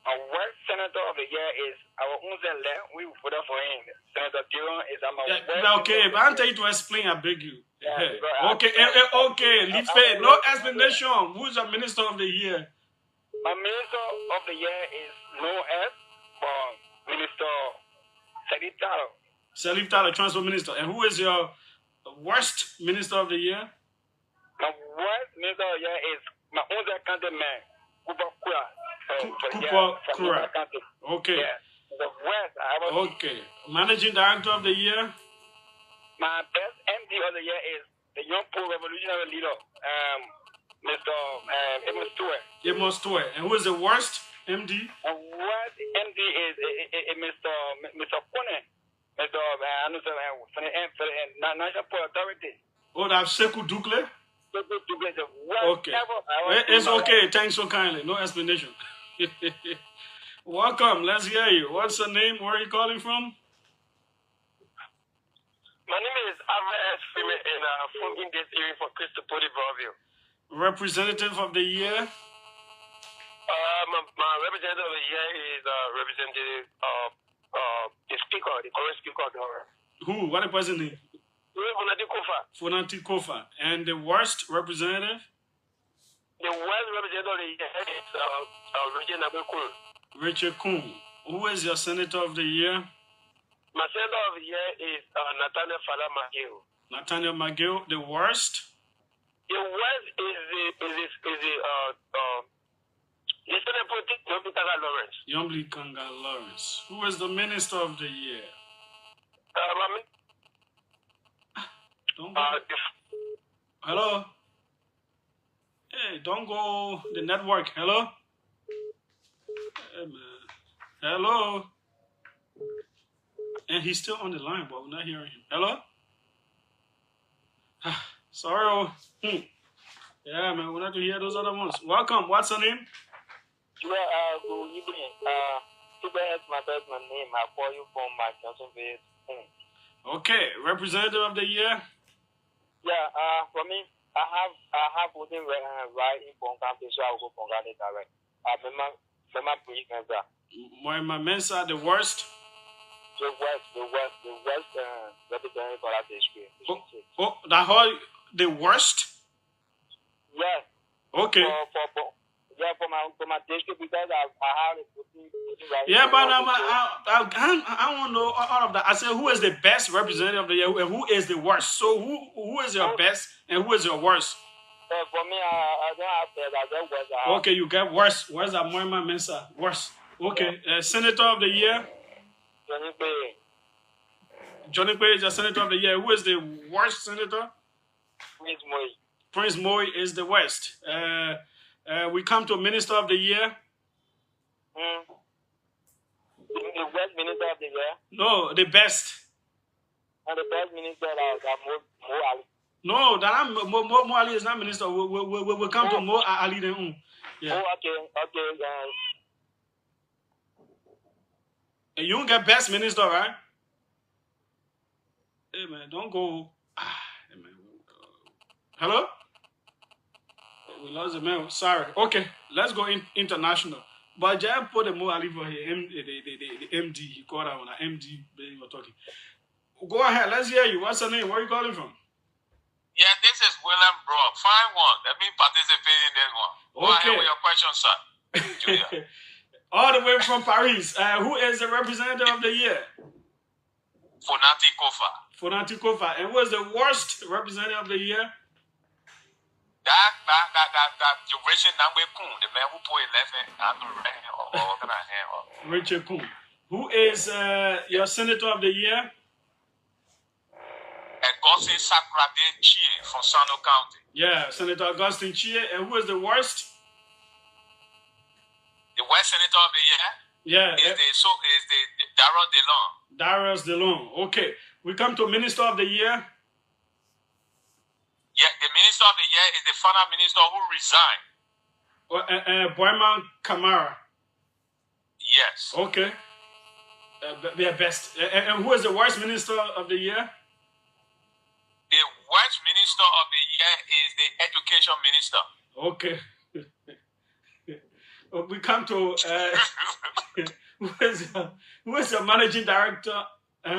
Our worst senator of the year is our own senator. We voted for him. Senator Dillon is our worst. Okay, but I'm telling you to explain. I beg you. Yeah, okay. Leave it. No explanation. Who is your minister of the year? My minister of the year is known as Minister Salif Talo. Salif Talo, transport minister. And who is your worst minister of the year? My worst minister of the year is my own county man, Kupa Kura. Okay. Yeah. The worst. Okay. Managing director of the year? My best MD of the year is the young poor revolutionary leader, Mr. Amos Stewart. Amos Stewart. And who is the worst MD? The worst MD is Mr. Kone. Mr. National Port Authority. Oh, that's Sekou Dukle? Okay. Ever. It's okay. Thanks so kindly. No explanation. Welcome. Let's hear you. What's your name? Where are you calling from? My name is Aves Fime and I'm from this area for Crystal Poli Bellevue. Representative of the year? My representative of the year is representative of the speaker, the current speaker of the hour. Who? What the person name? Funati Kofa. Funati Kofa. And the worst representative? The worst representative of the year is Richard Nabekun. Richard Kun. Who is your senator of the year? My senator of the year is Nathaniel Fala Magill. Nathaniel Magill. The worst? The worst is the Senate politics, Yombi Kanga Lawrence. Yombi Kanga Lawrence. Who is the minister of the year? Don't go. Hello? Hey, don't go the network. Hello? Hey, man. Hello? And he's still on the line, but we're not hearing him. Hello? Sorry. Yeah, man, we're not to hear those other ones. Welcome. What's your name? Yeah, good evening. Today is my name. I call you from my Johnsonville. Okay, representative of the year? Yeah, for me, I have voting right in Pongambe, so I will go Pongambe direct. Remember brief answer. My Mensa, the worst? The worst representative for that district. Oh, that whole, the worst? Yes. Okay. For my district, because I have a voting right. Yeah, but I don't know all of that. I said, who is the best representative of the year and who is the worst? So who is your best and who is your worst? For me, I don't have that. I get worse. Okay, you get worse. Where's that Moima Mensa? Worse. Okay. Yeah. Senator of the year? Johnny Bay. Johnny Bay is the senator of the year. Who is the worst senator? Prince Moy. Prince Moy is the worst. We come to Minister of the Year. The best minister of the year? No, the best. And the best minister is Mo Ali. No, that Mo Ali is not minister. We come to Mo Ali then. Yeah. Oh, okay. And you don't get best minister, right? Hey man, don't go. Hey, man. Hello? We lost the man. Sorry. Okay, let's go international. But Jay put the more over here. The MD. He called out on an MD. You're talking. Go ahead. Let's hear you. What's your name? Where are you calling from? Yeah, this is William Brock. Fine one. Let me participate in this one. Go ahead with your question, sir. Julia. All the way from Paris. Who is the representative of the year? Fonati Kofa. Fonati Kofa. And who is the worst representative of the year? That Richard Nangwe Kun, the man who put 11 Richard Kun. Who is your senator of the year? Augustine Sakrade Chie from Sano County. Yeah, Senator Augustine Chie. And who is the worst? The worst senator of the year? Yeah. Is the Darrell DeLong. Darrell DeLong. Okay. We come to Minister of the Year. Yeah, the Minister of the Year is the former minister who resigned. Boyman Kamara. Yes. Okay. They are best. And who is the worst Minister of the Year? The worst minister of the year is the education minister. Okay. We come to who is the managing director? The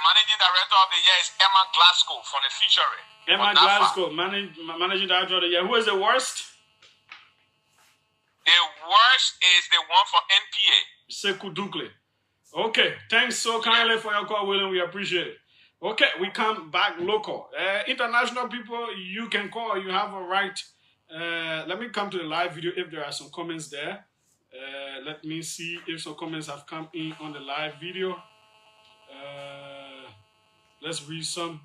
managing director of the year is Emma Glasgow from the Fishery. Emma Glasgow, managing director of the year. Who is the worst? The worst is the one for NPA. Sekou Dukle. Okay, thanks so kindly for your call, William. We appreciate it. Okay, we come back local. International people, you can call. You have a right. Let me come to the live video if there are some comments there. Let me see if some comments have come in on the live video. Let's read some.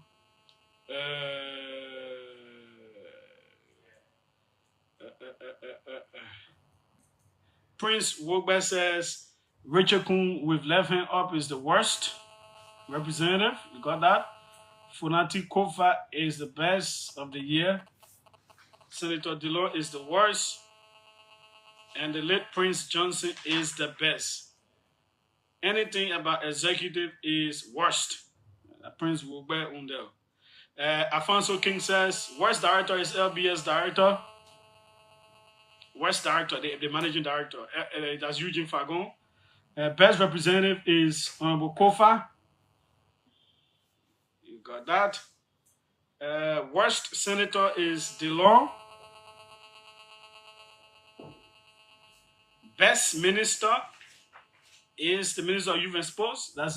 Prince Wogba says, Richard Kun with left hand up is the worst representative. You got that? Fonati Kofa is the best of the year. Senator Delors is the worst. And the late Prince Johnson is the best. Anything about executive is worst. Prince Wogba Undel. Alfonso King says, worst director is LBS director. Worst director, the managing director. That's Eugene Fagon. Best representative is Honorable Kofa. You got that. Worst senator is Delors. Best minister is the Minister of Youth and Sports. That's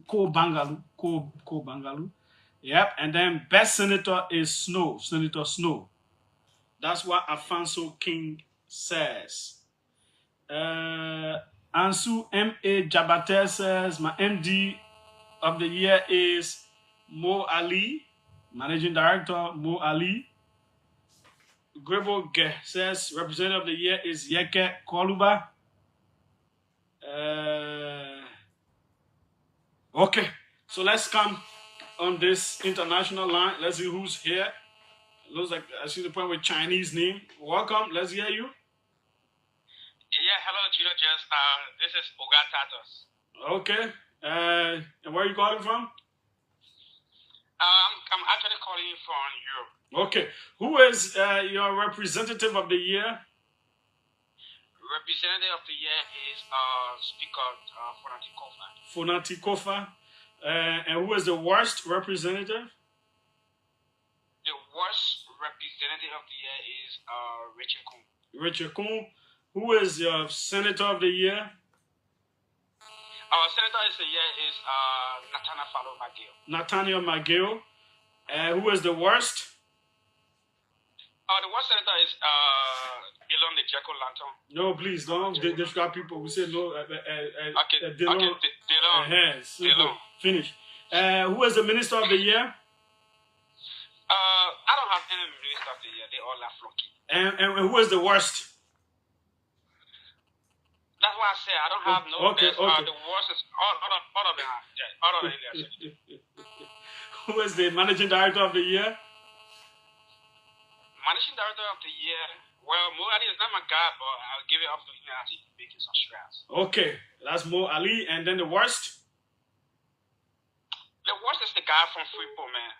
Ko Bangalu. Ko Bangalu. Yep. And then best senator is Senator Snow. That's what Alfonso King says. Ansu M.A. Jabate says, my MD of the year is Mo Ali. Managing Director, Mo Ali. Grebo Ge says, representative of the year is Yeke Koluba. Okay, so let's come on this international line. Let's see who's here. Looks like I see the point with Chinese name. Welcome, let's hear you. Yeah, hello, Julius. This is Oga Tatos. Okay, and where are you calling from? I'm actually calling you from Europe. Okay, who is your representative of the year? Representative of the year is Speaker Fonati Kofa. Fonati Kofa. And who is the worst representative? The worst representative of the year is Richard Kun. Richard Kun. Who is your senator of the year? Our senator of the year is Nathaniel McGill. And who is the worst? The worst senator is Elon the Jaco Lanton. No, please don't describe people. We say no. Delors. Finish. Who is the minister of the year? I don't have any minister of the year. They all are flunky. And who is the worst? That's why I say I don't have no. Okay. The worst is all of them. All of them. Who is the managing director of the year? managing director of the year. Well, Mo Ali is not my guy, but I'll give it up to him as he's making some strides. Okay, that's Mo Ali. And then the worst? The worst is the guy from Freeport, man.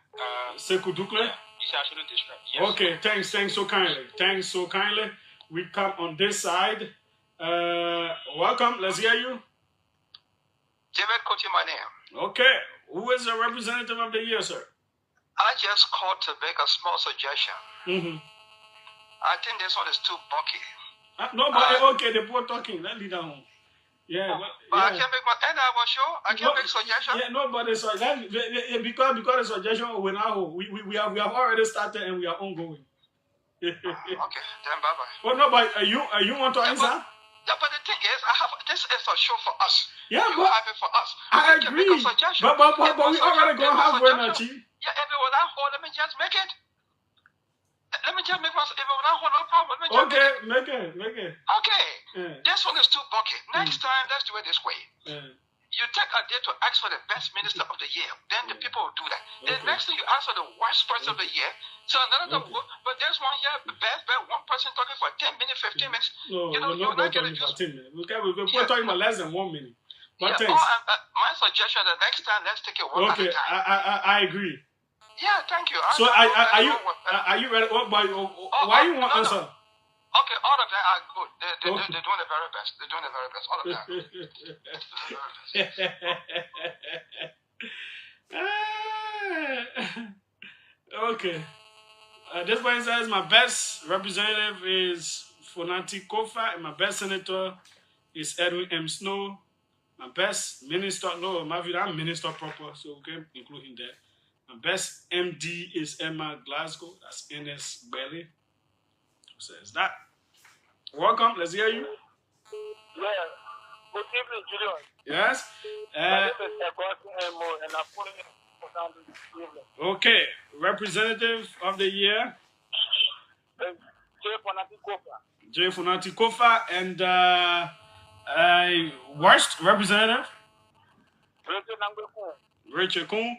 Sekou Dukle? He's actually district. Yes. Okay, thanks so kindly. Thanks so kindly. We come on this side. Welcome, let's hear you. David Kuti, my name. Okay, who is the representative of the year, sir? I just called to make a small suggestion. Mm-hmm. I think this one is too bulky. Nobody, okay, the poor talking. Let me down. Yeah, but I can make my end of our show. I can make suggestion. Yeah, nobody. So because the suggestion we have already started and we are ongoing. Okay, then bye bye. Well, no, but you want to answer? Yeah, but the thing is, this is a show for us. Yeah, you have it for us. I can agree. Make a suggestion. But we already go halfway now, Chief. Yeah, if it was that whole, let me just make it. Let me just make my. If it was that whole, no problem. Let me just make it. Okay. Yeah. This one is too bulky. Next time, let's do it this way. You take a day to ask for the best minister of the year. Then the people will do that. The next thing you ask for the worst person of the year. So another but there's one year, best, one person talking for 10 minutes, 15 minutes. No, you're not talking for 10 minutes. We're talking about less than 1 minute. But thanks. My suggestion the next time, let's take it one at a time. I agree. Yeah, thank you. So are you ready? Why you want answer? Okay, all of them are good. They're doing the very best. They're doing the very best. All of them. Okay. This one says my best representative is Fonati Kofa, and my best senator is Edwin M. Snow. My best minister, no, I'm minister proper, so we can include him there. My best MD is Emma Glasgow. That's NS Bailey. Who says that? Welcome. Let's hear you. Yeah. Good evening, Julius. Yes. My name is Emo, and I'm putting it down this evening. Okay. Representative of the year. J. Fonati Kofa. And worst representative? Rachel Kuhn.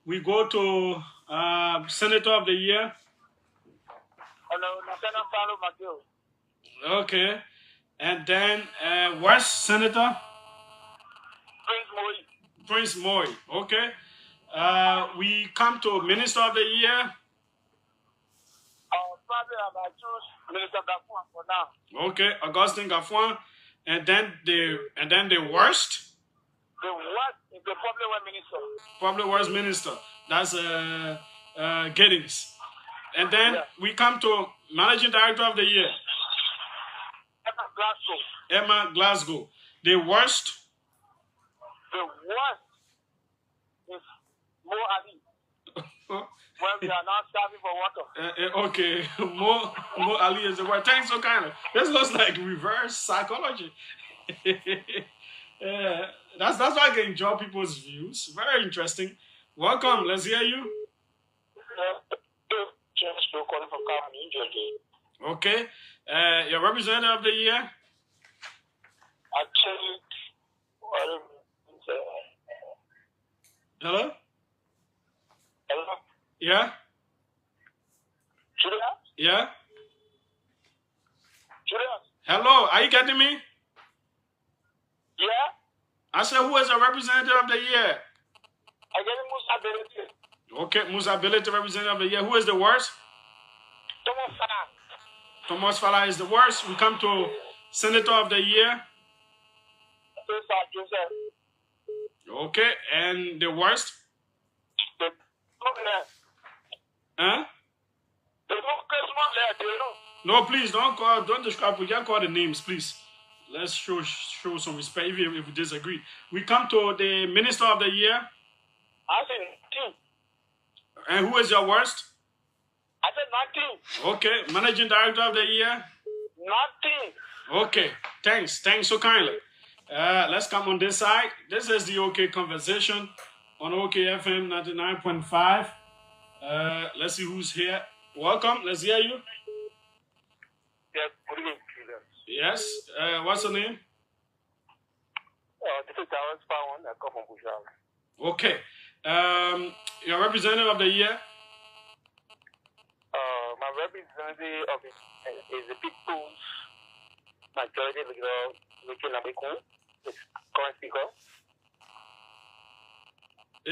We go to Senator of the Year. Okay. And then worst Senator? Prince Moy. Okay. We come to Minister of the Year. Probably I might choose Minister Gafuan for now. Okay, Augustine Gafuan. And then the worst? The worst is the Public Minister. Public Works Minister. That's Giddings. And then we come to Managing Director of the Year. Emma Glasgow. The worst? The worst is Mo Ali. When we are not starving for water. Okay, Mo Ali is the word. Thanks so kindly. This looks like reverse psychology. That's why I can enjoy people's views. Very interesting. Welcome. Let's hear you. Okay. Your representative of the year. Hello. Hello. Yeah. Julius? Yeah. Julius? Hello, are you getting me? Yeah. I said, who is the representative of the year? I get Musa Belete. Okay, Musa Belete, representative of the year. Who is the worst? Thomas Fala. Thomas Fala is the worst. We come to Senator of the year. Okay, and the worst? Huh? No, please don't describe. We can't call the names, please. Let's show some respect, even if we disagree. We come to the Minister of the Year. I said 2. And who is your worst? I said 19. Okay, Managing Director of the Year. 19. Okay, thanks so kindly. Let's come on this side. This is the OK Conversation on OKFM 99.5. Let's see who's here. Welcome. Let's hear you. Yes, good evening, Julius. Yes. What's your name? This is Darren Spawn. I come from Bujal. Okay. Your representative of the year. my representative of it is the People's Majority Leader, Richard Nabiku, the current speaker.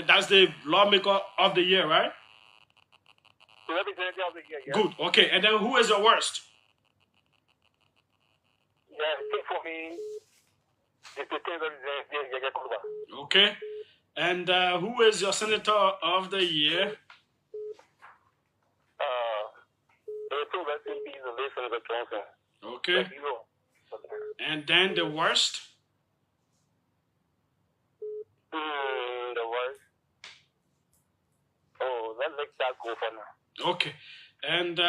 That's the lawmaker of the year, right? The representative of the year, yeah. Good. Okay. And then who is the worst? Yeah, take for me the representative. Okay. And who is your senator of the year? Okay. And then the worst? The worst. Oh, let's let that go for now. Okay. And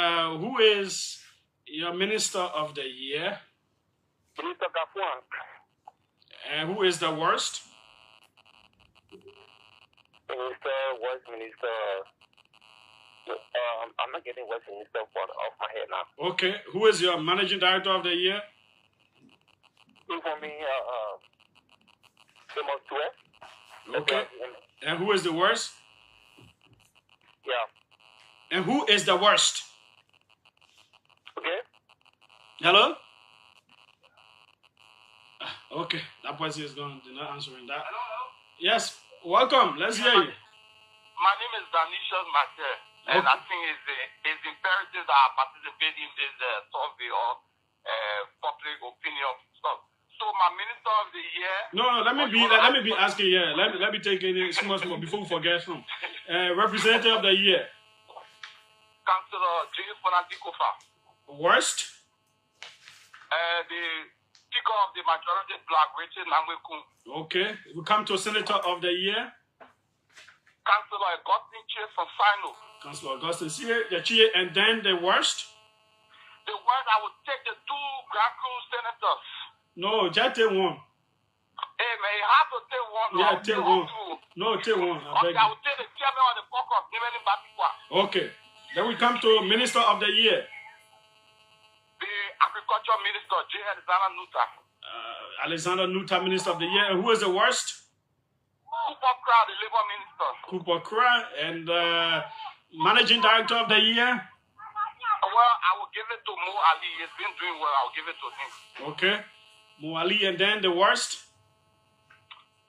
who is your minister of the year? Minister Gafuan. And who is the worst? Minister. I'm not getting West Minister off my head now. Okay. Who is your managing director of the year? For me, okay. And who is the worst? Yeah. And who is the worst? Okay. Hello? Okay. That person is gone. They're not answering that. Hello? Yes. Welcome. Let's hear you. My name is Danishas Mater, and I think it's imperative that I participate in this survey or public opinion stuff. So my minister of the year. No, let me be asking. Yeah, let me take it so much more before we forget some. Representative of the year. Councillor Julius Kofa. Worst. The Speaker of the Majority Black, Richard Namweku. Okay, we come to Senator of the year. Councillor Augustine Chie from Sino. Councillor Augustine Chie, and then the worst. The worst, I would take the two Grand Crew senators. No, just take one. Hey man, you have to take one. Yeah, take one. No, take one. Okay, I will take the chairman of the caucus, Nimeni Babikwa. Okay. Then we come to Minister of the Year. The Agriculture Minister, J. Alexander Nuta. Alexander Nuta, Minister of the Year. And who is the worst? Cooper Crow, the Labour Minister. Cooper Crow. And Managing Director of the Year? Well, I will give it to Mo Ali. He's been doing well. I'll give it to him. Okay. Mo Ali. And then the worst?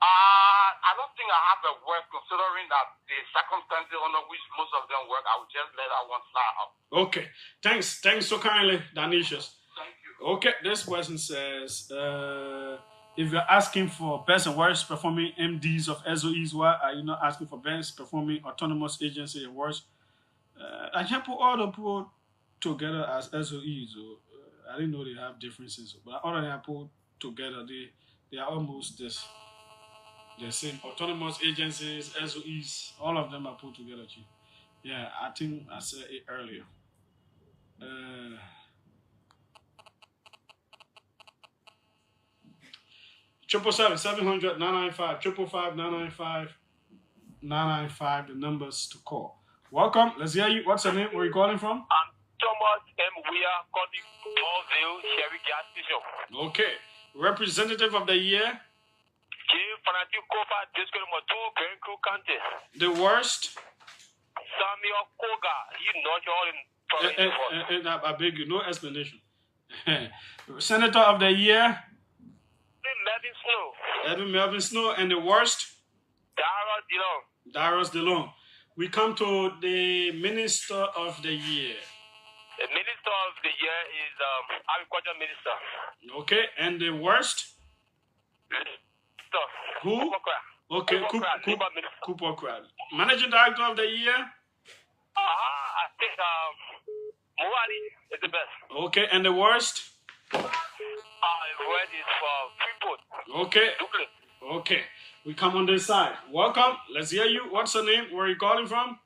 I don't think I have a worst, considering that the circumstances under which most of them work. I will just let that one slide out. Okay. Thanks so kindly, Danishas. Thank you. Okay, this person says, if you're asking for best and worst performing MDs of SOEs, why are you not asking for best performing autonomous agency and worst? I can't put all the people together as SOEs. I didn't know they have differences, but all of them put together, they are almost this. The same autonomous agencies, SOEs, all of them are put together. Yeah, I think I said it earlier. 777-700-995, 555-995, the numbers to call. Welcome, let's hear you. What's your name? Where are you calling from? I'm Thomas M. We are calling Morville Sherry Gas Station. Okay, representative of the year. District number 2, Grand Crew County. The worst? Samuel Koga. You know I beg you, no explanation. Senator of the year? Melvin Snow. Edwin Melvin Snow. And the worst? Darius DeLong. We come to the Minister of the Year. The Minister of the Year is Agriculture Minister. Okay, and the worst? Who? Okay, Cooper Crowd. Managing Director of the Year? I think Moali is the best. Okay, and the worst? The word is for Freeport. Okay. Okay. We come on this side. Welcome. Let's hear you. What's your name? Where are you calling from?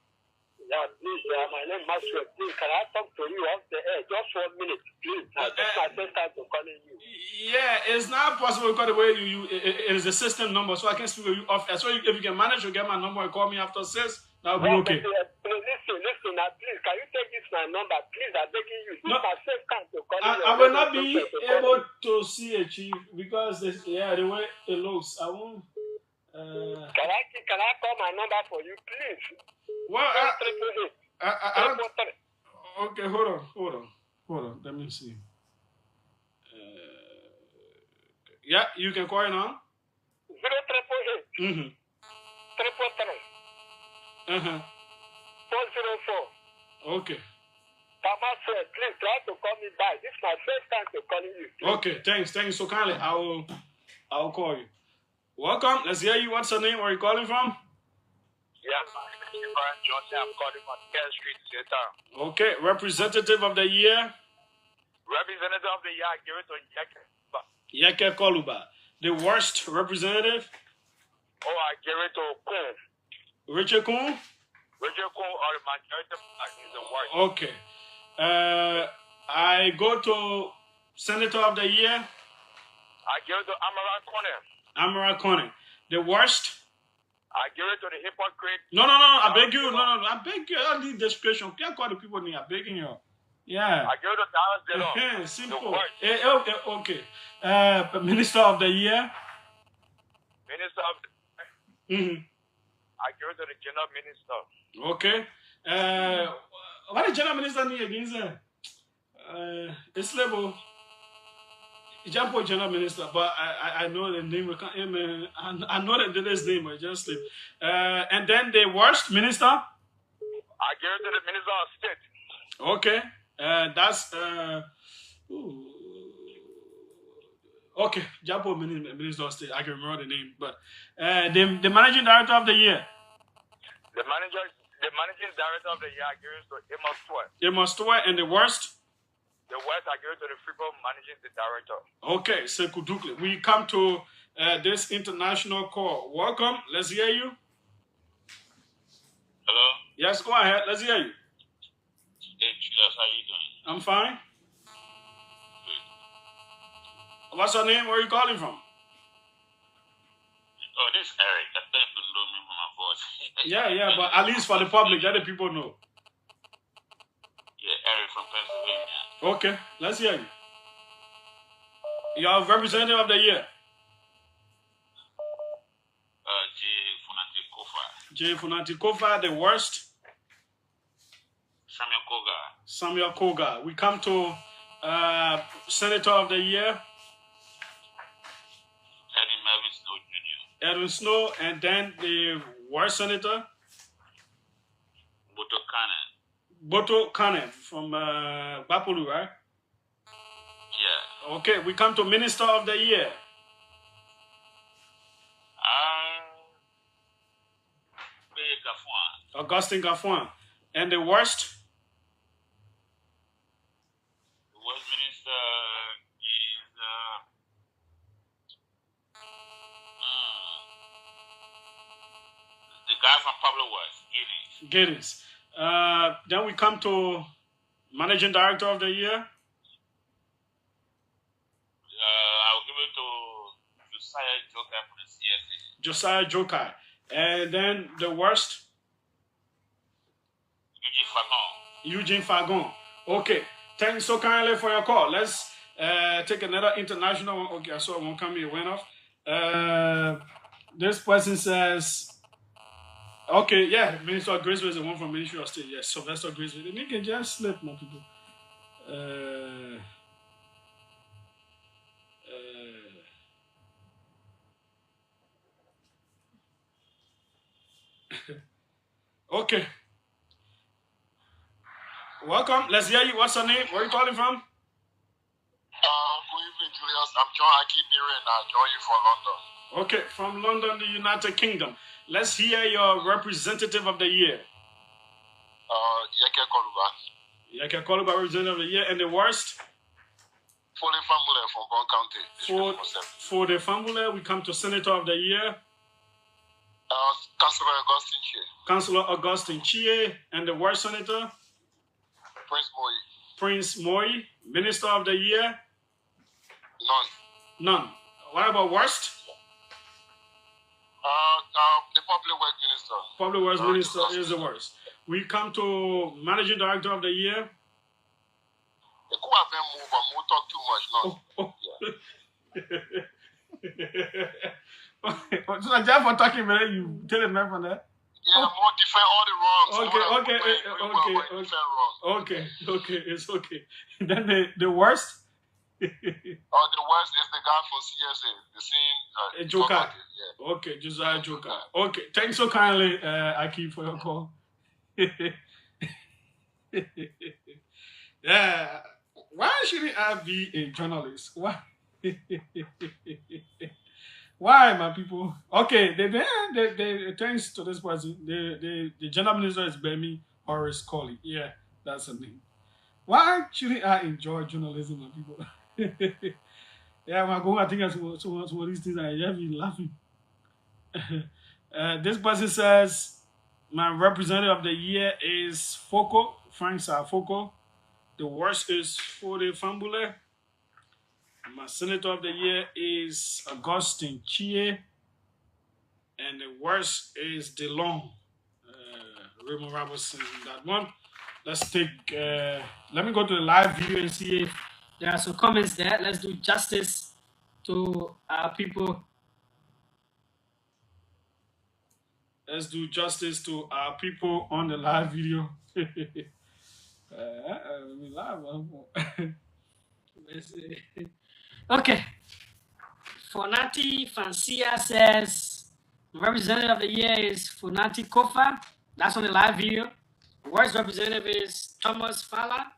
Yeah, please, my name is Maxwell. Please, can I talk to you off the air? Just 1 minute, please. This is my first time to calling you. Yeah, it's not possible because the way it is a system number, so I can speak with you off air. So if you can manage to get my number and call me after 6, that will be okay. Listen, now, please, can you take this my number? Please, I'm begging you. This is my first time to call you. I will not be able to see a chief because the way it looks, I won't. Can I call my number for you, please? Well, Okay, hold on. Let me see. Yeah, you can call it now. 0348 Mm-hmm. 343 Uh-huh. 404. Okay. Papa said, please try to call me back. This is my first time to calling you. Please. Okay, thanks so kindly. I'll call you. Welcome. Let's hear you. What's your name? Where are you calling from? Yeah, my name is Brian Johnson. I'm calling from Care Street, Zeta. Okay, representative of the year. Representative of the year, I give it to Yeke Koluba. The worst representative? Oh, I give it to Kuhn. Richard Kuhn? Richard Kuhn, or the majority is the worst. Okay. I go to Senator of the Year. I give it to Amara Kone. The worst? I give it to the hypocrite. No. I beg you. No. I beg you. I need discretion. Can't call the people name. I'm begging you. Yeah. I give it to Dallas Simple. Okay. Minister of the Year. Minister of the I give it to the General Minister. Okay. What the General Minister need again, sir? It's level. Jump on General Minister, but I know the name. I know the name. I just sleep. And then the worst minister. I give it to the Minister of State. Okay. That's okay. Jump on Minister of State. I can remember the name, but the Managing Director of the Year. The Managing Director of the Year, I give it to Amos Stewart. Amos Stewart, and the worst. The worst, I give it to the Freeport Managing Director. Okay, Sekou Dukle. We come to this international call. Welcome. Let's hear you. Hello? Yes, go ahead. Let's hear you. Hey, Julius, how you doing? I'm fine. Good. What's your name? Where are you calling from? Oh, this is Eric. I think you know me from my voice. Yeah, but at least for the public, let the people know. Yeah, Eric from Pennsylvania. Okay, let's hear you. You are representative of the year. J. Funati Kofa, the worst. Samuel Koga. We come to Senator of the Year. Edwin Snow, and then the worst senator. Boto Kane from Bapulu, right? Yeah. Okay, we come to Minister of the Year. Augustine Gafuan. And the worst? The worst minister is the guy from Public Works, Giddings. Then we come to Managing Director of the Year. I'll give it to Josiah Jokai for the CSA. Josiah Jokai. And then the worst? Eugene Fagon. Okay. Thanks so kindly for your call. Let's take another international one. Okay, I saw one coming. It went off. This person says, okay, yeah, Minister of Graceway is the one from Ministry of State. Yes, Sylvester Graceway. The nigga just slept, my people. Okay. Welcome. Let's hear you. What's your name? Where are you calling from? Good evening, Julius. I'm John Akindire and I join you from London. Okay, from London, the United Kingdom. Let's hear your representative of the year. Yeke Koluba. Yeke Koluba, representative of the year. And the worst? Fode Fambule from Bon County. Fode Fambule, we come to Senator of the Year. Councillor Augustine Chie. Councillor Augustine Chie. And the worst senator? Prince Moi. Minister of the Year? None. What about worst? The Public Works Minister. Public Works Minister is the worst. We come to Managing Director of the Year. It could have been more, but more talk too much now. So just for talking, man, you tell them from that? Yeah, Yeah, more defend all the wrongs. Okay, it's okay. Then the worst. The worst is the guy from CSA, the scene. Joker. Yeah. Okay, Josiah Joker. Okay, thanks so kindly, Aki, for your call. Yeah. Why shouldn't I be a journalist? Why? Why, my people? Okay, they thanks to this person, the general minister is Bemi Horace Colley. Yeah, that's her name. Why shouldn't I enjoy journalism, my people? Yeah, when I go, I think that's some of these things I have been laughing. This person says, my representative of the year is Foko, Frank Foko. The worst is Fode Fambule. My senator of the year is Augustine Chie. And the worst is DeLong. Raymond Robertson, that one. Let's take, let me go to the live view and see if there are some comments there. Let's do justice to our people. Let's do justice to our people on the live video. Okay. Fonati Francia says, representative of the year is Fonati Kofa. That's on the live video. Worst representative is Thomas Fala.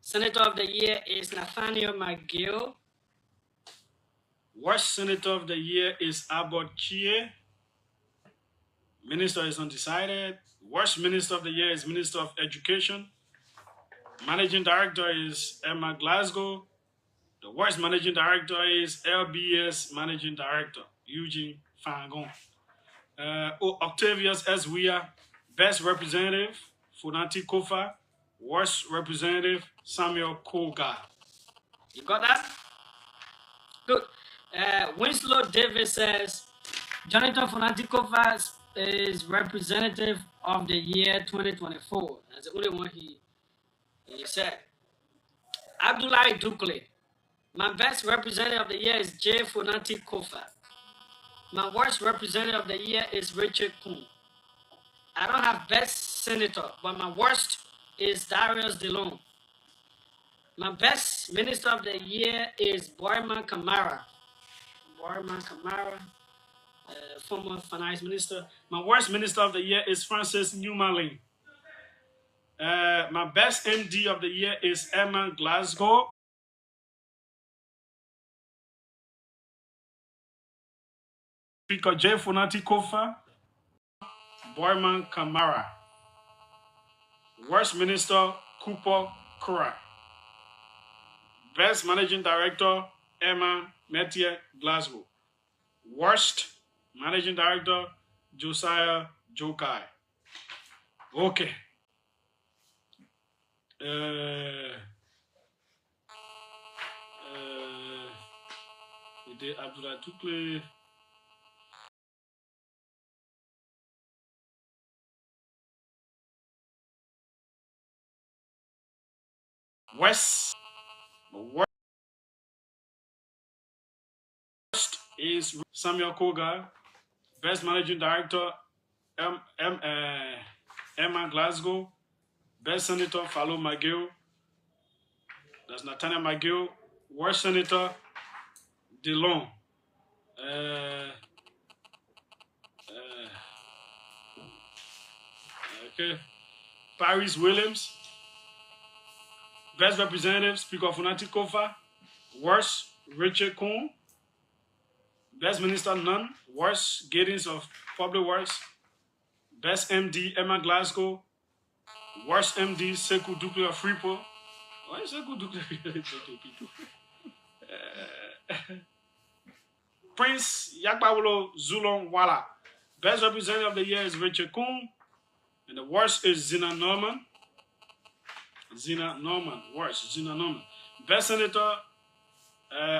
Senator of the year is Nathaniel McGill. Worst senator of the year is Abbott Chie. Minister is undecided. Worst minister of the year is Minister of Education. Managing director is Emma Glasgow. The worst managing director is LBS Managing Director, Eugene Fangon. Octavius S. Weah, best representative, Funati Kofa. Worst representative, Samuel Koga. You got that? Good. Winslow Davis says, Jonathan Funati Kofa is representative of the year 2024. That's the only one he said. Abdullahi Dukle. My best representative of the year is J. Funati Kofa. My worst representative of the year is Richard Kuhn. I don't have best senator, but my worst is Darius DeLong. My best minister of the year is Boyman Kamara. Former finance minister. My worst minister of the year is Francis Newman. My best MD of the year is Emma Glasgow. Speaker J. Funati Kofa. Boyman Kamara. Worst minister, Cooper Kura. Best managing director, Emma Metier Glasgow. Worst managing director, Josiah Jokai. Okay. We did Abdullah Tukle. Worst is Samuel Koga. Best managing director, Emma Glasgow. Best senator, Falo McGill. That's Nathaniel McGill. Worst senator, DeLong. Okay. Paris Williams. Best representative, Speaker Funati Kofa. Worst, Richard Kuhn. Best minister, none. Worst, Giddings of Public Works. Best MD, Emma Glasgow. Worst MD, Sekou Duple of Freeport. Why is Sekou Duple people? Prince Yakbawolo Zulon Wala. Best representative of the year is Richard Kuhn. And the worst is Zina Norman. Worst, Zina Norman. Best senator,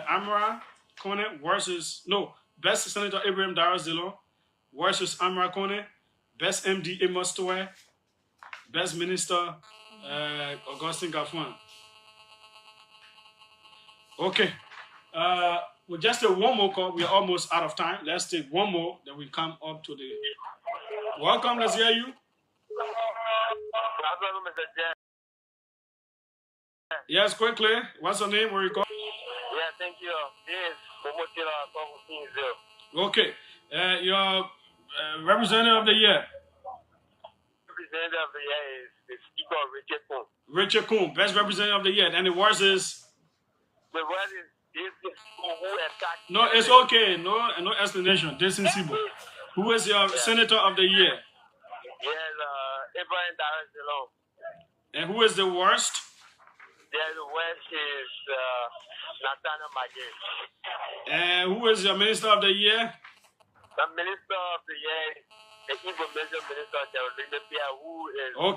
Amra Kone. Worst is, best senator, Ibrahim Darius Dillon. Worst is Amra Kone. Best MD, Amos Towe. Best minister, Augustine Gafuan. Okay. We'll just take one more call. We're almost out of time. Let's take one more. Then we come up to the... Welcome. Let's hear you. Yes, quickly. What's your name? Where you go? Yeah, thank you. This is okay. Your representative of the year. Representative of the year is the Speaker Richard Kuhn. Richard Kuhn, best representative of the year. And the worst is? The worst is this who attacked. No, it's okay. No explanation. This is Sibo. Who is your senator of the year? Yes, Abraham Darrell. And who is the worst? The worst is Nathaniel Magee. And who is your minister of the year? The minister of the year is the Igbo Minister, who is... Okay.